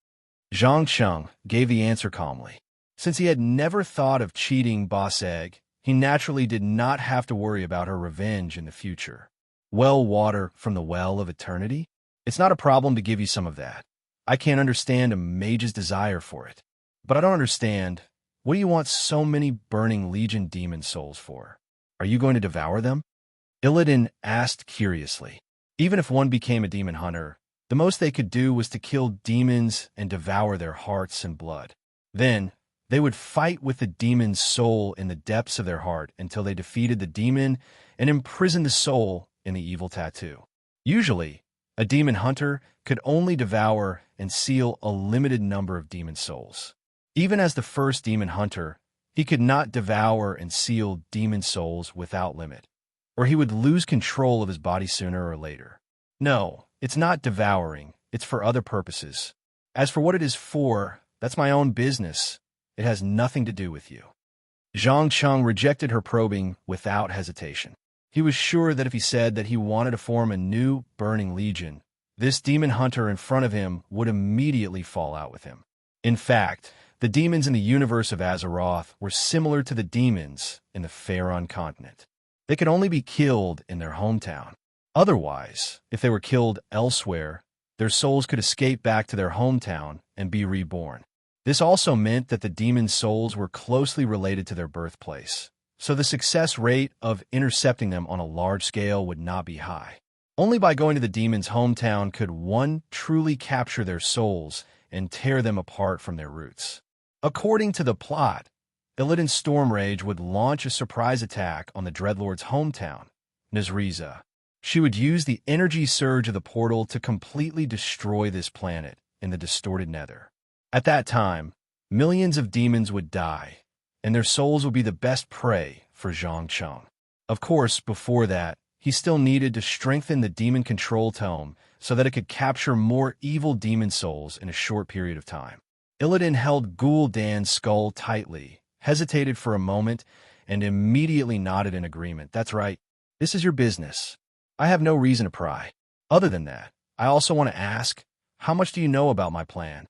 Zhang Cheng gave the answer calmly. Since he had never thought of cheating Boss Egg, he naturally did not have to worry about her revenge in the future. Well water from the well of eternity? It's not a problem to give you some of that. I can't understand a mage's desire for it. But I don't understand, what do you want so many burning legion demon souls for? Are you going to devour them? Illidan asked curiously. Even if one became a demon hunter, the most they could do was to kill demons and devour their hearts and blood. Then, they would fight with the demon's soul in the depths of their heart until they defeated the demon and imprisoned the soul in the evil tattoo. Usually, a demon hunter could only devour and seal a limited number of demon souls. Even as the first demon hunter, he could not devour and seal demon souls without limit, or he would lose control of his body sooner or later. No, it's not devouring, it's for other purposes. As for what it is for, that's my own business. It has nothing to do with you. Zhang Cheng rejected her probing without hesitation. He was sure that if he said that he wanted to form a new burning legion, this demon hunter in front of him would immediately fall out with him. In fact, the demons in the universe of Azeroth were similar to the demons in the Faerun continent. They could only be killed in their hometown. Otherwise, if they were killed elsewhere, their souls could escape back to their hometown and be reborn. This also meant that the demon souls were closely related to their birthplace, so the success rate of intercepting them on a large scale would not be high. Only by going to the demon's hometown could one truly capture their souls and tear them apart from their roots. According to the plot, Illidan's Stormrage would launch a surprise attack on the Dreadlord's hometown, Nazriza. She would use the energy surge of the portal to completely destroy this planet in the distorted nether. At that time, millions of demons would die, and their souls would be the best prey for Zhang Cheng. Of course, before that, he still needed to strengthen the demon control tome so that it could capture more evil demon souls in a short period of time. Illidan held Gul'dan's skull tightly, hesitated for a moment, and immediately nodded in agreement. That's right. This is your business. I have no reason to pry. Other than that, I also want to ask, how much do you know about my plan?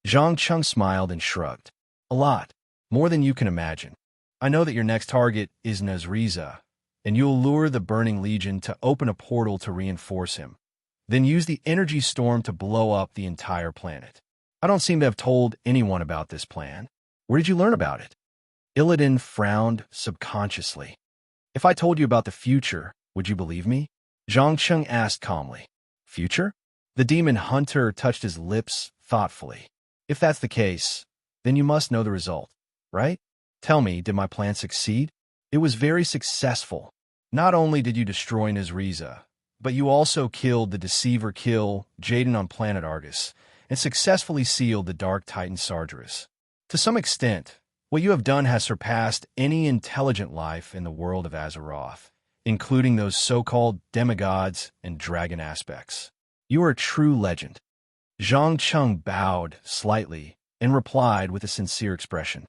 Zhang Cheng smiled and shrugged. A lot. More than you can imagine. I know that your next target is Nazriza, and you'll lure the Burning Legion to open a portal to reinforce him. Then use the energy storm to blow up the entire planet. I don't seem to have told anyone about this plan. Where did you learn about it? Illidan frowned subconsciously. If I told you about the future, would you believe me? Zhang Cheng asked calmly. Future? The demon hunter touched his lips thoughtfully. If that's the case, then you must know the result, right? Tell me, did my plan succeed? It was very successful. Not only did you destroy Nazriza, but you also killed the Deceiver Kill Jaden on planet Argus, and successfully sealed the Dark Titan Sargeras. To some extent, what you have done has surpassed any intelligent life in the world of Azeroth, including those so-called demigods and dragon aspects. You are a true legend. Zhang Cheng bowed slightly and replied with a sincere expression.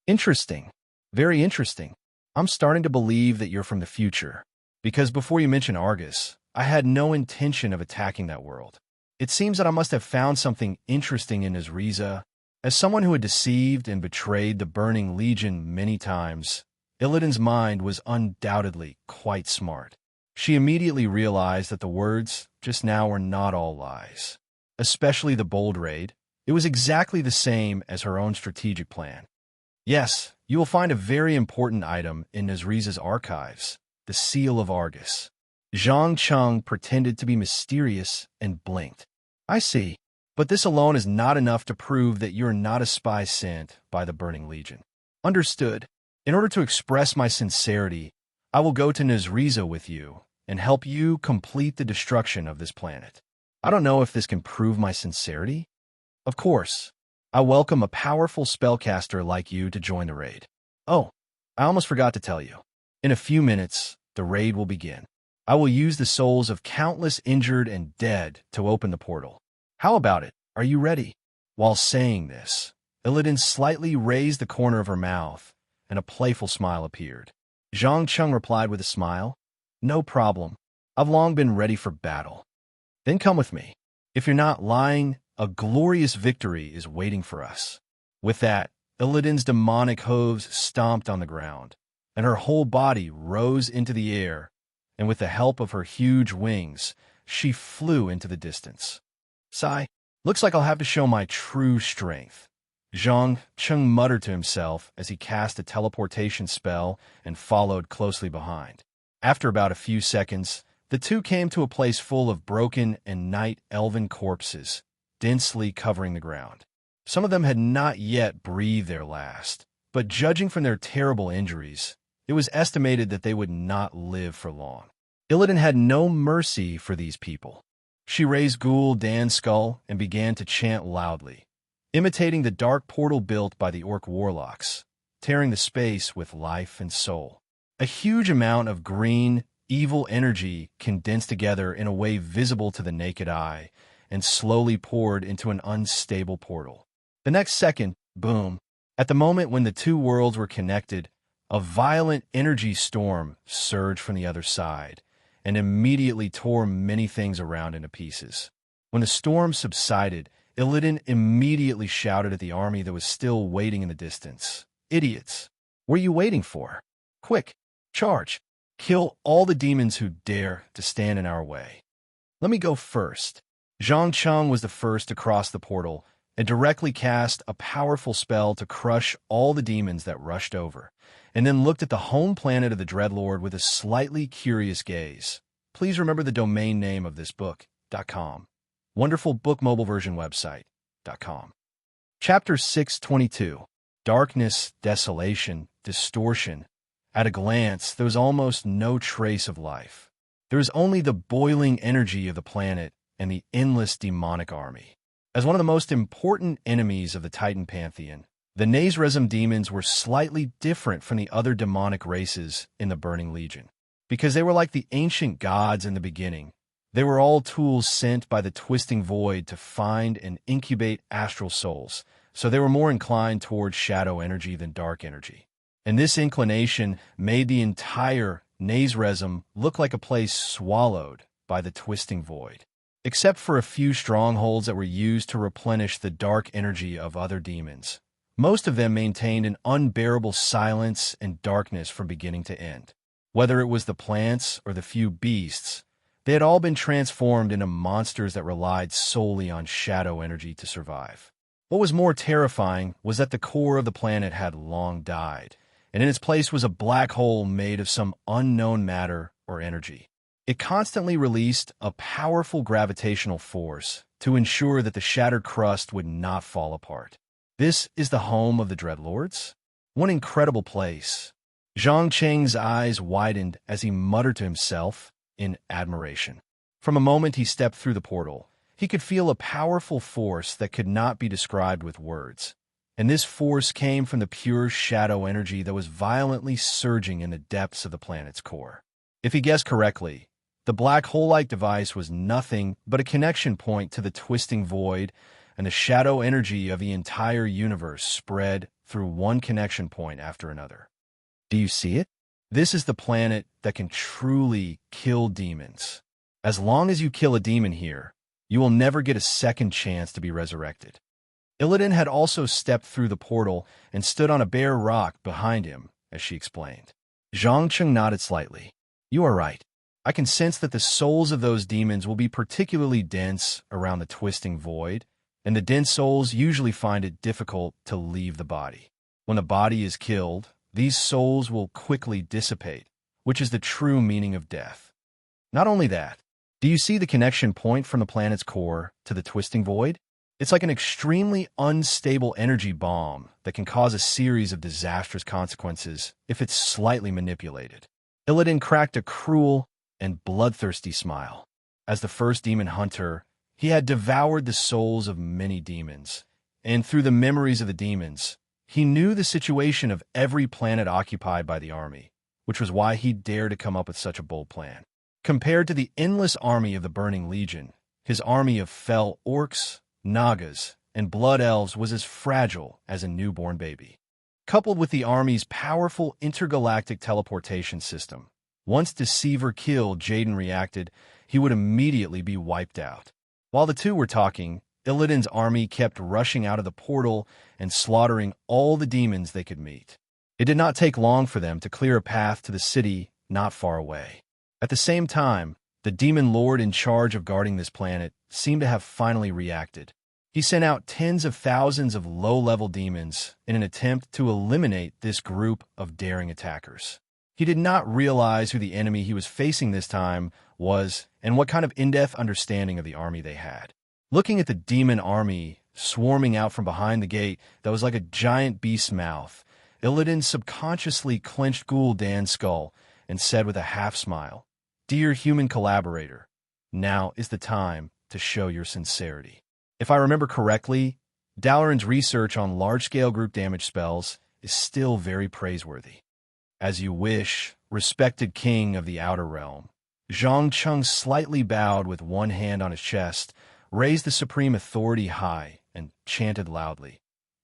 Interesting. Very interesting. I'm starting to believe that you're from the future, because before you mentioned Argus, I had no intention of attacking that world. It seems that I must have found something interesting in Nazriza. As someone who had deceived and betrayed the Burning Legion many times, Illidan's mind was undoubtedly quite smart. She immediately realized that the words just now were not all lies. Especially the bold raid, it was exactly the same as her own strategic plan. Yes, you will find a very important item in Nazriza's archives, the Seal of Argus. Zhang Cheng pretended to be mysterious and blinked. I see. But this alone is not enough to prove that you're not a spy sent by the Burning Legion. Understood. In order to express my sincerity, I will go to Nazriza with you and help you complete the destruction of this planet. I don't know if this can prove my sincerity. Of course, I welcome a powerful spellcaster like you to join the raid. Oh, I almost forgot to tell you. In a few minutes, the raid will begin. I will use the souls of countless injured and dead to open the portal. How about it? Are you ready? While saying this, Illidan slightly raised the corner of her mouth, and a playful smile appeared. Zhang Cheng replied with a smile, "No problem. I've long been ready for battle. Then come with me. If you're not lying, a glorious victory is waiting for us." With that, Illidan's demonic hooves stomped on the ground, and her whole body rose into the air, and with the help of her huge wings, she flew into the distance. Sigh, looks like I'll have to show my true strength. Zhang Cheng muttered to himself as he cast a teleportation spell and followed closely behind. After about a few seconds, the two came to a place full of broken and night elven corpses, densely covering the ground. Some of them had not yet breathed their last, but judging from their terrible injuries, it was estimated that they would not live for long. Illidan had no mercy for these people. She raised Ghoul Dan's skull and began to chant loudly, imitating the dark portal built by the orc warlocks, tearing the space with life and soul. A huge amount of green, evil energy condensed together in a way visible to the naked eye and slowly poured into an unstable portal. The next second, boom, at the moment when the two worlds were connected, a violent energy storm surged from the other side and immediately tore many things around into pieces. When the storm subsided, Illidan immediately shouted at the army that was still waiting in the distance. "Idiots! What are you waiting for? Quick, charge! Kill all the demons who dare to stand in our way. Let me go first." Zhang Cheng was the first to cross the portal and directly cast a powerful spell to crush all the demons that rushed over, and then looked at the home planet of the Dreadlord with a slightly curious gaze. Please remember the domain name of this book.com. Wonderful book mobile version website.com. Chapter 622. Darkness, Desolation, Distortion. At a glance, there was almost no trace of life. There was only the boiling energy of the planet and the endless demonic army. As one of the most important enemies of the Titan pantheon, the Nazresm demons were slightly different from the other demonic races in the Burning Legion. Because they were like the ancient gods in the beginning, they were all tools sent by the twisting void to find and incubate astral souls, so they were more inclined towards shadow energy than dark energy. And this inclination made the entire Nazresm look like a place swallowed by the twisting void. Except for a few strongholds that were used to replenish the dark energy of other demons, most of them maintained an unbearable silence and darkness from beginning to end. Whether it was the plants or the few beasts, they had all been transformed into monsters that relied solely on shadow energy to survive. What was more terrifying was that the core of the planet had long died, and in its place was a black hole made of some unknown matter or energy. It constantly released a powerful gravitational force to ensure that the shattered crust would not fall apart. This is the home of the Dreadlords? One incredible place. Zhang Cheng's eyes widened as he muttered to himself in admiration. From a moment he stepped through the portal, he could feel a powerful force that could not be described with words. And this force came from the pure shadow energy that was violently surging in the depths of the planet's core. If he guessed correctly, the black hole-like device was nothing but a connection point to the twisting void, and the shadow energy of the entire universe spread through one connection point after another. Do you see it? This is the planet that can truly kill demons. As long as you kill a demon here, you will never get a second chance to be resurrected. Illidan had also stepped through the portal and stood on a bare rock behind him, as she explained. Zhang Cheng nodded slightly. "You are right. I can sense that the souls of those demons will be particularly dense around the twisting void, and the dense souls usually find it difficult to leave the body. When the body is killed, these souls will quickly dissipate, which is the true meaning of death. Not only that, do you see the connection point from the planet's core to the twisting void? It's like an extremely unstable energy bomb that can cause a series of disastrous consequences if it's slightly manipulated. Illidan cracked a cruel and bloodthirsty smile. As the first demon hunter, he had devoured the souls of many demons, and through the memories of the demons, he knew the situation of every planet occupied by the army, which was why he dared to come up with such a bold plan. Compared to the endless army of the Burning Legion, his army of fell orcs, nagas, and blood elves was as fragile as a newborn baby. Coupled with the army's powerful intergalactic teleportation system, once Deceiver killed Jaden reacted, he would immediately be wiped out. While the two were talking, Illidan's army kept rushing out of the portal and slaughtering all the demons they could meet. It did not take long for them to clear a path to the city not far away. At the same time, the demon lord in charge of guarding this planet seemed to have finally reacted. He sent out tens of thousands of low-level demons in an attempt to eliminate this group of daring attackers. He did not realize who the enemy he was facing this time was and what kind of in-depth understanding of the army they had. Looking at the demon army swarming out from behind the gate that was like a giant beast's mouth, Illidan subconsciously clenched Gul'dan's skull and said with a half-smile, "Dear human collaborator, now is the time to show your sincerity." If I remember correctly, Dalaran's research on large-scale group damage spells is still very praiseworthy. As you wish, respected king of the Outer Realm. Zhang Cheng slightly bowed with one hand on his chest, raised the supreme authority high, and chanted loudly.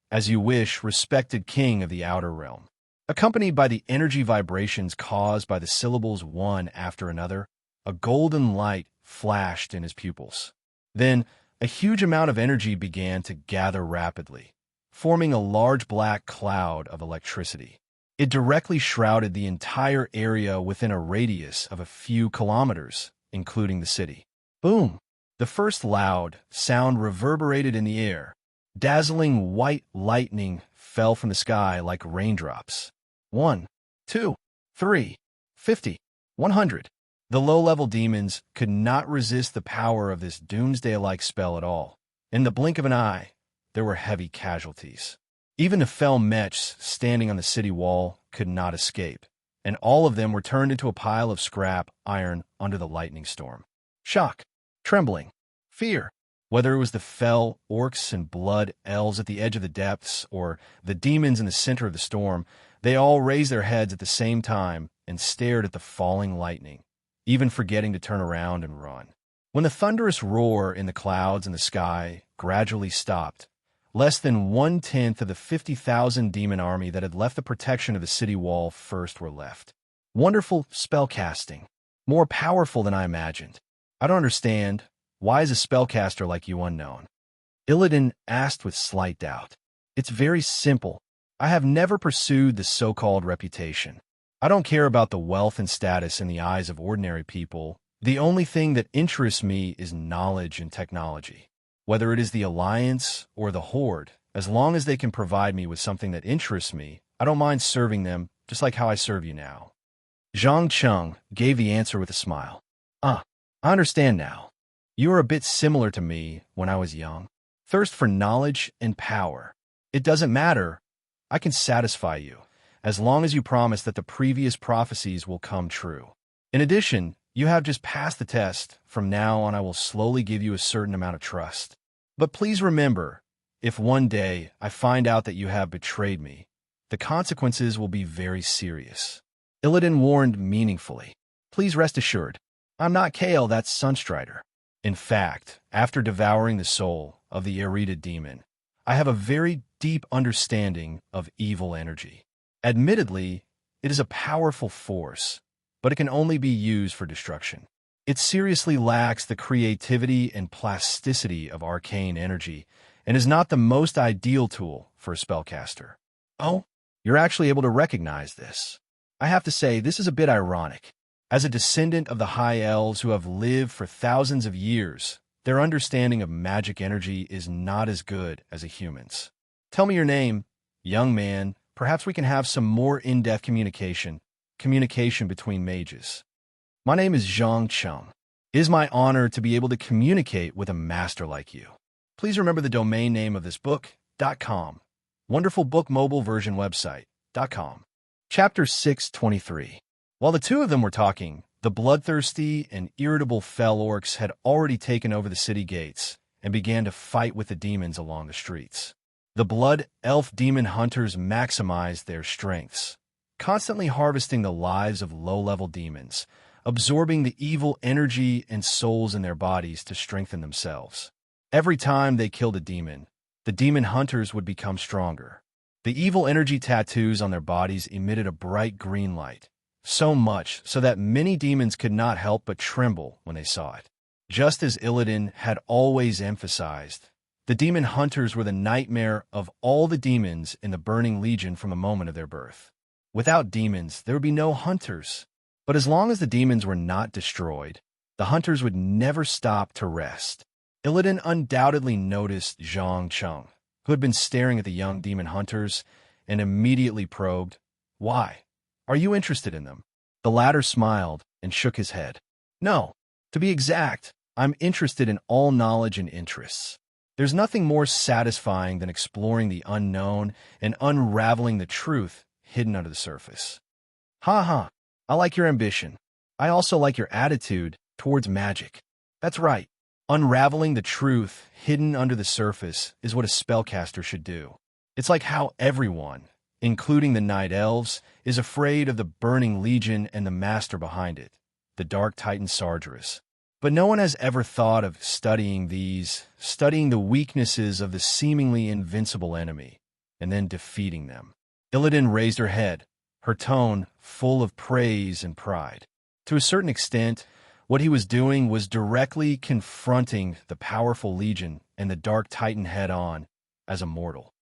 As you wish, respected king of the Outer Realm. Accompanied by the energy vibrations caused by the syllables one after another, a golden light flashed in his pupils. Then, a huge amount of energy began to gather rapidly, forming a large black cloud of electricity. It directly shrouded the entire area within a radius of a few kilometers, including the city. Boom! The first loud sound reverberated in the air. Dazzling white lightning fell from the sky like raindrops. 1, 2, 3, 50, 100. The low-level demons could not resist the power of this doomsday-like spell at all. In the blink of an eye, there were heavy casualties. Even the fell mechs standing on the city wall could not escape, and all of them were turned into a pile of scrap iron under the lightning storm. Shock, trembling, fear. Whether it was the fell orcs and blood elves at the edge of the depths or the demons in the center of the storm, they all raised their heads at the same time and stared at the falling lightning, even forgetting to turn around and run. When the thunderous roar in the clouds and the sky gradually stopped, less than 1/10 of the 50,000 demon army that had left the protection of the city wall first were left. Wonderful spellcasting. More powerful than I imagined. I don't understand. Why is a spellcaster like you unknown? Illidan asked with slight doubt. It's very simple. I have never pursued the so-called reputation. I don't care about the wealth and status in the eyes of ordinary people. The only thing that interests me is knowledge and technology. Whether it is the Alliance or the Horde, as long as they can provide me with something that interests me, I don't mind serving them, just like how I serve you now. Zhang Cheng gave the answer with a smile. I understand now. You are a bit similar to me when I was young. Thirst for knowledge and power. It doesn't matter. I can satisfy you, as long as you promise that the previous prophecies will come true. In addition, you have just passed the test. From now on, I will slowly give you a certain amount of trust. But please remember, if one day I find out that you have betrayed me, the consequences will be very serious. Illidan warned meaningfully. Please rest assured, I'm not Kale, that's Sunstrider. In fact, after devouring the soul of the Erita demon, I have a very deep understanding of evil energy. Admittedly, it is a powerful force, but it can only be used for destruction. It seriously lacks the creativity and plasticity of arcane energy and is not the most ideal tool for a spellcaster. Oh, you're actually able to recognize this. I have to say, this is a bit ironic. As a descendant of the High Elves who have lived for thousands of years, their understanding of magic energy is not as good as a human's. Tell me your name, young man. Perhaps we can have some more in-depth communication between mages. My name is Zhang Cheng. It is my honor to be able to communicate with a master like you. please remember the domain name of this book.com. Wonderful book mobile version website.com. Chapter 623. While the two of them were talking, the bloodthirsty and irritable fell orcs had already taken over the city gates and began to fight with the demons along the streets. The blood elf demon hunters maximized their strengths, constantly harvesting the lives of low-level demons, absorbing the evil energy and souls in their bodies to strengthen themselves. Every time they killed a demon, the demon hunters would become stronger. The evil energy tattoos on their bodies emitted a bright green light, so much so that many demons could not help but tremble when they saw it. Just as Illidan had always emphasized, the demon hunters were the nightmare of all the demons in the Burning Legion from the moment of their birth. Without demons, there would be no hunters. But as long as the demons were not destroyed, the hunters would never stop to rest. Illidan undoubtedly noticed Zhang Cheng, who had been staring at the young demon hunters, and immediately probed, "Why? Are you interested in them?" The latter smiled and shook his head. "No. To be exact, I'm interested in all knowledge and interests. There's nothing more satisfying than exploring the unknown and unraveling the truth hidden under the surface." "Ha ha. I like your ambition. I also like your attitude towards magic. That's right. Unraveling the truth hidden under the surface is what a spellcaster should do. It's like how everyone, including the Night Elves, is afraid of the Burning Legion and the master behind it, the Dark Titan Sargeras. But no one has ever thought of studying the weaknesses of the seemingly invincible enemy, and then defeating them." Illidan raised her head, her tone full of praise and pride. To a certain extent, what he was doing was directly confronting the powerful Legion and the Dark Titan head-on as a mortal.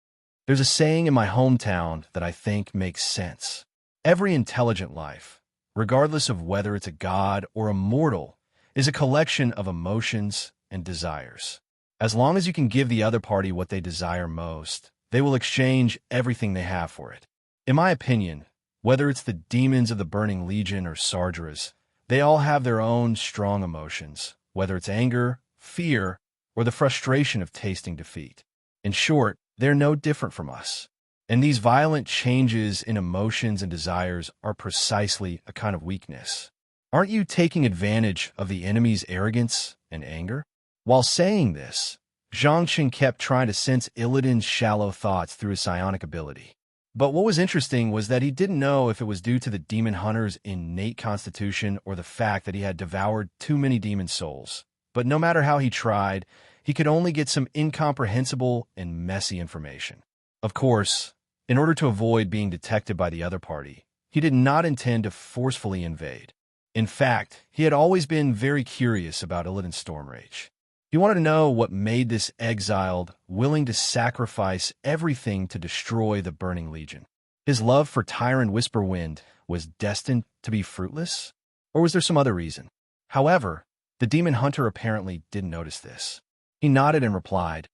There's a saying in my hometown that I think makes sense. Every intelligent life, regardless of whether it's a god or a mortal, is a collection of emotions and desires. As long as you can give the other party what they desire most, they will exchange everything they have for it. In my opinion, whether it's the demons of the Burning Legion or Sargeras, they all have their own strong emotions, whether it's anger, fear, or the frustration of tasting defeat. In short, they're no different from us. And these violent changes in emotions and desires are precisely a kind of weakness. Aren't you taking advantage of the enemy's arrogance and anger? While saying this, Zhang Qing kept trying to sense Illidan's shallow thoughts through his psionic ability. But what was interesting was that he didn't know if it was due to the demon hunter's innate constitution or the fact that he had devoured too many demon souls. But no matter how he tried, he could only get some incomprehensible and messy information. Of course, in order to avoid being detected by the other party, he did not intend to forcefully invade. In fact, he had always been very curious about Illidan's Stormrage. He wanted to know what made this exiled willing to sacrifice everything to destroy the Burning Legion. His love for Tyrant Whisperwind was destined to be fruitless? Or was there some other reason? However, the demon hunter apparently didn't notice this. He nodded and replied,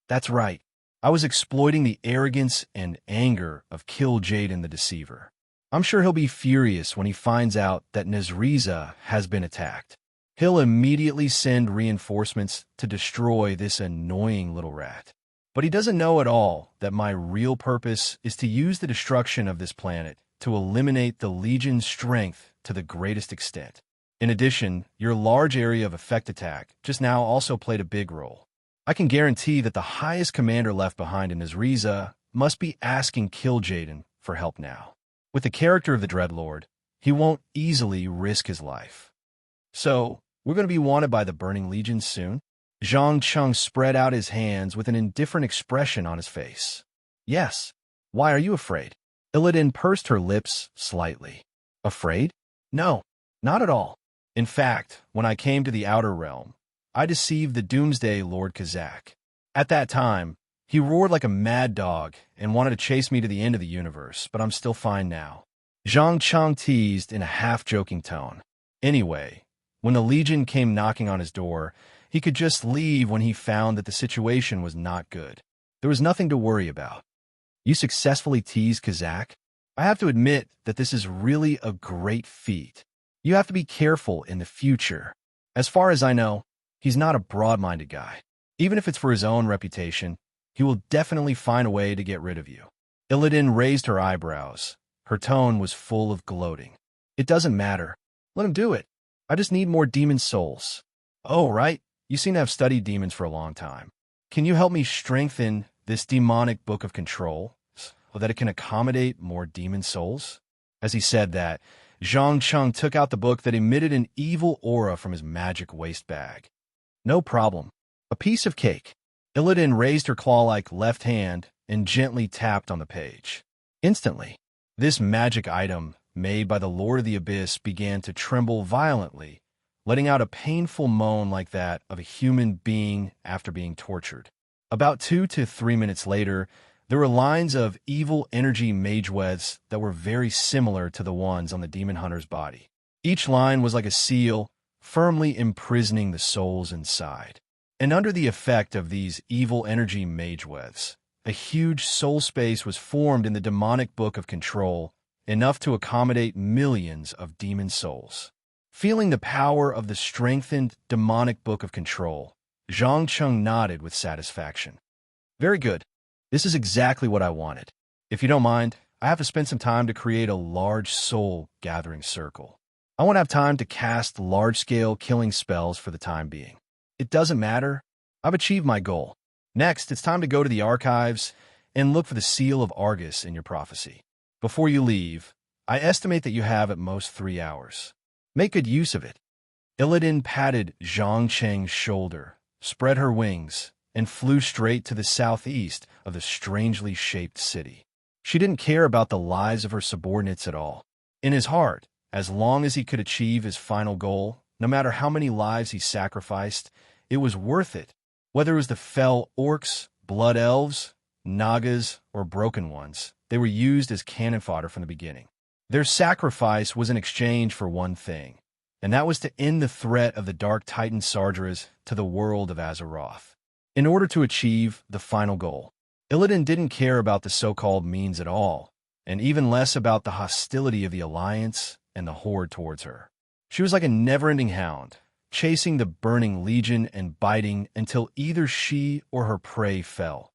"That's right. I was exploiting the arrogance and anger of Kil'jaeden the Deceiver. I'm sure he'll be furious when he finds out that Nezriza has been attacked. He'll immediately send reinforcements to destroy this annoying little rat. But he doesn't know at all that my real purpose is to use the destruction of this planet to eliminate the Legion's strength to the greatest extent. In addition, your large area of effect attack just now also played a big role. I can guarantee that the highest commander left behind in Nezriza must be asking Kil'jaeden for help now. With the character of the Dreadlord, he won't easily risk his life. So, we're going to be wanted by the Burning Legion soon?" Zhang Cheng spread out his hands with an indifferent expression on his face. "Yes. Why are you afraid?" Illidan pursed her lips slightly. "Afraid? No, not at all. In fact, when I came to the Outer Realm, I deceived the Doomsday Lord Kazak. At that time, he roared like a mad dog and wanted to chase me to the end of the universe, but I'm still fine now." Zhang Cheng teased in a half-joking tone. Anyway, when the Legion came knocking on his door, he could just leave when he found that the situation was not good. There was nothing to worry about. "You successfully teased Kazak? I have to admit that this is really a great feat. You have to be careful in the future. As far as I know, he's not a broad-minded guy." Even if it's for his own reputation, he will definitely find a way to get rid of you. Illidan raised her eyebrows. Her tone was full of gloating. It doesn't matter. Let him do it. I just need more demon souls. Oh, right. You seem to have studied demons for a long time. Can you help me strengthen this demonic book of control so that it can accommodate more demon souls? As he said that, Zhang Cheng took out the book that emitted an evil aura from his magic waste bag. No problem. A piece of cake. Illidan raised her claw-like left hand and gently tapped on the page. Instantly, this magic item, made by the Lord of the Abyss, began to tremble violently, letting out a painful moan like that of a human being after being tortured. About 2 to 3 minutes later, there were lines of evil energy mage-weths that were very similar to the ones on the demon hunter's body. Each line was like a seal, firmly imprisoning the souls inside. And under the effect of these evil energy mage-weths, a huge soul space was formed in the demonic book of control, enough to accommodate millions of demon souls. Feeling the power of the strengthened demonic book of control, Zhang Cheng nodded with satisfaction. Very good. This is exactly what I wanted. If you don't mind, I have to spend some time to create a large soul-gathering circle. I won't have time to cast large-scale killing spells for the time being. It doesn't matter. I've achieved my goal. Next, it's time to go to the archives and look for the seal of Argus in your prophecy. Before you leave, I estimate that you have at most 3 hours. Make good use of it. Illidan patted Zhang Cheng's shoulder, spread her wings, and flew straight to the southeast of the strangely shaped city. She didn't care about the lives of her subordinates at all. In his heart, as long as he could achieve his final goal, no matter how many lives he sacrificed, it was worth it. Whether it was the fell orcs, blood elves, nagas, or broken ones, they were used as cannon fodder from the beginning. Their sacrifice was in exchange for one thing, and that was to end the threat of the Dark Titan Sargeras to the world of Azeroth. In order to achieve the final goal, Illidan didn't care about the so-called means at all, and even less about the hostility of the Alliance and the Horde towards her. She was like a never-ending hound, chasing the burning legion and biting until either she or her prey fell.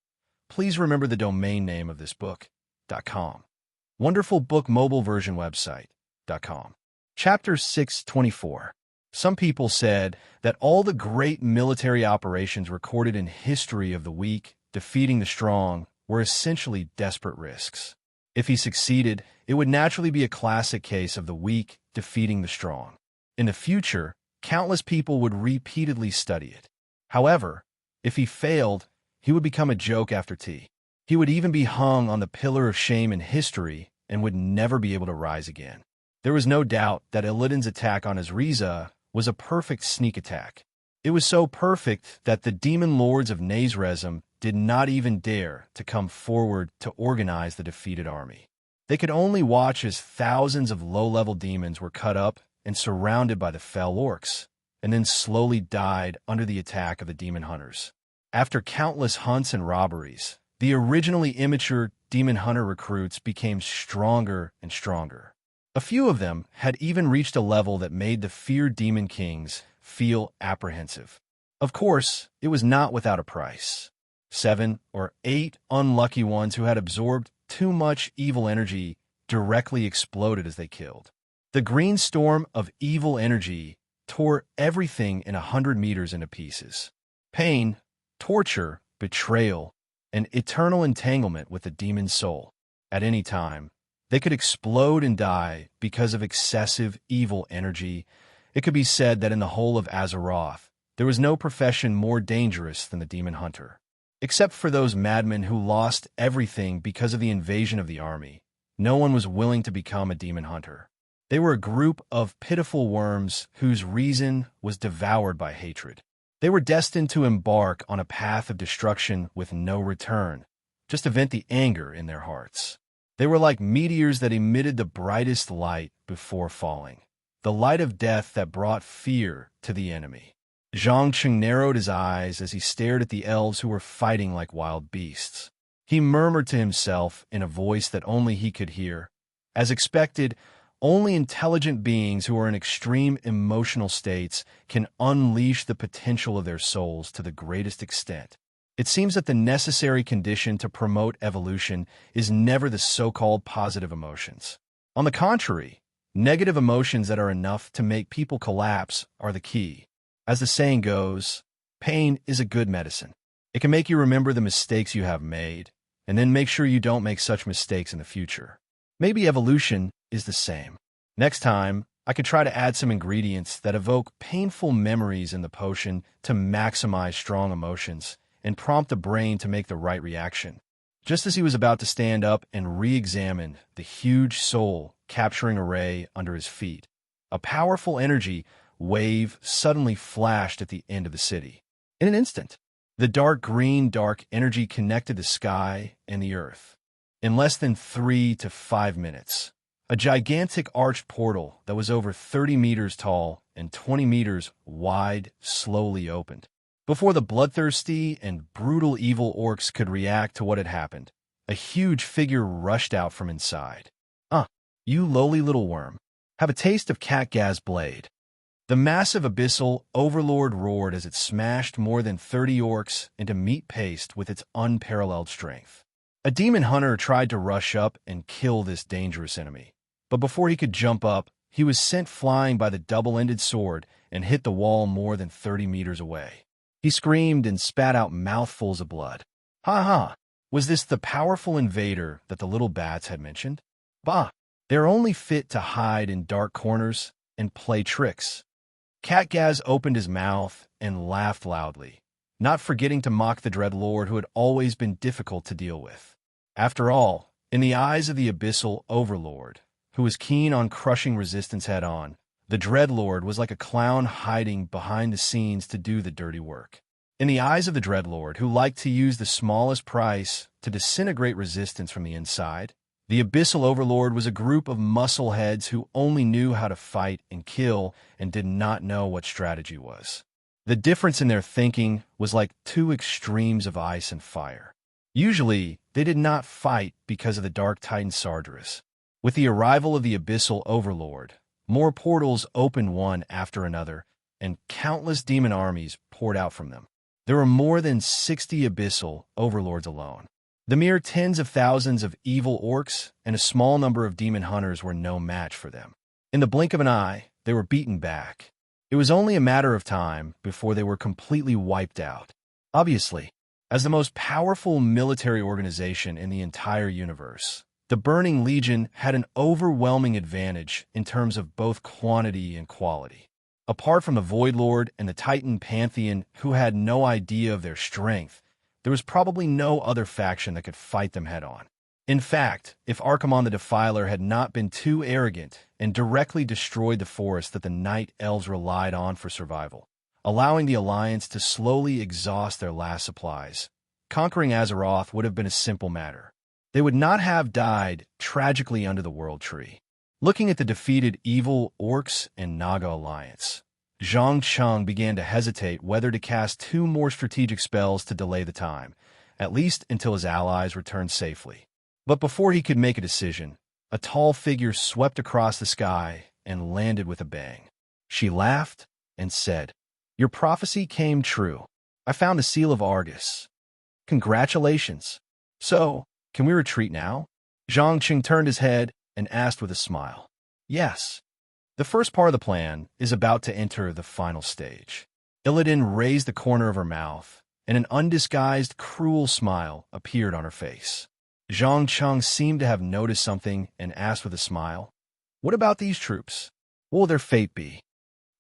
Please remember the domain name of this book.com. Wonderful Book mobile version website.com. Chapter 624. Some people said that all the great military operations recorded in history of the weak defeating the strong were essentially desperate risks. If he succeeded, it would naturally be a classic case of the weak defeating the strong. In the future, countless people would repeatedly study it. However, if he failed, he would become a joke after tea. He would even be hung on the pillar of shame in history and would never be able to rise again. There was no doubt that Illidan's attack on Azriza was a perfect sneak attack. It was so perfect that the demon lords of Nazresm did not even dare to come forward to organize the defeated army. They could only watch as thousands of low-level demons were cut up and surrounded by the fell orcs, and then slowly died under the attack of the demon hunters. After countless hunts and robberies, the originally immature demon hunter recruits became stronger and stronger. A few of them had even reached a level that made the feared demon kings feel apprehensive. Of course, it was not without a price. 7 or 8 unlucky ones who had absorbed too much evil energy directly exploded as they killed. The green storm of evil energy tore everything in 100 meters into pieces. Pain, torture, betrayal, and eternal entanglement with the demon soul. At any time, they could explode and die because of excessive evil energy. It could be said that in the whole of Azeroth, there was no profession more dangerous than the demon hunter. Except for those madmen who lost everything because of the invasion of the army, no one was willing to become a demon hunter. They were a group of pitiful worms whose reason was devoured by hatred. They were destined to embark on a path of destruction with no return, just to vent the anger in their hearts. They were like meteors that emitted the brightest light before falling, the light of death that brought fear to the enemy. Zhang Cheng narrowed his eyes as he stared at the elves who were fighting like wild beasts. He murmured to himself in a voice that only he could hear. As expected, Only intelligent beings who are in extreme emotional states can unleash the potential of their souls to the greatest extent. It seems that the necessary condition to promote evolution is never the so-called positive emotions. On the contrary, negative emotions that are enough to make people collapse are the key. As the saying goes, pain is a good medicine. It can make you remember the mistakes you have made, and then make sure you don't make such mistakes in the future. Maybe evolution is the same. Next time, I could try to add some ingredients that evoke painful memories in the potion to maximize strong emotions and prompt the brain to make the right reaction. Just as he was about to stand up and re-examine the huge soul capturing array under his feet, a powerful energy wave suddenly flashed at the end of the city. In an instant, the dark energy connected the sky and the earth. In less than 3 to 5 minutes, a gigantic arched portal that was over 30 meters tall and 20 meters wide slowly opened. Before the bloodthirsty and brutal evil orcs could react to what had happened, a huge figure rushed out from inside. You lowly little worm, have a taste of Catgaz blade." The massive abyssal overlord roared as it smashed more than 30 orcs into meat paste with its unparalleled strength. A demon hunter tried to rush up and kill this dangerous enemy, but before he could jump up, he was sent flying by the double-ended sword and hit the wall more than 30 meters away. He screamed and spat out mouthfuls of blood. Ha ha! Was this the powerful invader that the little bats had mentioned? Bah! They're only fit to hide in dark corners and play tricks. Catgaz opened his mouth and laughed loudly, not forgetting to mock the Dreadlord who had always been difficult to deal with. After all, in the eyes of the abyssal overlord, who was keen on crushing resistance head-on, the Dreadlord was like a clown hiding behind the scenes to do the dirty work. In the eyes of the Dreadlord, who liked to use the smallest price to disintegrate resistance from the inside, the Abyssal Overlord was a group of muscleheads who only knew how to fight and kill and did not know what strategy was. The difference in their thinking was like two extremes of ice and fire. Usually, they did not fight because of the Dark Titan Sargeras. With the arrival of the Abyssal Overlord, more portals opened one after another, and countless demon armies poured out from them. There were more than 60 Abyssal Overlords alone. The mere tens of thousands of evil orcs and a small number of demon hunters were no match for them. In the blink of an eye, they were beaten back. It was only a matter of time before they were completely wiped out. Obviously, as the most powerful military organization in the entire universe, the Burning Legion had an overwhelming advantage in terms of both quantity and quality. Apart from the Voidlord and the Titan Pantheon, who had no idea of their strength, there was probably no other faction that could fight them head-on. In fact, if Archimonde the Defiler had not been too arrogant and directly destroyed the forest that the Night Elves relied on for survival, allowing the Alliance to slowly exhaust their last supplies, conquering Azeroth would have been a simple matter. They would not have died tragically under the World Tree. Looking at the defeated evil Orcs and Naga Alliance, Zhang Cheng began to hesitate whether to cast 2 more strategic spells to delay the time, at least until his allies returned safely. But before he could make a decision, a tall figure swept across the sky and landed with a bang. She laughed and said, "Your prophecy came true. I found the Seal of Argus. Congratulations. So, can we retreat now?" Zhang Cheng turned his head and asked with a smile. "Yes. The first part of the plan is about to enter the final stage." Illidan raised the corner of her mouth, and an undisguised, cruel smile appeared on her face. Zhang Cheng seemed to have noticed something and asked with a smile, "What about these troops? What will their fate be?"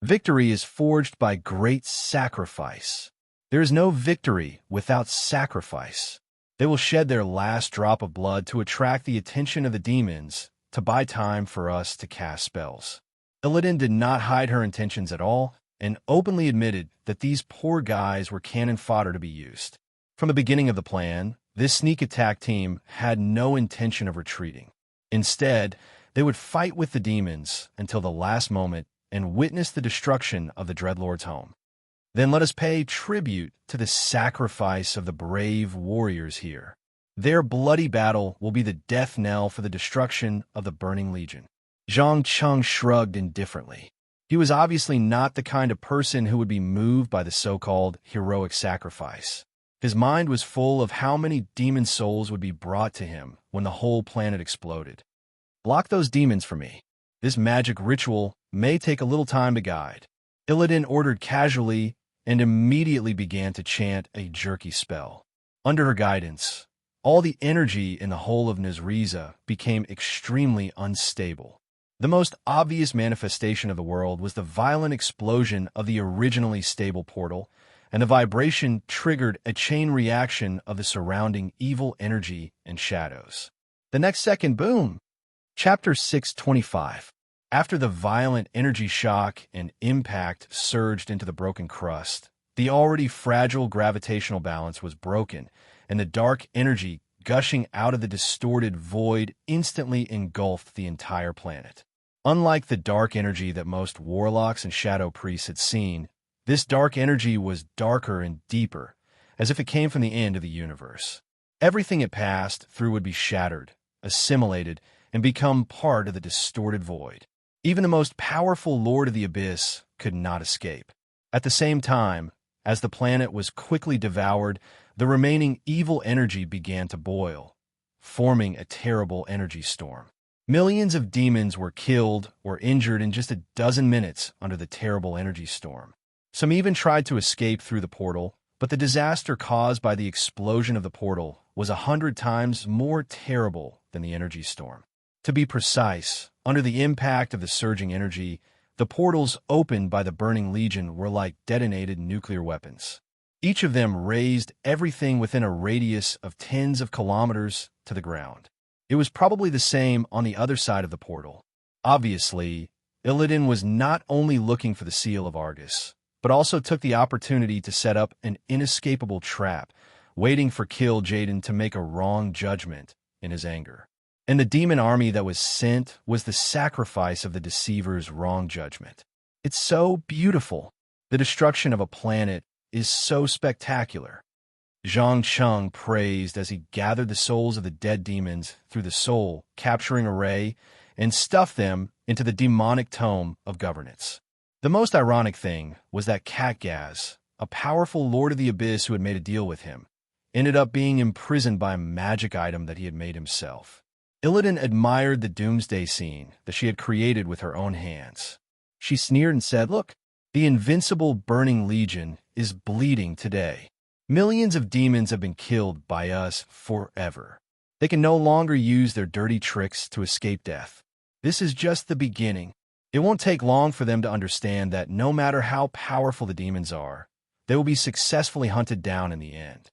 "Victory is forged by great sacrifice. There is no victory without sacrifice. They will shed their last drop of blood to attract the attention of the demons to buy time for us to cast spells." Illidan did not hide her intentions at all and openly admitted that these poor guys were cannon fodder to be used. From the beginning of the plan, this sneak attack team had no intention of retreating. Instead, they would fight with the demons until the last moment and witness the destruction of the Dreadlord's home. Then let us pay tribute to the sacrifice of the brave warriors here. Their bloody battle will be the death knell for the destruction of the Burning Legion. Zhang Cheng shrugged indifferently. He was obviously not the kind of person who would be moved by the so-called heroic sacrifice. His mind was full of how many demon souls would be brought to him when the whole planet exploded. Block those demons for me. This magic ritual may take a little time to guide. Illidan ordered casually and immediately began to chant a jerky spell. Under her guidance, all the energy in the whole of Nazriza became extremely unstable. The most obvious manifestation of the world was the violent explosion of the originally stable portal, and the vibration triggered a chain reaction of the surrounding evil energy and shadows. The next second, boom! Chapter 625. After the violent energy shock and impact surged into the broken crust, the already fragile gravitational balance was broken, and the dark energy gushing out of the distorted void instantly engulfed the entire planet. Unlike the dark energy that most warlocks and shadow priests had seen, this dark energy was darker and deeper, as if it came from the end of the universe. Everything it passed through would be shattered, assimilated, and become part of the distorted void. Even the most powerful Lord of the Abyss could not escape. At the same time, as the planet was quickly devoured, the remaining evil energy began to boil, forming a terrible energy storm. Millions of demons were killed or injured in just a dozen minutes under the terrible energy storm. Some even tried to escape through the portal, but the disaster caused by the explosion of the portal was 100 times more terrible than the energy storm. To be precise, under the impact of the surging energy, the portals opened by the Burning Legion were like detonated nuclear weapons. Each of them razed everything within a radius of tens of kilometers to the ground. It was probably the same on the other side of the portal. Obviously, Illidan was not only looking for the Seal of Argus, but also took the opportunity to set up an inescapable trap, waiting for Kill Jaden to make a wrong judgment in his anger. And the demon army that was sent was the sacrifice of the deceiver's wrong judgment. It's so beautiful. The destruction of a planet is so spectacular. Zhang Cheng praised as he gathered the souls of the dead demons through the soul-capturing array and stuffed them into the demonic tome of governance. The most ironic thing was that Katgaz, a powerful Lord of the Abyss who had made a deal with him, ended up being imprisoned by a magic item that he had made himself. Illidan admired the doomsday scene that she had created with her own hands. She sneered and said, "Look, the invincible Burning Legion is bleeding today. Millions of demons have been killed by us forever. They can no longer use their dirty tricks to escape death. This is just the beginning. It won't take long for them to understand that no matter how powerful the demons are, they will be successfully hunted down in the end.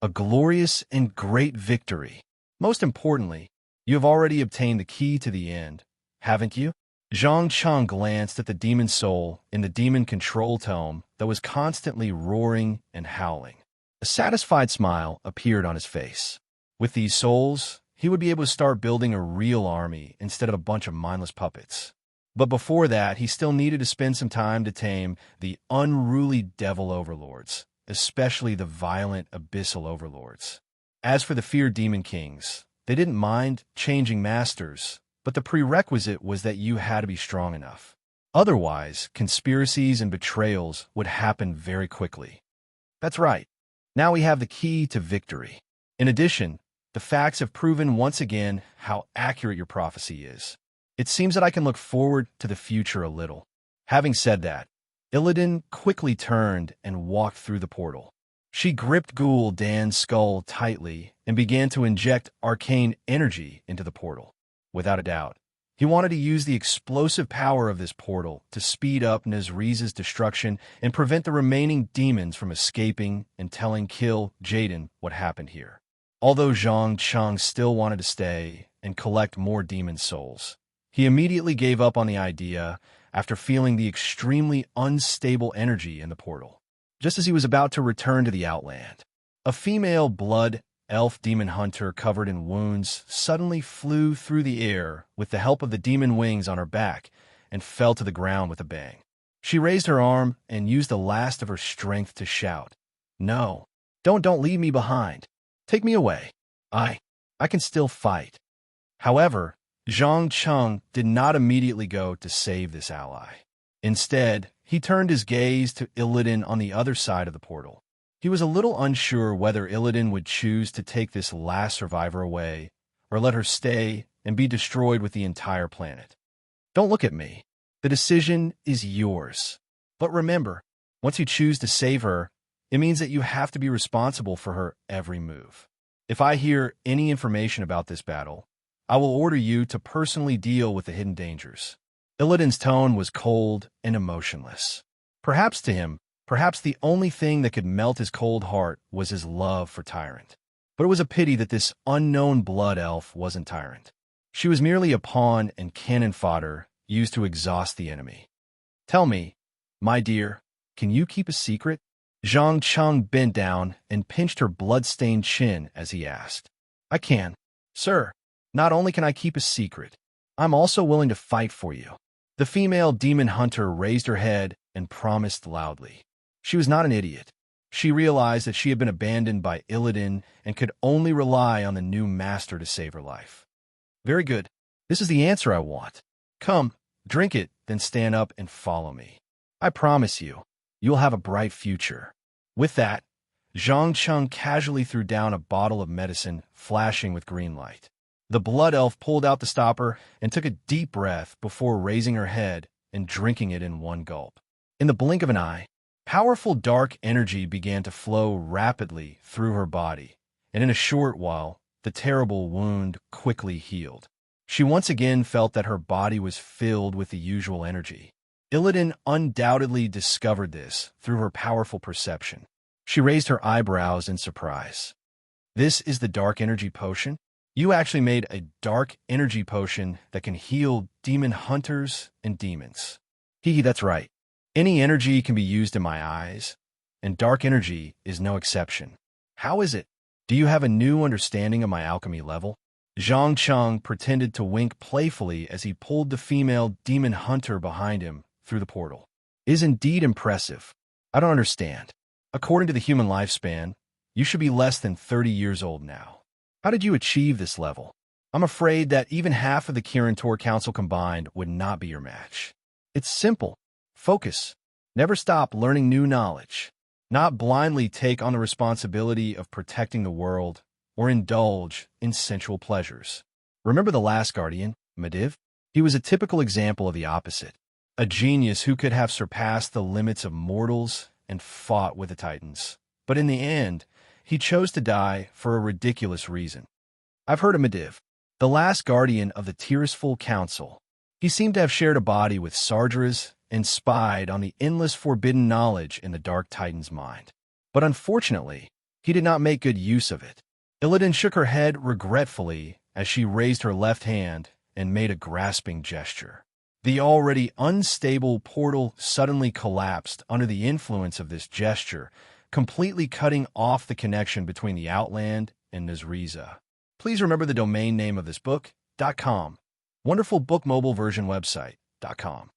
A glorious and great victory. Most importantly, you have already obtained the key to the end, haven't you?" Zhang Cheng glanced at the demon soul in the demon control tome that was constantly roaring and howling. A satisfied smile appeared on his face. With these souls, he would be able to start building a real army instead of a bunch of mindless puppets. But before that, he still needed to spend some time to tame the unruly devil overlords, especially the violent abyssal overlords. As for the feared demon kings, they didn't mind changing masters, but the prerequisite was that you had to be strong enough. Otherwise, conspiracies and betrayals would happen very quickly. That's right. Now we have the key to victory. In addition, the facts have proven once again how accurate your prophecy is. It seems that I can look forward to the future a little. Having said that, Illidan quickly turned and walked through the portal. She gripped Gul'dan's skull tightly and began to inject arcane energy into the portal. Without a doubt, he wanted to use the explosive power of this portal to speed up Nazriza's destruction and prevent the remaining demons from escaping and telling Kill Jaden what happened here. Although Zhang Cheng still wanted to stay and collect more demon souls, he immediately gave up on the idea after feeling the extremely unstable energy in the portal. Just as he was about to return to the Outland, a female blood elf demon hunter covered in wounds suddenly flew through the air with the help of the demon wings on her back and fell to the ground with a bang. She raised her arm and used the last of her strength to shout, "No, don't leave me behind. Take me away. I can still fight." However, Zhang Cheng did not immediately go to save this ally. Instead, he turned his gaze to Illidan on the other side of the portal. He was a little unsure whether Illidan would choose to take this last survivor away or let her stay and be destroyed with the entire planet. Don't look at me. The decision is yours. But remember, once you choose to save her, it means that you have to be responsible for her every move. If I hear any information about this battle, I will order you to personally deal with the hidden dangers. Illidan's tone was cold and emotionless. Perhaps to him, perhaps the only thing that could melt his cold heart was his love for Tyrant. But it was a pity that this unknown blood elf wasn't Tyrant. She was merely a pawn and cannon fodder used to exhaust the enemy. Tell me, my dear, can you keep a secret? Zhang Cheng bent down and pinched her blood-stained chin as he asked. I can, sir. Not only can I keep a secret, I'm also willing to fight for you. The female demon hunter raised her head and promised loudly. She was not an idiot. She realized that she had been abandoned by Illidan and could only rely on the new master to save her life. Very good. This is the answer I want. Come, drink it, then stand up and follow me. I promise you, you'll have a bright future. With that, Zhang Cheng casually threw down a bottle of medicine, flashing with green light. The blood elf pulled out the stopper and took a deep breath before raising her head and drinking it in one gulp. In the blink of an eye, powerful dark energy began to flow rapidly through her body, and in a short while, the terrible wound quickly healed. She once again felt that her body was filled with the usual energy. Illidan undoubtedly discovered this through her powerful perception. She raised her eyebrows in surprise. This is the dark energy potion? You actually made a dark energy potion that can heal demon hunters and demons. That's right. Any energy can be used in my eyes, and dark energy is no exception. How is it? Do you have a new understanding of my alchemy level? Zhang Cheng pretended to wink playfully as he pulled the female demon hunter behind him through the portal. It is indeed impressive. I don't understand. According to the human lifespan, you should be less than 30 years old now. How did you achieve this level? I'm afraid that even half of the Kirin Tor Council combined would not be your match. It's simple. Focus. Never stop learning new knowledge. Not blindly take on the responsibility of protecting the world or indulge in sensual pleasures. Remember the last guardian, Mediv? He was a typical example of the opposite. A genius who could have surpassed the limits of mortals and fought with the Titans. But in the end, he chose to die for a ridiculous reason. I've heard of Mediv, the last guardian of the Tirisful Council. He seemed to have shared a body with Sardras and spied on the endless forbidden knowledge in the Dark Titan's mind. But unfortunately, he did not make good use of it. Illidan shook her head regretfully as she raised her left hand and made a grasping gesture. The already unstable portal suddenly collapsed under the influence of this gesture, completely cutting off the connection between the Outland and Nazriza. Please remember the domain name of this book.com. Wonderful book mobile version website.com.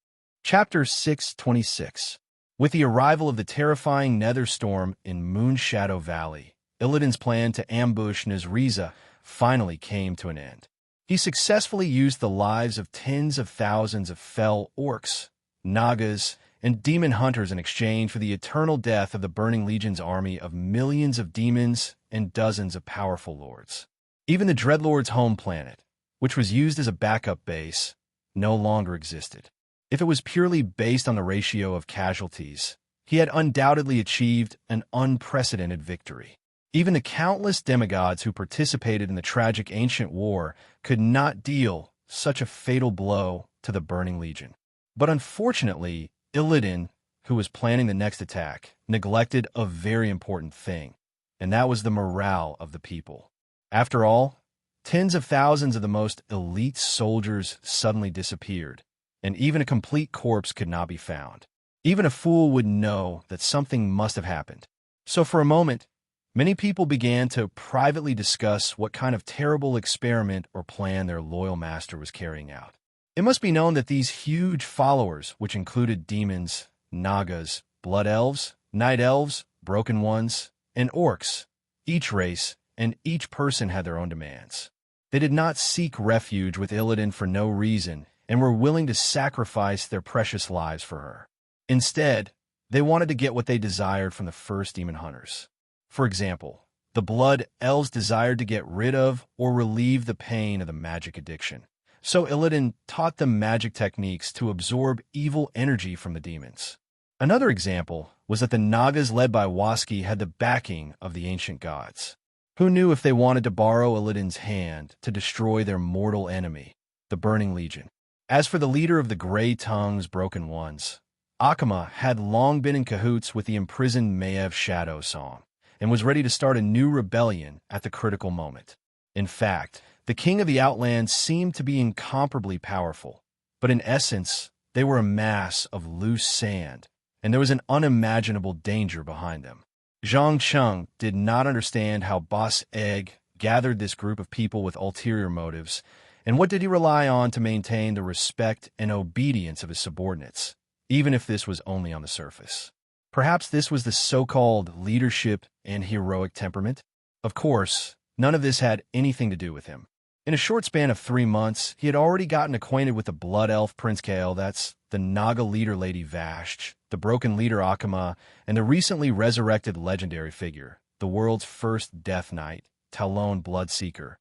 Chapter 626. With the arrival of the terrifying nether storm in Moonshadow Valley, Illidan's plan to ambush Nazriza finally came to an end. He successfully used the lives of tens of thousands of fell orcs, nagas, and demon hunters in exchange for the eternal death of the Burning Legion's army of millions of demons and dozens of powerful lords. Even the Dreadlord's home planet, which was used as a backup base, no longer existed. If it was purely based on the ratio of casualties, he had undoubtedly achieved an unprecedented victory. Even the countless demigods who participated in the tragic ancient war could not deal such a fatal blow to the Burning Legion. But unfortunately, Illidan, who was planning the next attack, neglected a very important thing, and that was the morale of the people. After all, tens of thousands of the most elite soldiers suddenly disappeared, and even a complete corpse could not be found. Even a fool would know that something must have happened. So for a moment, many people began to privately discuss what kind of terrible experiment or plan their loyal master was carrying out. It must be known that these huge followers, which included demons, nagas, blood elves, night elves, broken ones, and orcs, each race and each person had their own demands. They did not seek refuge with Illidan for no reason and were willing to sacrifice their precious lives for her. Instead, they wanted to get what they desired from the first demon hunters. For example, the Blood Elves desired to get rid of or relieve the pain of the magic addiction. So Illidan taught them magic techniques to absorb evil energy from the demons. Another example was that the Nagas led by Waski had the backing of the ancient gods. Who knew if they wanted to borrow Illidan's hand to destroy their mortal enemy, the Burning Legion? As for the leader of the Grey Tongue's Broken Ones, Akama had long been in cahoots with the imprisoned Maev Shadow Song and was ready to start a new rebellion at the critical moment. In fact, the king of the Outlands seemed to be incomparably powerful, but in essence, they were a mass of loose sand, and there was an unimaginable danger behind them. Zhang Cheng did not understand how Boss Egg gathered this group of people with ulterior motives, and what did he rely on to maintain the respect and obedience of his subordinates, even if this was only on the surface. Perhaps this was the so-called leadership and heroic temperament? Of course, none of this had anything to do with him. In a short span of 3 months, he had already gotten acquainted with the Blood Elf Prince Kael, that's the Naga leader Lady Vashj, the broken leader Akama, and the recently resurrected legendary figure, the world's first Death Knight, Talon Bloodseeker.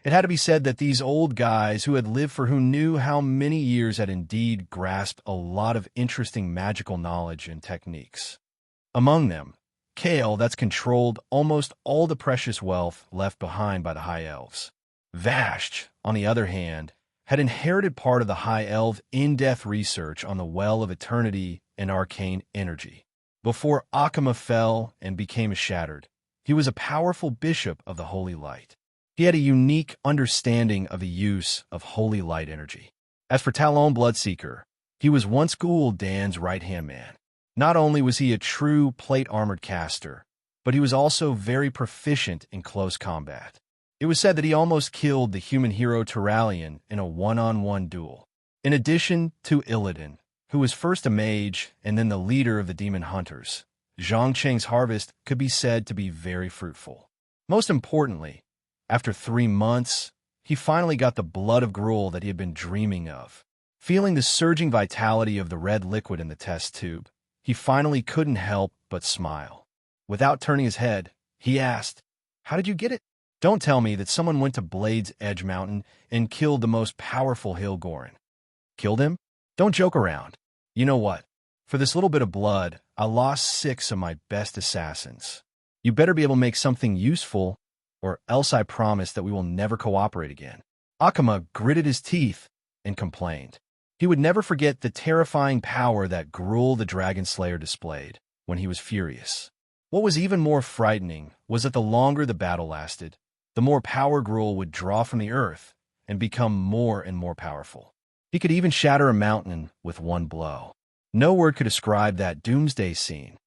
It had to be said that these old guys who had lived for who knew how many years had indeed grasped a lot of interesting magical knowledge and techniques. Among them, Kael that's controlled almost all the precious wealth left behind by the High Elves. Vashj, on the other hand, had inherited part of the High Elf in-depth research on the Well of Eternity and arcane energy. Before Akama fell and became shattered, he was a powerful bishop of the Holy Light. He had a unique understanding of the use of Holy Light energy. As for Talon Bloodseeker, he was once Gul'dan's right-hand man. Not only was he a true plate-armored caster, but he was also very proficient in close combat. It was said that he almost killed the human hero Turalian in a one-on-one duel. In addition to Illidan, who was first a mage and then the leader of the demon hunters, Zhang Cheng's harvest could be said to be very fruitful. Most importantly, after 3 months, he finally got the blood of Gruul that he had been dreaming of. Feeling the surging vitality of the red liquid in the test tube, he finally couldn't help but smile. Without turning his head, he asked, "How did you get it?" Don't tell me that someone went to Blade's Edge Mountain and killed the most powerful Hilgoran. Killed him? Don't joke around. You know what? For this little bit of blood, I lost 6 of my best assassins. You better be able to make something useful, or else I promise that we will never cooperate again. Akama gritted his teeth and complained. He would never forget the terrifying power that Gruul the Dragon Slayer displayed when he was furious. What was even more frightening was that the longer the battle lasted, the more power Gruul would draw from the earth and become more and more powerful. He could even shatter a mountain with one blow. No word could describe that doomsday scene.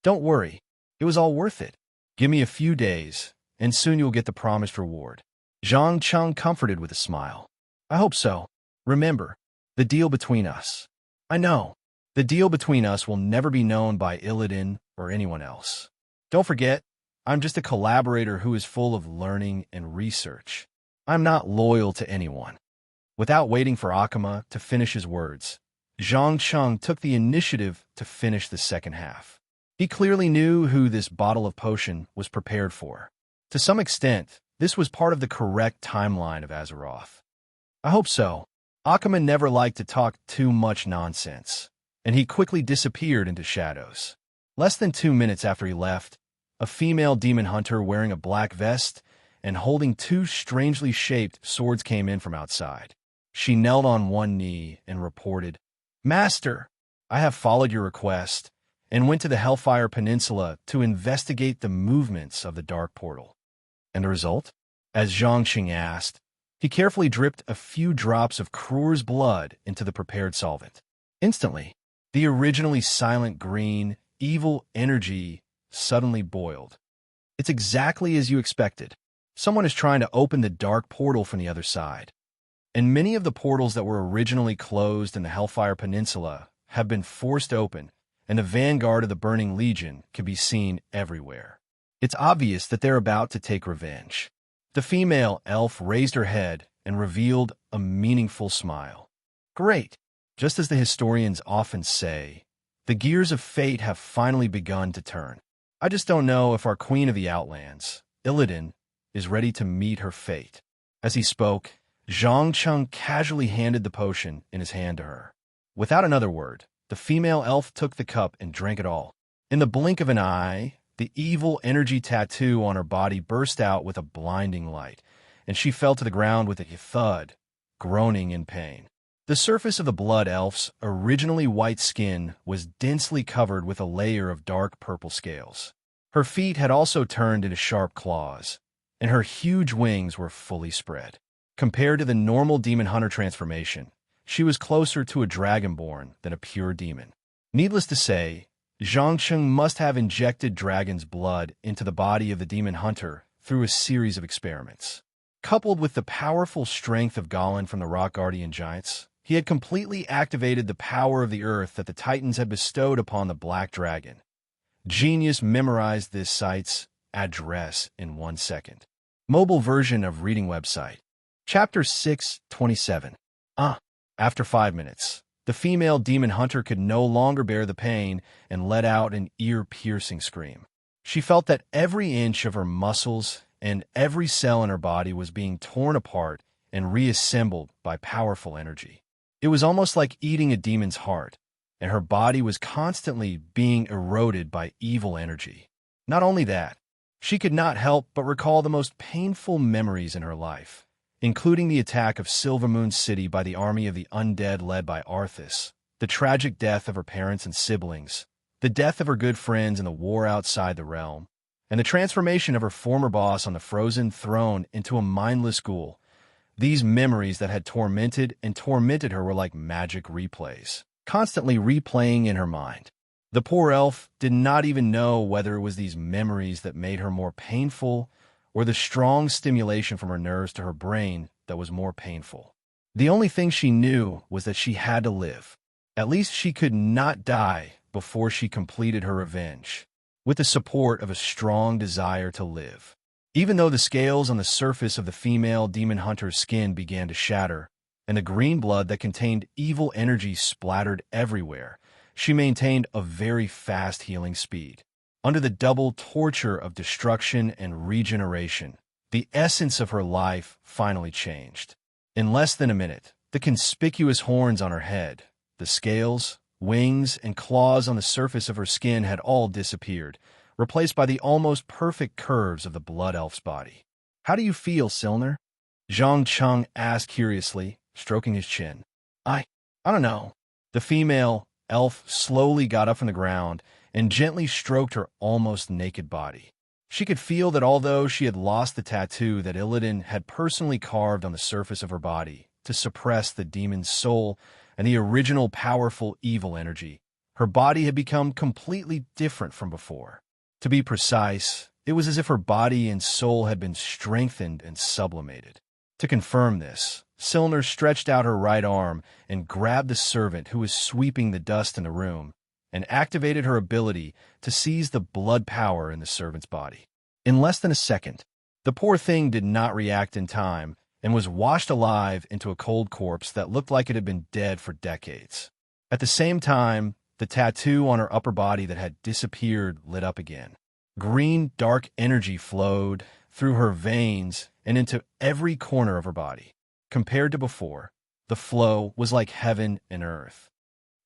Don't worry, it was all worth it. Give me a few days, and soon you'll get the promised reward. Zhang Cheng comforted with a smile. I hope so. Remember, the deal between us. I know. The deal between us will never be known by Illidan or anyone else. Don't forget, I'm just a collaborator who is full of learning and research. I'm not loyal to anyone. Without waiting for Akama to finish his words, Zhang Cheng took the initiative to finish the second half. He clearly knew who this bottle of potion was prepared for. To some extent, this was part of the correct timeline of Azeroth. I hope so. Akama never liked to talk too much nonsense, and he quickly disappeared into shadows. Less than 2 minutes after he left, a female demon hunter wearing a black vest and holding 2 strangely shaped swords came in from outside. She knelt on one knee and reported, "Master, I have followed your request and went to the Hellfire Peninsula to investigate the movements of the Dark Portal." And the result? As Zhang Qing asked, he carefully dripped a few drops of Kruur's blood into the prepared solvent. Instantly, the originally silent green, evil energy suddenly boiled. It's exactly as you expected. Someone is trying to open the dark portal from the other side. And many of the portals that were originally closed in the Hellfire Peninsula have been forced open, and the vanguard of the Burning Legion can be seen everywhere. It's obvious that they're about to take revenge. The female elf raised her head and revealed a meaningful smile. Great. Just as the historians often say, the gears of fate have finally begun to turn. I just don't know if our queen of the Outlands, Illidan, is ready to meet her fate. As he spoke, Zhang Cheng casually handed the potion in his hand to her. Without another word, the female elf took the cup and drank it all. In the blink of an eye, the evil energy tattoo on her body burst out with a blinding light, and she fell to the ground with a thud, groaning in pain. The surface of the blood elf's originally white skin was densely covered with a layer of dark purple scales. Her feet had also turned into sharp claws, and her huge wings were fully spread. Compared to the normal demon hunter transformation, she was closer to a dragonborn than a pure demon. Needless to say, Zhangcheng must have injected dragon's blood into the body of the demon hunter through a series of experiments. Coupled with the powerful strength of Gollin from the Rock Guardian Giants, he had completely activated the power of the earth that the Titans had bestowed upon the Black Dragon. Genius memorized this site's address in 1 second. Mobile version of reading website. Chapter 627. After 5 minutes, the female demon hunter could no longer bear the pain and let out an ear-piercing scream. She felt that every inch of her muscles and every cell in her body was being torn apart and reassembled by powerful energy. It was almost like eating a demon's heart, and her body was constantly being eroded by evil energy. Not only that, she could not help but recall the most painful memories in her life, including the attack of Silvermoon City by the army of the undead led by Arthas, the tragic death of her parents and siblings, the death of her good friends in the war outside the realm, and the transformation of her former boss on the frozen throne into a mindless ghoul. These memories that had tormented her were like magic replays, constantly replaying in her mind. The poor elf did not even know whether it was these memories that made her more painful or the strong stimulation from her nerves to her brain that was more painful. The only thing she knew was that she had to live. At least she could not die before she completed her revenge, with the support of a strong desire to live. Even though the scales on the surface of the female demon hunter's skin began to shatter, and the green blood that contained evil energy splattered everywhere, she maintained a very fast healing speed. Under the double torture of destruction and regeneration, the essence of her life finally changed. In less than a minute, the conspicuous horns on her head, the scales, wings, and claws on the surface of her skin had all disappeared, replaced by the almost perfect curves of the blood elf's body. "How do you feel, Silner?" Zhang Cheng asked curiously, stroking his chin. I don't know." The female elf slowly got up from the ground and gently stroked her almost naked body. She could feel that although she had lost the tattoo that Illidan had personally carved on the surface of her body to suppress the demon's soul and the original powerful evil energy, her body had become completely different from before. To be precise, it was as if her body and soul had been strengthened and sublimated. To confirm this, Silner stretched out her right arm and grabbed the servant who was sweeping the dust in the room, and activated her ability to seize the blood power in the servant's body. In less than a second, the poor thing did not react in time and was washed alive into a cold corpse that looked like it had been dead for decades. At the same time, the tattoo on her upper body that had disappeared lit up again. Green, dark energy flowed through her veins and into every corner of her body. Compared to before, the flow was like heaven and earth.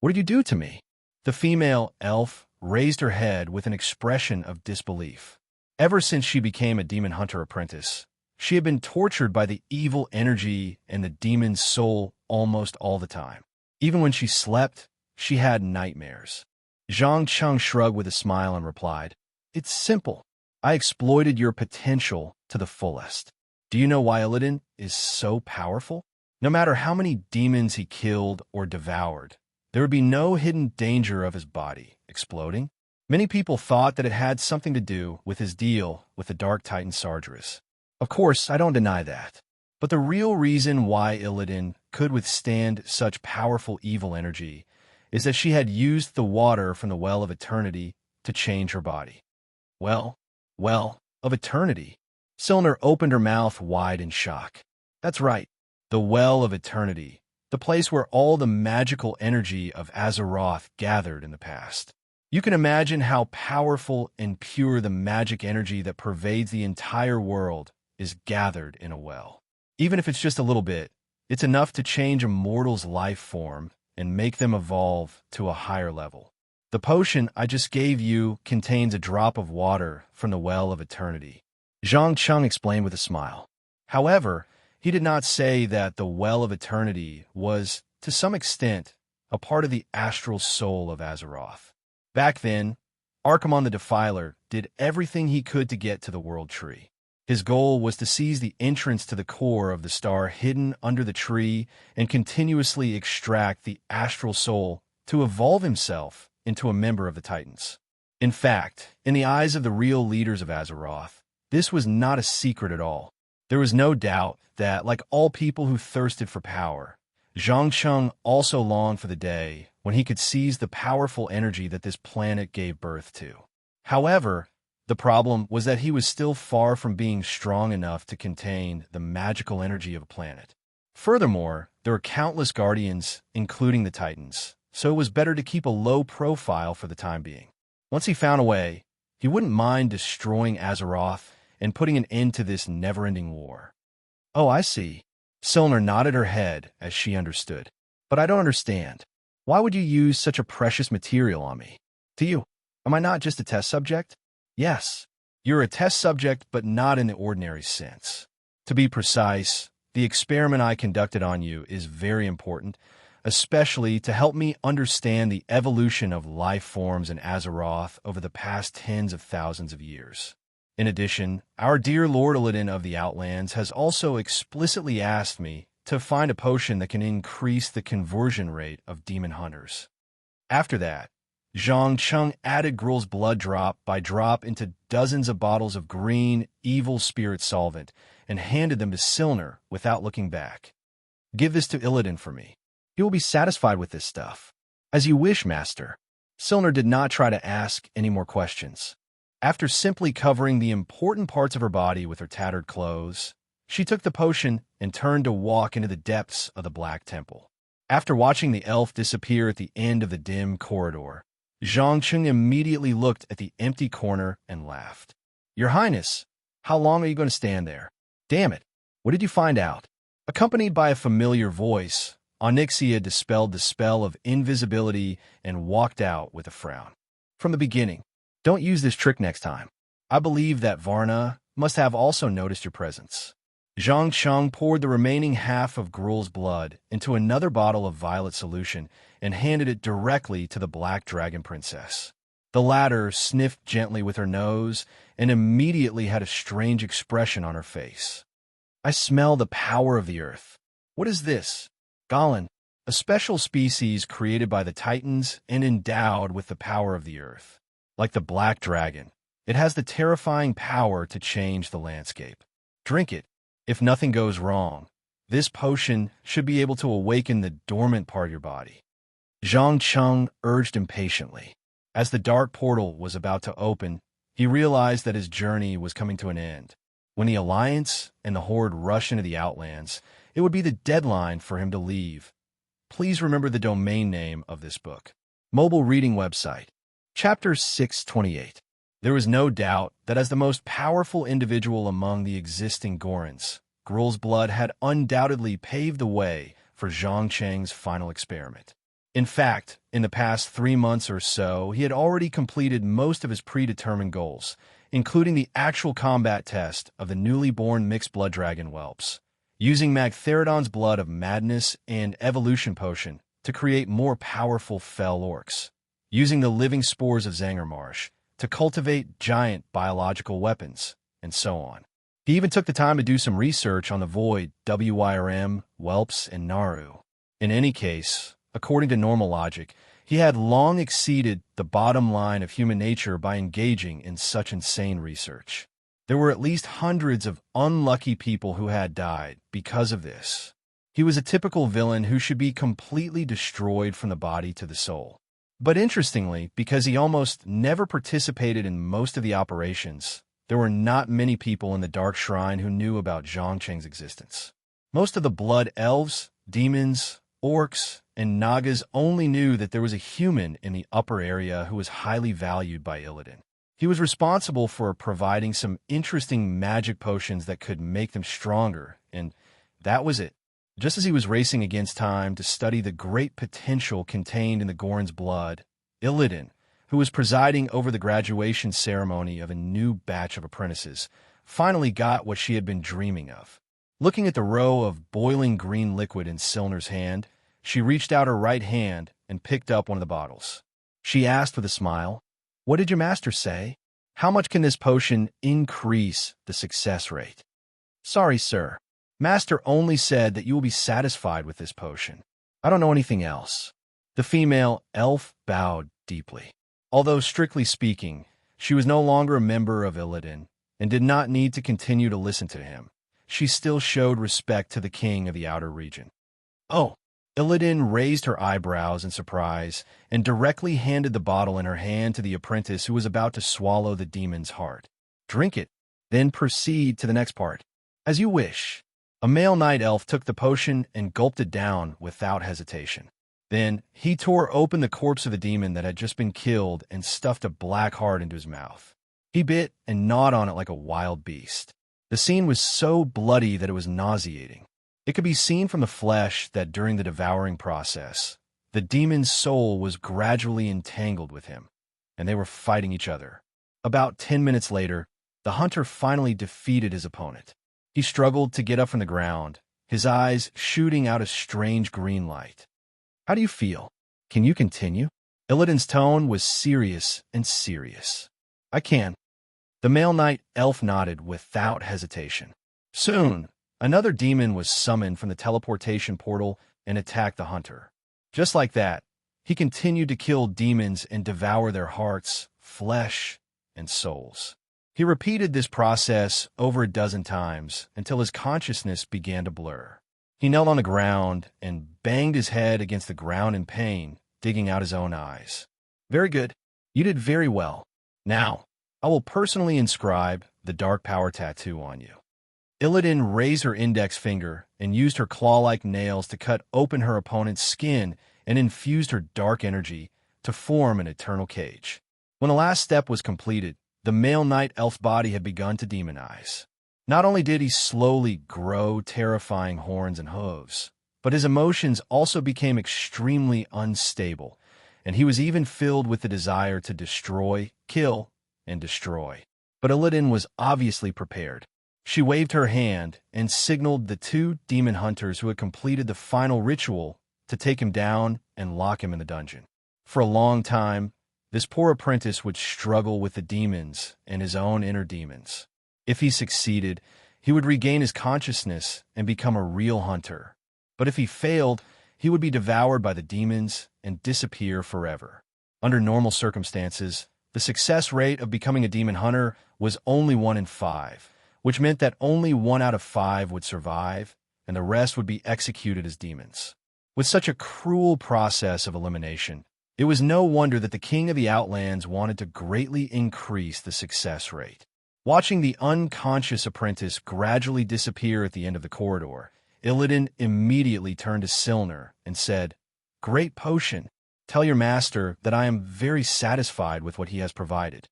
"What did you do to me?" The female elf raised her head with an expression of disbelief. Ever since she became a demon hunter apprentice, she had been tortured by the evil energy and the demon's soul almost all the time. Even when she slept, she had nightmares. Zhang Cheng shrugged with a smile and replied, "It's simple. I exploited your potential to the fullest. Do you know why Illidan is so powerful? No matter how many demons he killed or devoured, there would be no hidden danger of his body exploding. Many people thought that it had something to do with his deal with the Dark Titan Sargeras. Of course, I don't deny that. But the real reason why Illidan could withstand such powerful evil energy is that she had used the water from the Well of Eternity to change her body." Well, of Eternity. Silner opened her mouth wide in shock. That's right. The Well of Eternity, the place where all the magical energy of Azeroth gathered in the past. You can imagine how powerful and pure the magic energy that pervades the entire world is gathered in a well. Even if it's just a little bit, it's enough to change a mortal's life form and make them evolve to a higher level. The potion I just gave you contains a drop of water from the Well of Eternity, Zhang Cheng explained with a smile. However, he did not say that the Well of Eternity was, to some extent, a part of the astral soul of Azeroth. Back then, Archimon the Defiler did everything he could to get to the World Tree. His goal was to seize the entrance to the core of the star hidden under the tree and continuously extract the astral soul to evolve himself into a member of the Titans. In fact, in the eyes of the real leaders of Azeroth, this was not a secret at all. There was no doubt that, like all people who thirsted for power, Zhang Cheng also longed for the day when he could seize the powerful energy that this planet gave birth to. However, the problem was that he was still far from being strong enough to contain the magical energy of a planet. Furthermore, there were countless guardians, including the Titans, so it was better to keep a low profile for the time being. Once he found a way, he wouldn't mind destroying Azeroth and putting an end to this never-ending war. Oh, I see. Silner nodded her head as she understood. But I don't understand. Why would you use such a precious material on me? To you, am I not just a test subject? Yes, you're a test subject, but not in the ordinary sense. To be precise, the experiment I conducted on you is very important, especially to help me understand the evolution of life forms in Azeroth over the past tens of thousands of years. In addition, our dear Lord Illidan of the Outlands has also explicitly asked me to find a potion that can increase the conversion rate of demon hunters. After that, Zhang Cheng added Grul's blood drop by drop into dozens of bottles of green, evil spirit solvent and handed them to Silner without looking back. Give this to Illidan for me. He will be satisfied with this stuff. As you wish, Master. Silner did not try to ask any more questions. After simply covering the important parts of her body with her tattered clothes, she took the potion and turned to walk into the depths of the Black Temple. After watching the elf disappear at the end of the dim corridor, Zhang Cheng immediately looked at the empty corner and laughed. Your Highness, how long are you going to stand there? Damn it, what did you find out? Accompanied by a familiar voice, Onyxia dispelled the spell of invisibility and walked out with a frown. From the beginning, don't use this trick next time. I believe that Varna must have also noticed your presence. Zhang Cheng poured the remaining half of Grul's blood into another bottle of violet solution and handed it directly to the Black Dragon Princess. The latter sniffed gently with her nose and immediately had a strange expression on her face. I smell the power of the earth. What is this? Golan, a special species created by the Titans and endowed with the power of the earth. Like the Black Dragon, it has the terrifying power to change the landscape. Drink it. If nothing goes wrong, this potion should be able to awaken the dormant part of your body. Zhang Cheng urged impatiently. As the dark portal was about to open, he realized that his journey was coming to an end. When the Alliance and the Horde rushed into the Outlands, it would be the deadline for him to leave. Please remember the domain name of this book. Mobile reading website. Chapter 628. There was no doubt that as the most powerful individual among the existing Gorons, Grul's blood had undoubtedly paved the way for Zhang Cheng's final experiment. In fact, in the past 3 months or so, he had already completed most of his predetermined goals, including the actual combat test of the newly born mixed blood dragon whelps, using Magtheridon's blood of madness and evolution potion to create more powerful fell orcs, using the living spores of Zangarmarsh to cultivate giant biological weapons, and so on. He even took the time to do some research on the Void, WYRM, whelps, and Naru. In any case, according to normal logic, he had long exceeded the bottom line of human nature by engaging in such insane research. There were at least hundreds of unlucky people who had died because of this. He was a typical villain who should be completely destroyed from the body to the soul. But interestingly, because he almost never participated in most of the operations, there were not many people in the Dark Shrine who knew about Zhongcheng's existence. Most of the blood elves, demons, orcs, and nagas only knew that there was a human in the upper area who was highly valued by Illidan. He was responsible for providing some interesting magic potions that could make them stronger, and that was it. Just as he was racing against time to study the great potential contained in the Goron's blood, Illidan, who was presiding over the graduation ceremony of a new batch of apprentices, finally got what she had been dreaming of. Looking at the row of boiling green liquid in Silner's hand, she reached out her right hand and picked up one of the bottles. She asked with a smile, "What did your master say? How much can this potion increase the success rate?" "Sorry, sir. Master only said that you will be satisfied with this potion. I don't know anything else." The female elf bowed deeply. Although strictly speaking, she was no longer a member of Illidan and did not need to continue to listen to him. She still showed respect to the king of the outer region. "Oh." Illidan raised her eyebrows in surprise and directly handed the bottle in her hand to the apprentice who was about to swallow the demon's heart. "Drink it, then proceed to the next part." "As you wish." A male night elf took the potion and gulped it down without hesitation. Then he tore open the corpse of the demon that had just been killed and stuffed a black heart into his mouth. He bit and gnawed on it like a wild beast. The scene was so bloody that it was nauseating. It could be seen from the flesh that during the devouring process, the demon's soul was gradually entangled with him, and they were fighting each other. About 10 minutes later, the hunter finally defeated his opponent. He struggled to get up from the ground, his eyes shooting out a strange green light. "How do you feel? Can you continue?" Illidan's tone was serious and serious. "I can." The male knight elf nodded without hesitation. Soon, another demon was summoned from the teleportation portal and attacked the hunter. Just like that, he continued to kill demons and devour their hearts, flesh, and souls. He repeated this process over a dozen times until his consciousness began to blur. He knelt on the ground and banged his head against the ground in pain, digging out his own eyes. "Very good. You did very well. Now, I will personally inscribe the Dark Power tattoo on you." Illidan raised her index finger and used her claw-like nails to cut open her opponent's skin and infused her dark energy to form an eternal cage. When the last step was completed, the male night elf's body had begun to demonize. Not only did he slowly grow terrifying horns and hooves, but his emotions also became extremely unstable, and he was even filled with the desire to destroy, kill, and destroy. But Illidan was obviously prepared. She waved her hand and signaled the two demon hunters who had completed the final ritual to take him down and lock him in the dungeon. For a long time, this poor apprentice would struggle with the demons and his own inner demons. If he succeeded, he would regain his consciousness and become a real hunter. But if he failed, he would be devoured by the demons and disappear forever. Under normal circumstances, the success rate of becoming a demon hunter was only 1 in 5, which meant that only 1 out of 5 would survive, and the rest would be executed as demons. With such a cruel process of elimination, it was no wonder that the king of the Outlands wanted to greatly increase the success rate. Watching the unconscious apprentice gradually disappear at the end of the corridor, Illidan immediately turned to Silner and said, "Great potion. Tell your master that I am very satisfied with what he has provided."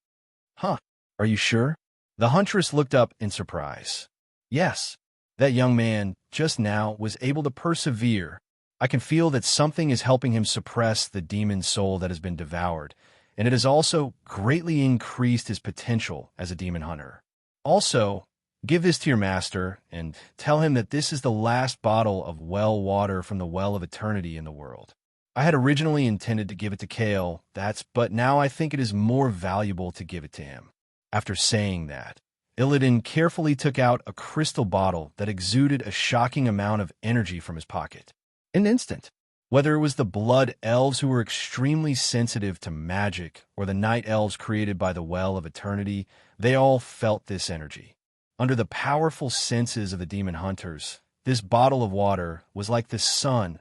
"Huh, are you sure?" The huntress looked up in surprise. "Yes, that young man just now was able to persevere. I can feel that something is helping him suppress the demon soul that has been devoured, and it has also greatly increased his potential as a demon hunter. Also, give this to your master and tell him that this is the last bottle of well water from the Well of Eternity in the world. I had originally intended to give it to Kale, but now I think it is more valuable to give it to him." After saying that, Illidan carefully took out a crystal bottle that exuded a shocking amount of energy from his pocket. In an instant, whether it was the blood elves who were extremely sensitive to magic or the night elves created by the Well of Eternity, they all felt this energy. Under the powerful senses of the demon hunters, this bottle of water was like the sun.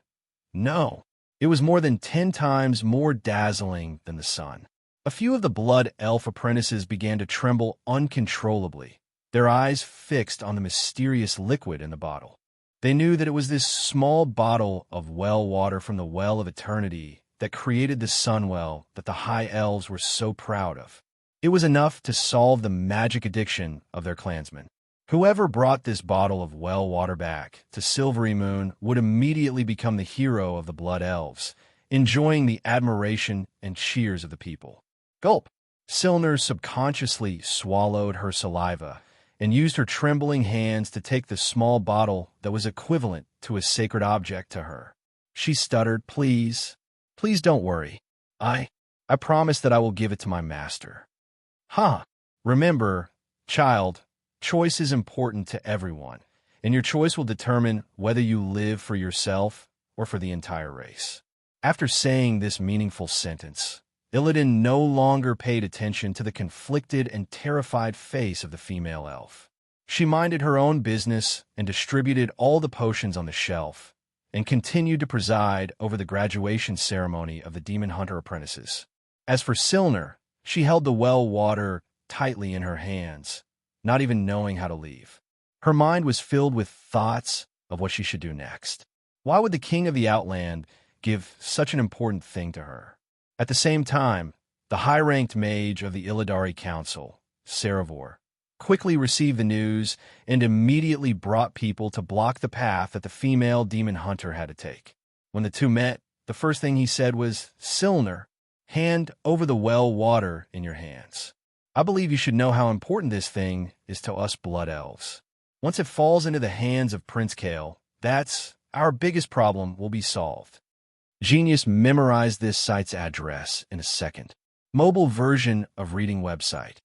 No, it was more than 10 times more dazzling than the sun. A few of the blood elf apprentices began to tremble uncontrollably, their eyes fixed on the mysterious liquid in the bottle. They knew that it was this small bottle of well water from the well of eternity that created the sunwell that the high elves were so proud of. It was enough to solve the magic addiction of their clansmen. Whoever brought this bottle of well water back to Silvery Moon would immediately become the hero of the blood elves, enjoying the admiration and cheers of the people. Gulp! Silner subconsciously swallowed her saliva and used her trembling hands to take the small bottle that was equivalent to a sacred object to her. She stuttered, "Please, please don't worry. I promise that I will give it to my master." Remember, child, choice is important to everyone, and your choice will determine whether you live for yourself or for the entire race. After saying this meaningful sentence, Illidan no longer paid attention to the conflicted and terrified face of the female elf. She minded her own business and distributed all the potions on the shelf, and continued to preside over the graduation ceremony of the demon hunter apprentices. As for Silner, she held the well water tightly in her hands, not even knowing how to leave. Her mind was filled with thoughts of what she should do next. Why would the king of the Outland give such an important thing to her? At the same time, the high-ranked mage of the Illidari Council, Saravor, quickly received the news and immediately brought people to block the path that the female demon hunter had to take. When the two met, the first thing he said was, "Silner, hand over the well water in your hands. I believe you should know how important this thing is to us blood elves. Once it falls into the hands of Prince Kale, that's our biggest problem will be solved." Genius memorized this site's address in a second. Mobile version of reading website.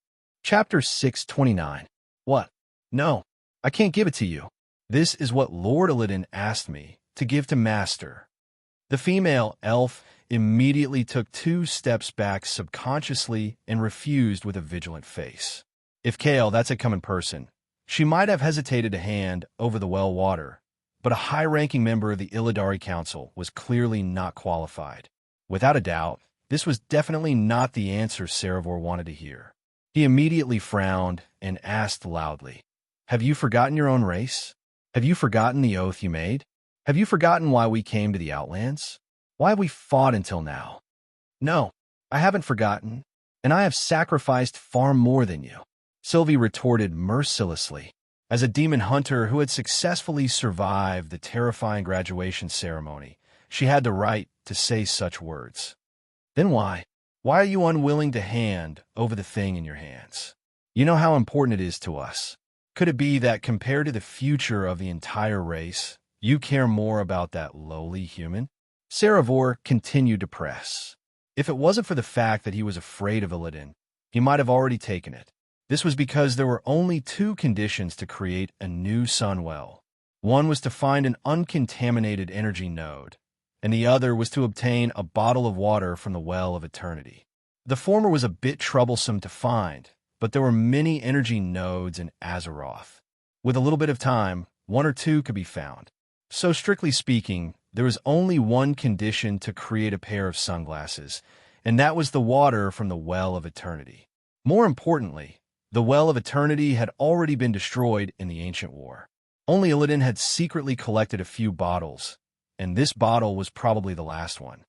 Chapter 629. What? No, I can't give it to you. This is what Lord Illidan asked me to give to Master. The female elf immediately took 2 steps back subconsciously and refused with a vigilant face. If Kale, that's a common person, she might have hesitated to hand over the well water, but a high-ranking member of the Illidari Council was clearly not qualified. Without a doubt, this was definitely not the answer Saravor wanted to hear. He immediately frowned and asked loudly, "Have you forgotten your own race? Have you forgotten the oath you made? Have you forgotten why we came to the Outlands? Why have we fought until now?" "No, I haven't forgotten, and I have sacrificed far more than you," Sylvie retorted mercilessly. As a demon hunter who had successfully survived the terrifying graduation ceremony, she had the right to say such words. "Then why? Why are you unwilling to hand over the thing in your hands? You know how important it is to us. Could it be that compared to the future of the entire race, you care more about that lowly human?" Saravor continued to press. If it wasn't for the fact that he was afraid of Illidan, he might have already taken it. This was because there were only 2 conditions to create a new sunwell. One was to find an uncontaminated energy node, and the other was to obtain a bottle of water from the well of eternity. The former was a bit troublesome to find, but there were many energy nodes in Azeroth. With a little bit of time, 1 or 2 could be found. So strictly speaking, there was only one condition to create a pair of sunglasses, and that was the water from the well of eternity. More importantly, the well of eternity had already been destroyed in the ancient war. Only Illidan had secretly collected a few bottles, and this bottle was probably the last one.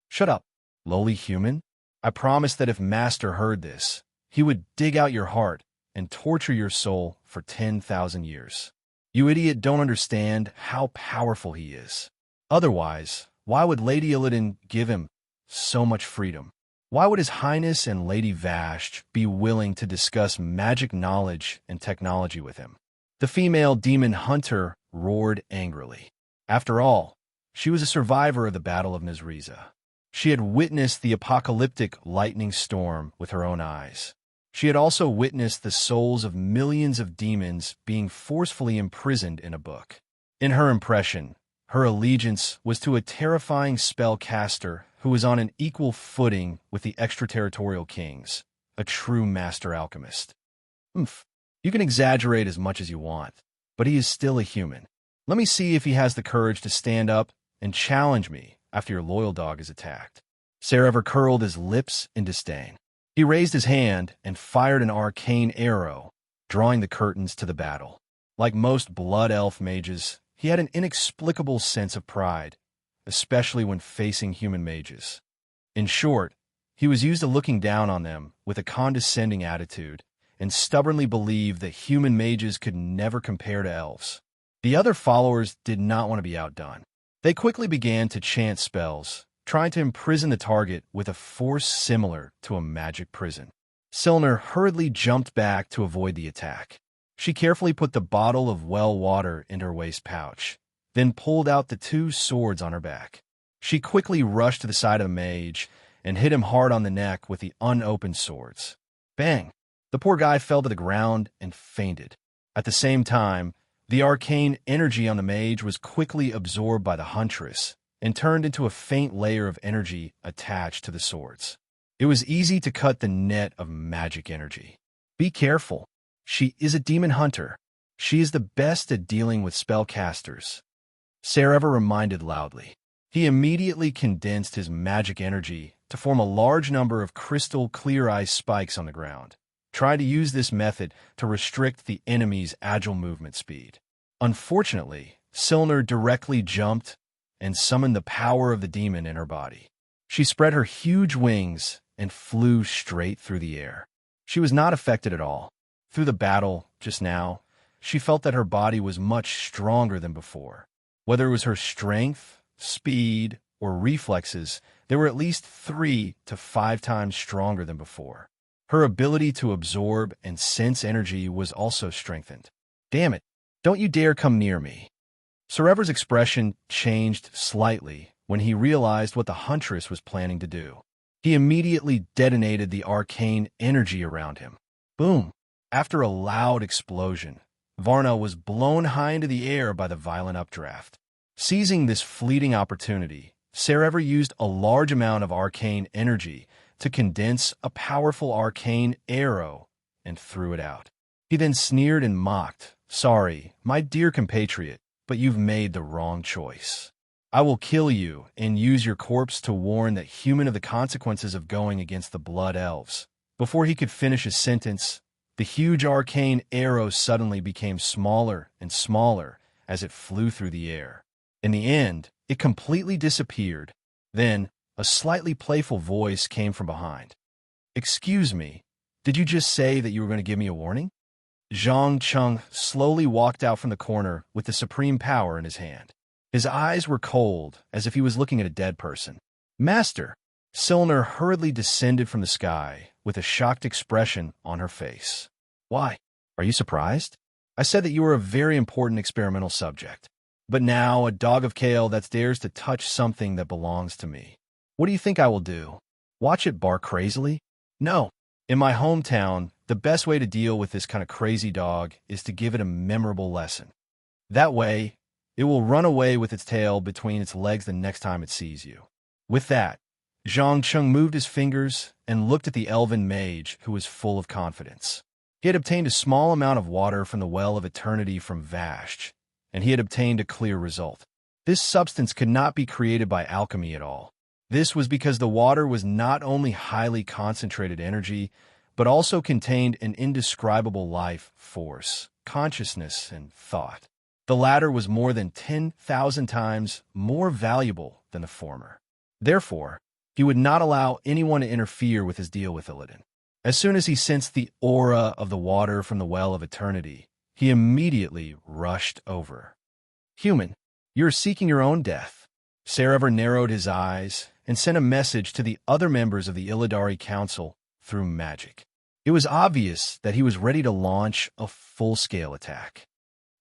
"Shut up, lowly human. I promised that if Master heard this, he would dig out your heart and torture your soul for 10,000 years. You idiot don't understand how powerful he is. Otherwise, why would Lady Illidan give him so much freedom? Why would His Highness and Lady Vashj be willing to discuss magic knowledge and technology with him?" The female demon hunter roared angrily. After all, she was a survivor of the Battle of Nazriza. She had witnessed the apocalyptic lightning storm with her own eyes. She had also witnessed the souls of millions of demons being forcefully imprisoned in a book. In her impression, her allegiance was to a terrifying spellcaster who was on an equal footing with the extraterritorial kings, a true master alchemist. You can exaggerate as much as you want, but he is still a human. Let me see if he has the courage to stand up and challenge me after your loyal dog is attacked. Saravor curled his lips in disdain. He raised his hand and fired an arcane arrow, drawing the curtains to the battle. Like most blood elf mages, he had an inexplicable sense of pride, especially when facing human mages. In short, he was used to looking down on them with a condescending attitude and stubbornly believed that human mages could never compare to elves. The other followers did not want to be outdone. They quickly began to chant spells, trying to imprison the target with a force similar to a magic prison. Silner hurriedly jumped back to avoid the attack. She carefully put the bottle of well water into her waist pouch, then pulled out the two swords on her back. She quickly rushed to the side of the mage and hit him hard on the neck with the unopened swords. Bang! The poor guy fell to the ground and fainted. At the same time, the arcane energy on the mage was quickly absorbed by the huntress and turned into a faint layer of energy attached to the swords. It was easy to cut the net of magic energy. Be careful. She is a demon hunter. She is the best at dealing with spellcasters, Sereva reminded loudly. He immediately condensed his magic energy to form a large number of crystal clear ice spikes on the ground. Try to use this method to restrict the enemy's agile movement speed. Unfortunately, Silner directly jumped and summoned the power of the demon in her body. She spread her huge wings and flew straight through the air. She was not affected at all. Through the battle, just now, she felt that her body was much stronger than before. Whether it was her strength, speed, or reflexes, they were at least 3 to 5 times stronger than before. Her ability to absorb and sense energy was also strengthened. Damn it, don't you dare come near me. Serever's expression changed slightly when he realized what the huntress was planning to do. He immediately detonated the arcane energy around him. Boom! After a loud explosion, Varna was blown high into the air by the violent updraft. Seizing this fleeting opportunity, Serever used a large amount of arcane energy to condense a powerful arcane arrow and threw it out. He then sneered and mocked, "Sorry, my dear compatriot, but you've made the wrong choice. I will kill you and use your corpse to warn that human of the consequences of going against the blood elves." Before he could finish his sentence, the huge arcane arrow suddenly became smaller and smaller as it flew through the air. In the end, it completely disappeared. Then, a slightly playful voice came from behind. "Excuse me, did you just say that you were going to give me a warning?" Zhang Cheng slowly walked out from the corner with the supreme power in his hand. His eyes were cold, as if he was looking at a dead person. "Master!" Silner hurriedly descended from the sky with a shocked expression on her face. "Why? Are you surprised? I said that you were a very important experimental subject. But now a dog of kale that dares to touch something that belongs to me. What do you think I will do? Watch it bark crazily? No. In my hometown, the best way to deal with this kind of crazy dog is to give it a memorable lesson. That way, it will run away with its tail between its legs the next time it sees you." With that, Zhang Cheng moved his fingers and looked at the elven mage, who was full of confidence. He had obtained a small amount of water from the Well of Eternity from Vashj, and he had obtained a clear result. This substance could not be created by alchemy at all. This was because the water was not only highly concentrated energy, but also contained an indescribable life force, consciousness, and thought. The latter was more than 10,000 times more valuable than the former. Therefore, he would not allow anyone to interfere with his deal with Illidan. As soon as he sensed the aura of the water from the Well of Eternity, he immediately rushed over. "Human, you are seeking your own death." Serever narrowed his eyes and sent a message to the other members of the Illidari Council through magic. It was obvious that he was ready to launch a full-scale attack.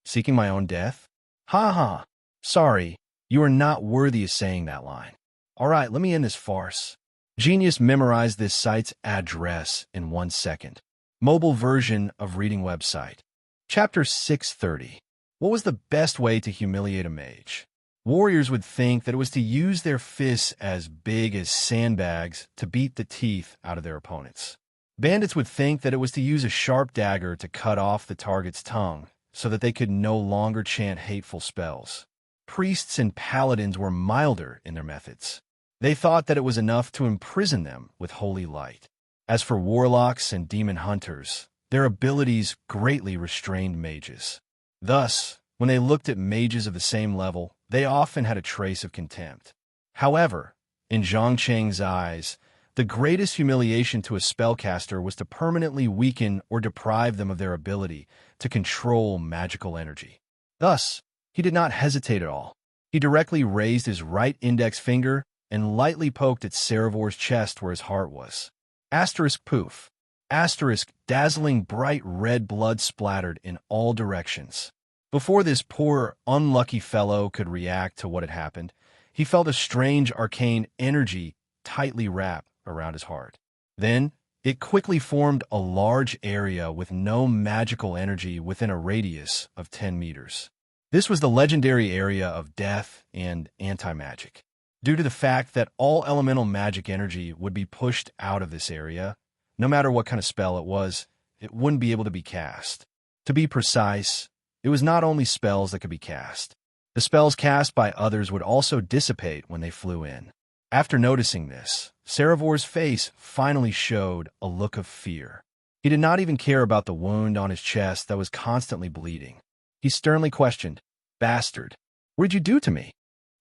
"Seeking my own death? Ha ha! Sorry, you are not worthy of saying that line. All right, let me end this farce." Genius memorized this site's address in 1 second. Mobile version of reading website. Chapter 630. What was the best way to humiliate a mage? Warriors would think that it was to use their fists as big as sandbags to beat the teeth out of their opponents. Bandits would think that it was to use a sharp dagger to cut off the target's tongue so that they could no longer chant hateful spells. Priests and paladins were milder in their methods. They thought that it was enough to imprison them with holy light. As for warlocks and demon hunters, their abilities greatly restrained mages. Thus, when they looked at mages of the same level, they often had a trace of contempt. However, in Zhang Cheng's eyes, the greatest humiliation to a spellcaster was to permanently weaken or deprive them of their ability to control magical energy. Thus, he did not hesitate at all. He directly raised his right index finger and lightly poked at Saravor's chest where his heart was. Asterisk poof. Asterisk dazzling bright red blood splattered in all directions. Before this poor, unlucky fellow could react to what had happened, he felt a strange arcane energy tightly wrap around his heart. Then, it quickly formed a large area with no magical energy within a radius of 10 meters. This was the legendary area of death and anti-magic. Due to the fact that all elemental magic energy would be pushed out of this area, no matter what kind of spell it wouldn't be able to be cast. To be precise, it was not only spells that could be cast. The spells cast by others would also dissipate when they flew in. After noticing this, Saravor's face finally showed a look of fear. He did not even care about the wound on his chest that was constantly bleeding. He sternly questioned, "Bastard, what did you do to me?"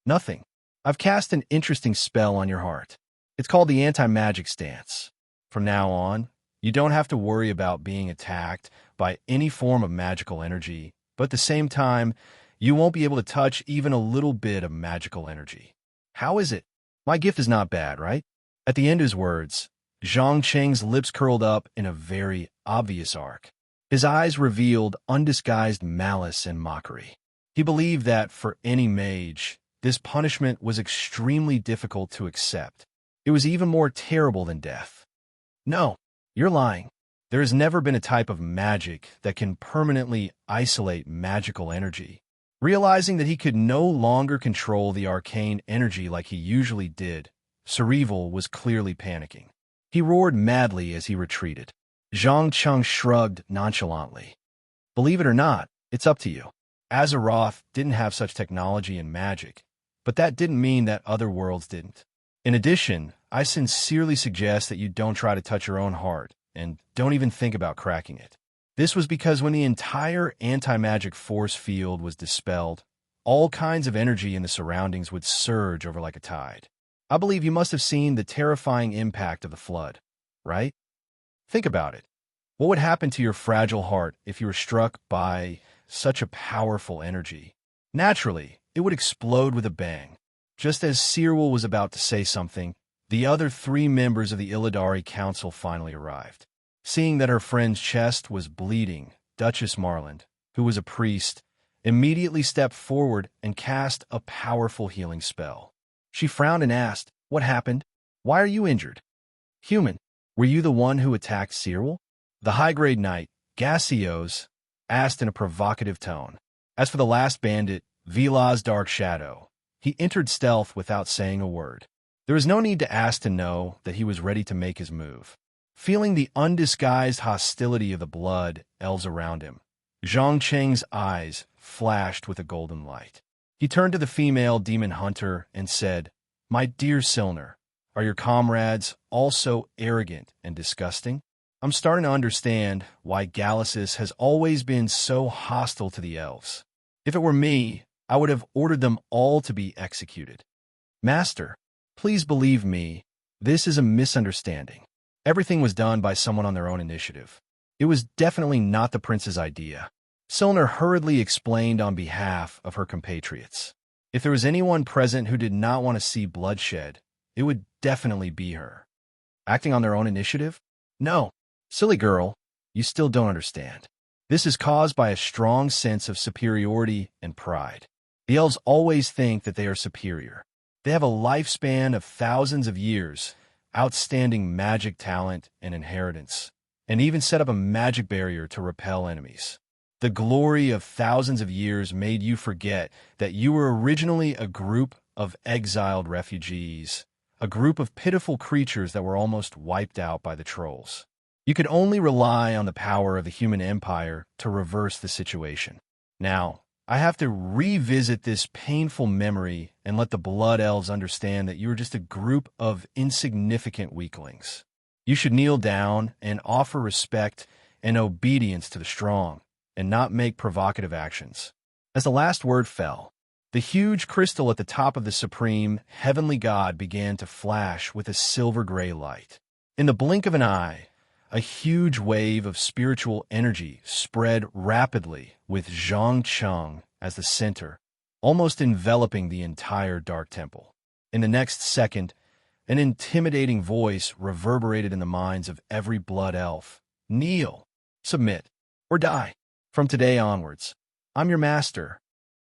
"Nothing. I've cast an interesting spell on your heart. It's called the anti-magic stance. From now on, you don't have to worry about being attacked by any form of magical energy, but at the same time, you won't be able to touch even a little bit of magical energy." "How is it? My gift is not bad, right?" At the end of his words, Zhang Cheng's lips curled up in a very obvious arc. His eyes revealed undisguised malice and mockery. He believed that, for any mage, this punishment was extremely difficult to accept. It was even more terrible than death. "No, you're lying. There has never been a type of magic that can permanently isolate magical energy." Realizing that he could no longer control the arcane energy like he usually did, Serene was clearly panicking. He roared madly as he retreated. Zhang Cheng shrugged nonchalantly. "Believe it or not, it's up to you. Azeroth didn't have such technology and magic, but that didn't mean that other worlds didn't. In addition, I sincerely suggest that you don't try to touch your own heart, and don't even think about cracking it." This was because when the entire anti-magic force field was dispelled, all kinds of energy in the surroundings would surge over like a tide. I believe you must have seen the terrifying impact of the flood, right? Think about it. What would happen to your fragile heart if you were struck by such a powerful energy? Naturally, it would explode with a bang. Just as Serene was about to say something, the other 3 members of the Illidari Council finally arrived. Seeing that her friend's chest was bleeding, Duchess Marland, who was a priest, immediately stepped forward and cast a powerful healing spell. She frowned and asked, "What happened? Why are you injured?" "Human, were you the one who attacked Serene?" The high-grade knight, Gassios, asked in a provocative tone. As for the last bandit, Vila's Dark Shadow, he entered stealth without saying a word. There was no need to ask to know that he was ready to make his move. Feeling the undisguised hostility of the blood elves around him, Zhang Cheng's eyes flashed with a golden light. He turned to the female demon hunter and said, "My dear Silner, are your comrades also arrogant and disgusting? I'm starting to understand why Galasis has always been so hostile to the elves. If it were me, I would have ordered them all to be executed." "Master, please believe me, this is a misunderstanding. Everything was done by someone on their own initiative. It was definitely not the prince's idea." Silner hurriedly explained on behalf of her compatriots. If there was anyone present who did not want to see bloodshed, it would definitely be her. Acting on their own initiative? No. Silly girl, you still don't understand. This is caused by a strong sense of superiority and pride. The elves always think that they are superior. They have a lifespan of thousands of years, outstanding magic talent and inheritance, and even set up a magic barrier to repel enemies. The glory of thousands of years made you forget that you were originally a group of exiled refugees, a group of pitiful creatures that were almost wiped out by the trolls. You could only rely on the power of the human empire to reverse the situation. Now, I have to revisit this painful memory and let the Blood Elves understand that you are just a group of insignificant weaklings. You should kneel down and offer respect and obedience to the strong, and not make provocative actions. As the last word fell, the huge crystal at the top of the supreme heavenly god began to flash with a silver-gray light. In the blink of an eye, a huge wave of spiritual energy spread rapidly with Zhang Cheng as the center, almost enveloping the entire dark temple. In the next second, an intimidating voice reverberated in the minds of every blood elf. Kneel, submit, or die. From today onwards, I'm your master.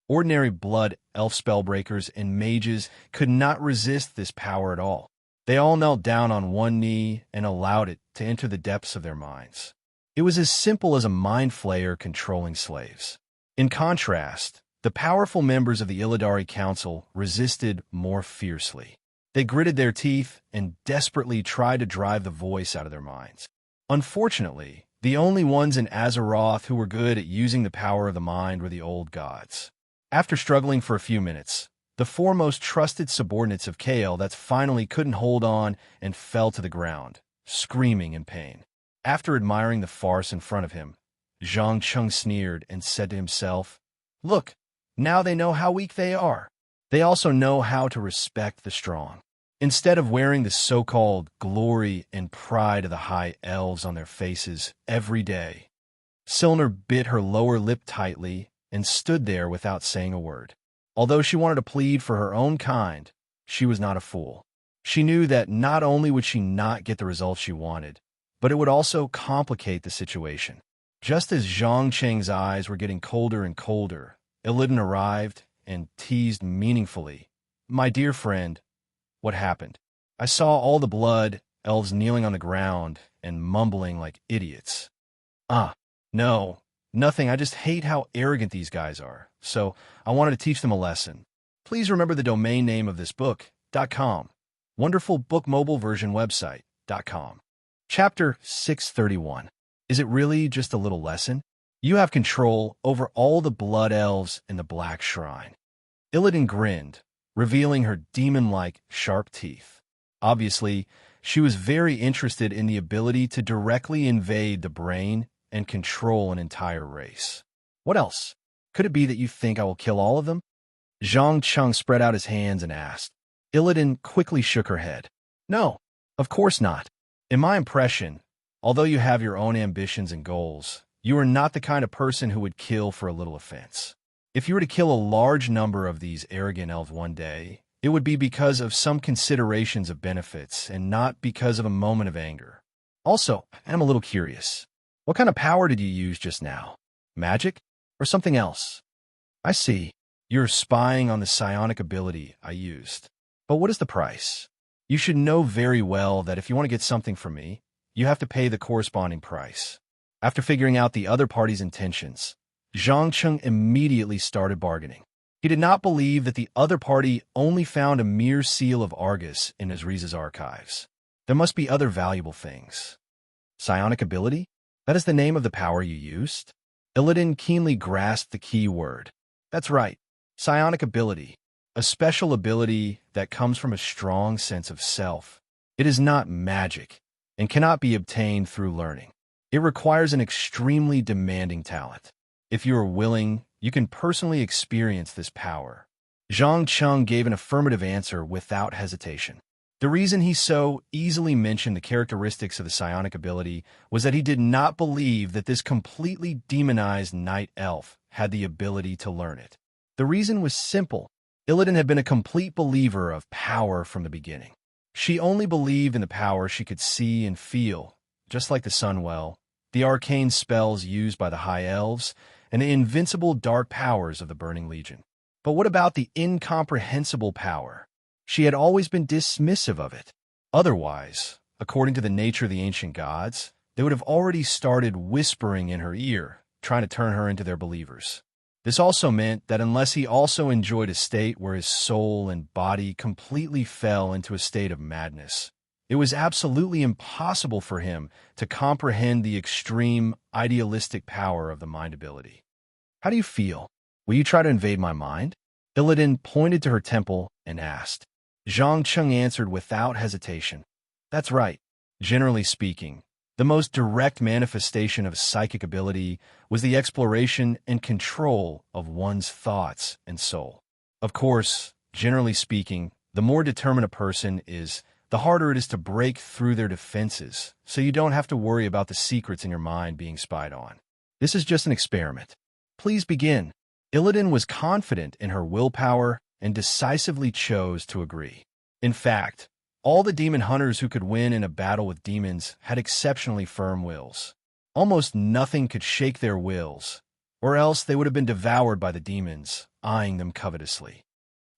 Ordinary blood elf spellbreakers and mages could not resist this power at all. They all knelt down on one knee and allowed it to enter the depths of their minds. It was as simple as a mind flayer controlling slaves. In contrast, the powerful members of the Illidari Council resisted more fiercely. They gritted their teeth and desperately tried to drive the voice out of their minds. Unfortunately, the only ones in Azeroth who were good at using the power of the mind were the old gods. After struggling for a few minutes, the four most trusted subordinates of Kael that finally couldn't hold on and fell to the ground, screaming in pain. After admiring the farce in front of him, Zhang Cheng sneered and said to himself, "Look, now they know how weak they are. They also know how to respect the strong." Instead of wearing the so-called glory and pride of the high elves on their faces every day, Silner bit her lower lip tightly and stood there without saying a word. Although she wanted to plead for her own kind, she was not a fool. She knew that not only would she not get the results she wanted, but it would also complicate the situation. Just as Zhang Cheng's eyes were getting colder and colder, Illidan arrived and teased meaningfully, "My dear friend, what happened? I saw all the blood elves kneeling on the ground and mumbling like idiots." No, nothing. I just hate how arrogant these guys are, so I wanted to teach them a lesson. Please remember the domain name of this book.com. Wonderful book mobile version website.com. Chapter 631. Is it really just a little lesson? You have control over all the blood elves in the Black Shrine. Illidan grinned, revealing her demon-like sharp teeth. Obviously, she was very interested in the ability to directly invade the brain and control an entire race. What else? Could it be that you think I will kill all of them? Zhang Cheng spread out his hands and asked. Illidan quickly shook her head. No, of course not. In my impression, although you have your own ambitions and goals, you are not the kind of person who would kill for a little offense. If you were to kill a large number of these arrogant elves one day, it would be because of some considerations of benefits and not because of a moment of anger. Also, I'm a little curious. What kind of power did you use just now? Magic? Or something else? I see. You're spying on the psionic ability I used. But what is the price? You should know very well that if you want to get something from me, you have to pay the corresponding price. After figuring out the other party's intentions, Zhang Cheng immediately started bargaining. He did not believe that the other party only found a mere seal of Argus in Azriza's archives. There must be other valuable things. Psionic ability? That is the name of the power you used? Illidan keenly grasped the key word. That's right, psionic ability. A special ability that comes from a strong sense of self. It is not magic and cannot be obtained through learning. It requires an extremely demanding talent. If you are willing, you can personally experience this power. Zhang Cheng gave an affirmative answer without hesitation. The reason he so easily mentioned the characteristics of the psionic ability was that he did not believe that this completely demonized night elf had the ability to learn it. The reason was simple. Illidan had been a complete believer of power from the beginning. She only believed in the power she could see and feel, just like the Sunwell, the arcane spells used by the High Elves, and the invincible dark powers of the Burning Legion. But what about the incomprehensible power? She had always been dismissive of it. Otherwise, according to the nature of the ancient gods, they would have already started whispering in her ear, trying to turn her into their believers. This also meant that unless he also enjoyed a state where his soul and body completely fell into a state of madness, it was absolutely impossible for him to comprehend the extreme, idealistic power of the mind ability. How do you feel? Will you try to invade my mind? Illidan pointed to her temple and asked. Zhang Cheng answered without hesitation. That's right. Generally speaking, the most direct manifestation of psychic ability was the exploration and control of one's thoughts and soul. Of course, generally speaking, the more determined a person is, the harder it is to break through their defenses, so you don't have to worry about the secrets in your mind being spied on. This is just an experiment. Please begin. Illidan was confident in her willpower and decisively chose to agree. In fact, all the demon hunters who could win in a battle with demons had exceptionally firm wills. Almost nothing could shake their wills, or else they would have been devoured by the demons, eyeing them covetously.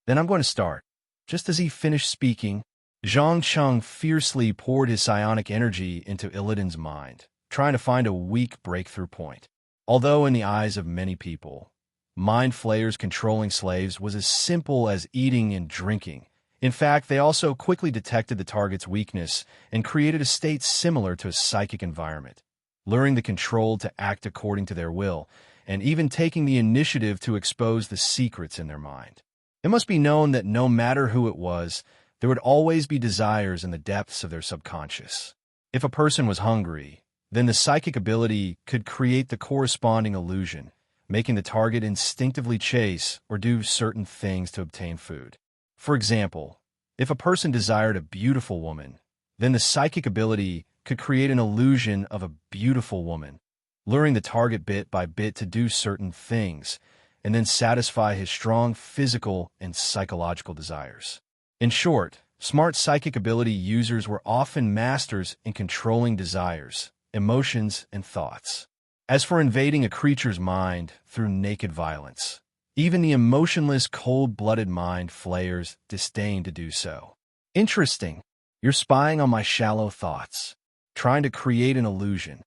Then I'm going to start. Just as he finished speaking, Zhang Cheng fiercely poured his psionic energy into Illidan's mind, trying to find a weak breakthrough point. Although in the eyes of many people, mind flayers controlling slaves was as simple as eating and drinking. In fact, they also quickly detected the target's weakness and created a state similar to a psychic environment, luring the controlled to act according to their will, and even taking the initiative to expose the secrets in their mind. It must be known that no matter who it was, there would always be desires in the depths of their subconscious. If a person was hungry, then the psychic ability could create the corresponding illusion, making the target instinctively chase or do certain things to obtain food. For example, if a person desired a beautiful woman, then the psychic ability could create an illusion of a beautiful woman, luring the target bit by bit to do certain things, and then satisfy his strong physical and psychological desires. In short, smart psychic ability users were often masters in controlling desires, emotions, and thoughts. As for invading a creature's mind through naked violence, even the emotionless, cold-blooded mind flayers disdain to do so. Interesting. You're spying on my shallow thoughts, trying to create an illusion.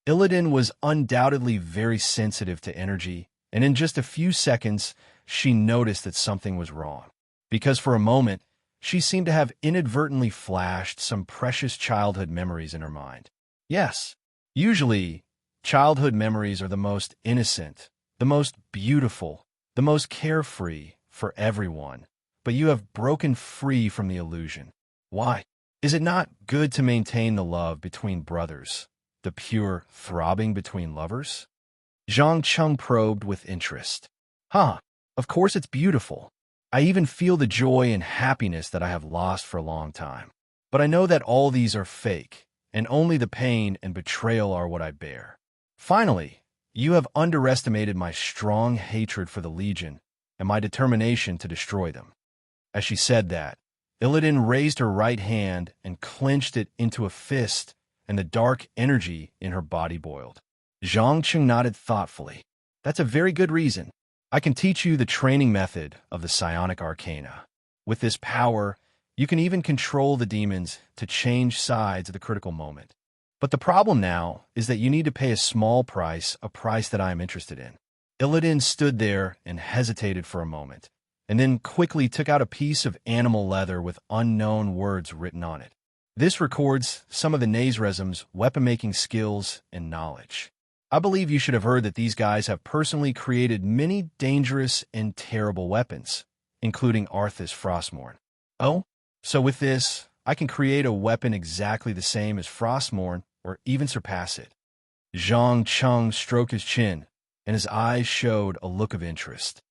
Illidan was undoubtedly very sensitive to energy, and in just a few seconds, she noticed that something was wrong. Because for a moment, she seemed to have inadvertently flashed some precious childhood memories in her mind. Yes, usually, childhood memories are the most innocent, the most beautiful, the most carefree for everyone, but you have broken free from the illusion. Why? Is it not good to maintain the love between brothers, the pure throbbing between lovers? Zhang Cheng probed with interest. Of course it's beautiful. I even feel the joy and happiness that I have lost for a long time. But I know that all these are fake, and only the pain and betrayal are what I bear. Finally, you have underestimated my strong hatred for the Legion and my determination to destroy them. As she said that, Illidan raised her right hand and clenched it into a fist, and the dark energy in her body boiled. Zhang Cheng nodded thoughtfully. That's a very good reason. I can teach you the training method of the psionic arcana. With this power, you can even control the demons to change sides at the critical moment. But the problem now is that you need to pay a small price, a price that I am interested in. Illidan stood there and hesitated for a moment, and then quickly took out a piece of animal leather with unknown words written on it. This records some of the Nazresm's weapon-making skills and knowledge. I believe you should have heard that these guys have personally created many dangerous and terrible weapons, including Arthas Frostmourne. Oh, so with this, I can create a weapon exactly the same as Frostmourne, or even surpass it. Zhang Cheng stroked his chin, and his eyes showed a look of interest.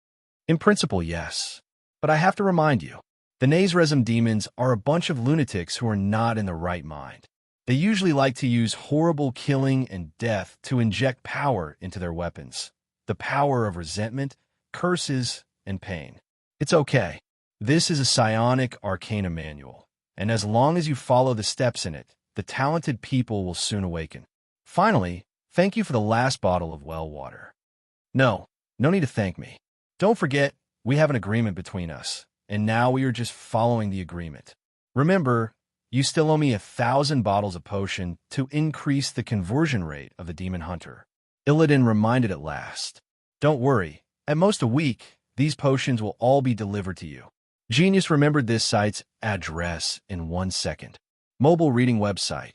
In principle, yes. But I have to remind you, the Nazresm demons are a bunch of lunatics who are not in the right mind. They usually like to use horrible killing and death to inject power into their weapons. The power of resentment, curses, and pain. It's okay. This is a psionic arcana manual, and as long as you follow the steps in it, the talented people will soon awaken. Finally, thank you for the last bottle of well water. No need to thank me. Don't forget, we have an agreement between us, and now we are just following the agreement. Remember, you still owe me 1,000 bottles of potion to increase the conversion rate of the demon hunter. Illidan reminded at last. Don't worry, at most a week, these potions will all be delivered to you. Genius remembered this site's address in 1 second. Mobile reading website.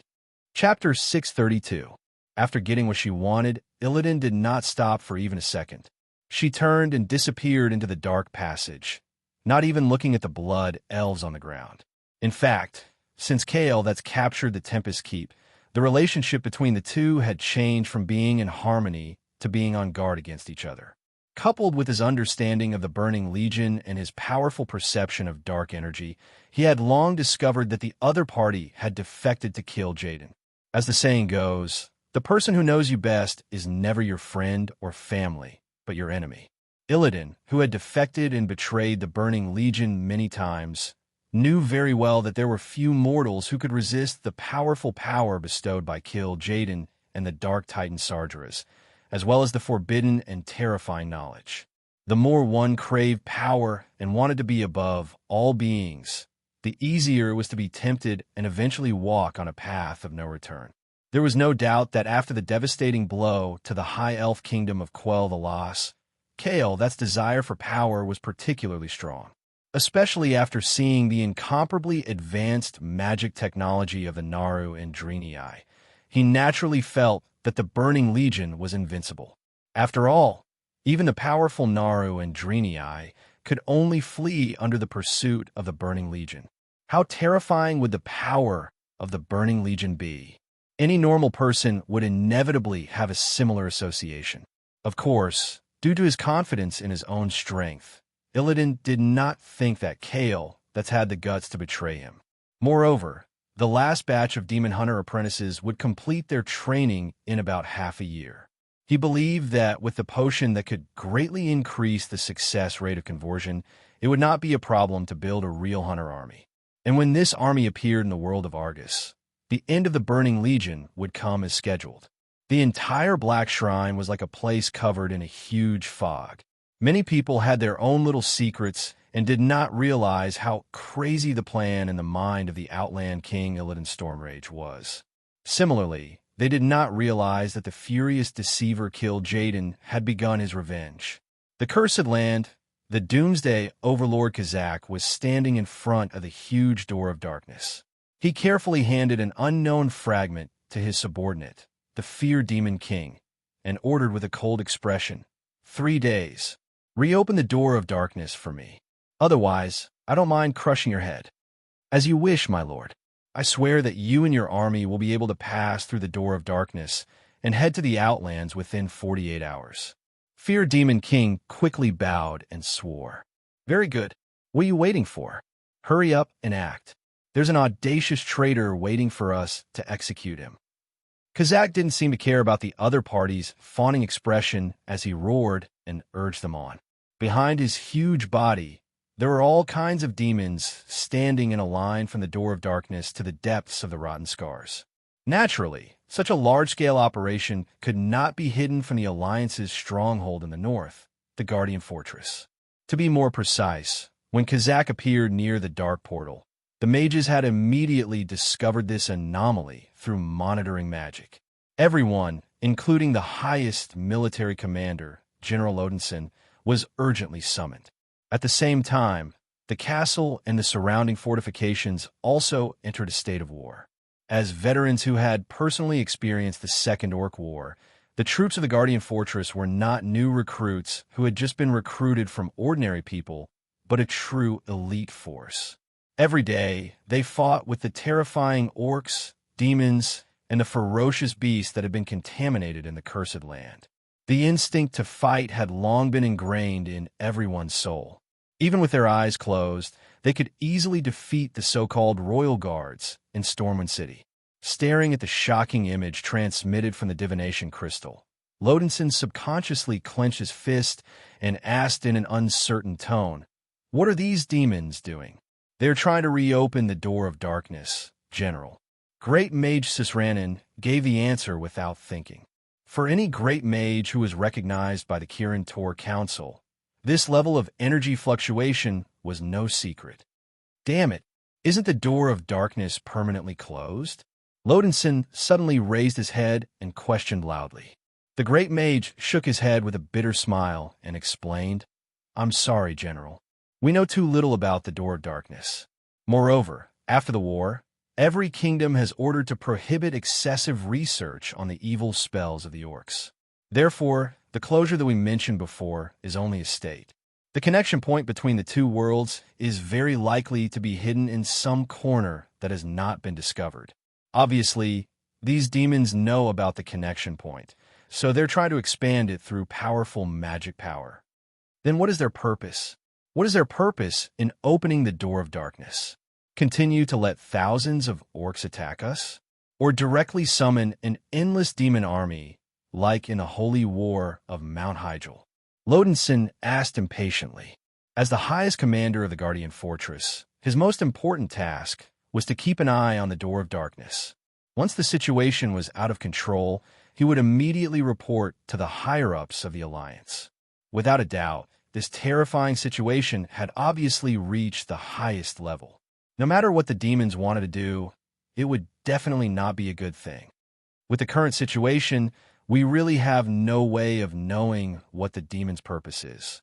Chapter 632. After getting what she wanted, Illidan did not stop for even a second. She turned and disappeared into the dark passage, not even looking at the blood elves on the ground. In fact, Since Kael that's captured the Tempest Keep, the relationship between the two had changed from being in harmony to being on guard against each other. Coupled with his understanding of the Burning Legion and his powerful perception of dark energy, he had long discovered that the other party had defected to kill Jaden. As the saying goes, the person who knows you best is never your friend or family, but your enemy. Illidan, who had defected and betrayed the Burning Legion many times, knew very well that there were few mortals who could resist the powerful power bestowed by Kill Jaden and the Dark Titan Sargeras, as well as the forbidden and terrifying knowledge. The more one craved power and wanted to be above all beings, the easier it was to be tempted and eventually walk on a path of no return. There was no doubt that after the devastating blow to the High Elf Kingdom of Quell the Loss, Kael, that's desire for power was particularly strong. Especially after seeing the incomparably advanced magic technology of the Naru and Drenii, he naturally felt that the Burning Legion was invincible. After all, even the powerful Naru and Drenii could only flee under the pursuit of the Burning Legion. How terrifying would the power of the Burning Legion be? Any normal person would inevitably have a similar association. Of course, due to his confidence in his own strength, Illidan did not think that Kael that's had the guts to betray him. Moreover, the last batch of Demon Hunter apprentices would complete their training in about half a year. He believed that with the potion that could greatly increase the success rate of conversion, it would not be a problem to build a real hunter army. And when this army appeared in the world of Argus, the end of the Burning Legion would come as scheduled. The entire Black Shrine was like a place covered in a huge fog. Many people had their own little secrets and did not realize how crazy the plan in the mind of the Outland King Illidan Stormrage was. Similarly, they did not realize that the furious deceiver Kill Jaden had begun his revenge. The Cursed Land, the Doomsday Overlord Kazak was standing in front of the huge door of darkness. He carefully handed an unknown fragment to his subordinate, the Fear Demon King, and ordered with a cold expression, 3 days. Reopen the door of darkness for me. Otherwise, I don't mind crushing your head. As you wish, my lord. I swear that you and your army will be able to pass through the door of darkness and head to the Outlands within 48 hours. Fear Demon King quickly bowed and swore. Very good. What are you waiting for? Hurry up and act. There's an audacious traitor waiting for us to execute him. Kazak didn't seem to care about the other party's fawning expression as he roared and urged them on. Behind his huge body, there were all kinds of demons standing in a line from the door of darkness to the depths of the rotten scars. Naturally, such a large-scale operation could not be hidden from the Alliance's stronghold in the north, the Guardian Fortress. To be more precise, when Kazak appeared near the dark portal, the mages had immediately discovered this anomaly through monitoring magic. Everyone, including the highest military commander, General Odinson, was urgently summoned. At the same time, the castle and the surrounding fortifications also entered a state of war. As veterans who had personally experienced the Second Orc War, the troops of the Guardian Fortress were not new recruits who had just been recruited from ordinary people, but a true elite force. Every day, they fought with the terrifying orcs, demons, and the ferocious beasts that had been contaminated in the Cursed Land. The instinct to fight had long been ingrained in everyone's soul. Even with their eyes closed, they could easily defeat the so-called Royal Guards in Stormwind City. Staring at the shocking image transmitted from the divination crystal, Lodinson subconsciously clenched his fist and asked in an uncertain tone, "What are these demons doing?" "They are trying to reopen the door of darkness, General." Great Mage Sisranin gave the answer without thinking. For any great mage who was recognized by the Kirin Tor Council, this level of energy fluctuation was no secret. Damn it, isn't the door of darkness permanently closed? Lodinson suddenly raised his head and questioned loudly. The great mage shook his head with a bitter smile and explained, "I'm sorry, General. We know too little about the door of darkness. Moreover, after the war, every kingdom has ordered to prohibit excessive research on the evil spells of the orcs. Therefore, the closure that we mentioned before is only a state. The connection point between the two worlds is very likely to be hidden in some corner that has not been discovered. Obviously, these demons know about the connection point, so they're trying to expand it through powerful magic power. Then what is their purpose? What is their purpose in opening the door of darkness? Continue to let thousands of orcs attack us? Or directly summon an endless demon army, like in a holy war of Mount Hyjal? Lodinson asked impatiently. As the highest commander of the Guardian Fortress, his most important task was to keep an eye on the door of darkness. Once the situation was out of control, he would immediately report to the higher-ups of the Alliance. Without a doubt, this terrifying situation had obviously reached the highest level. No matter what the demons wanted to do, it would definitely not be a good thing. With the current situation, we really have no way of knowing what the demon's purpose is.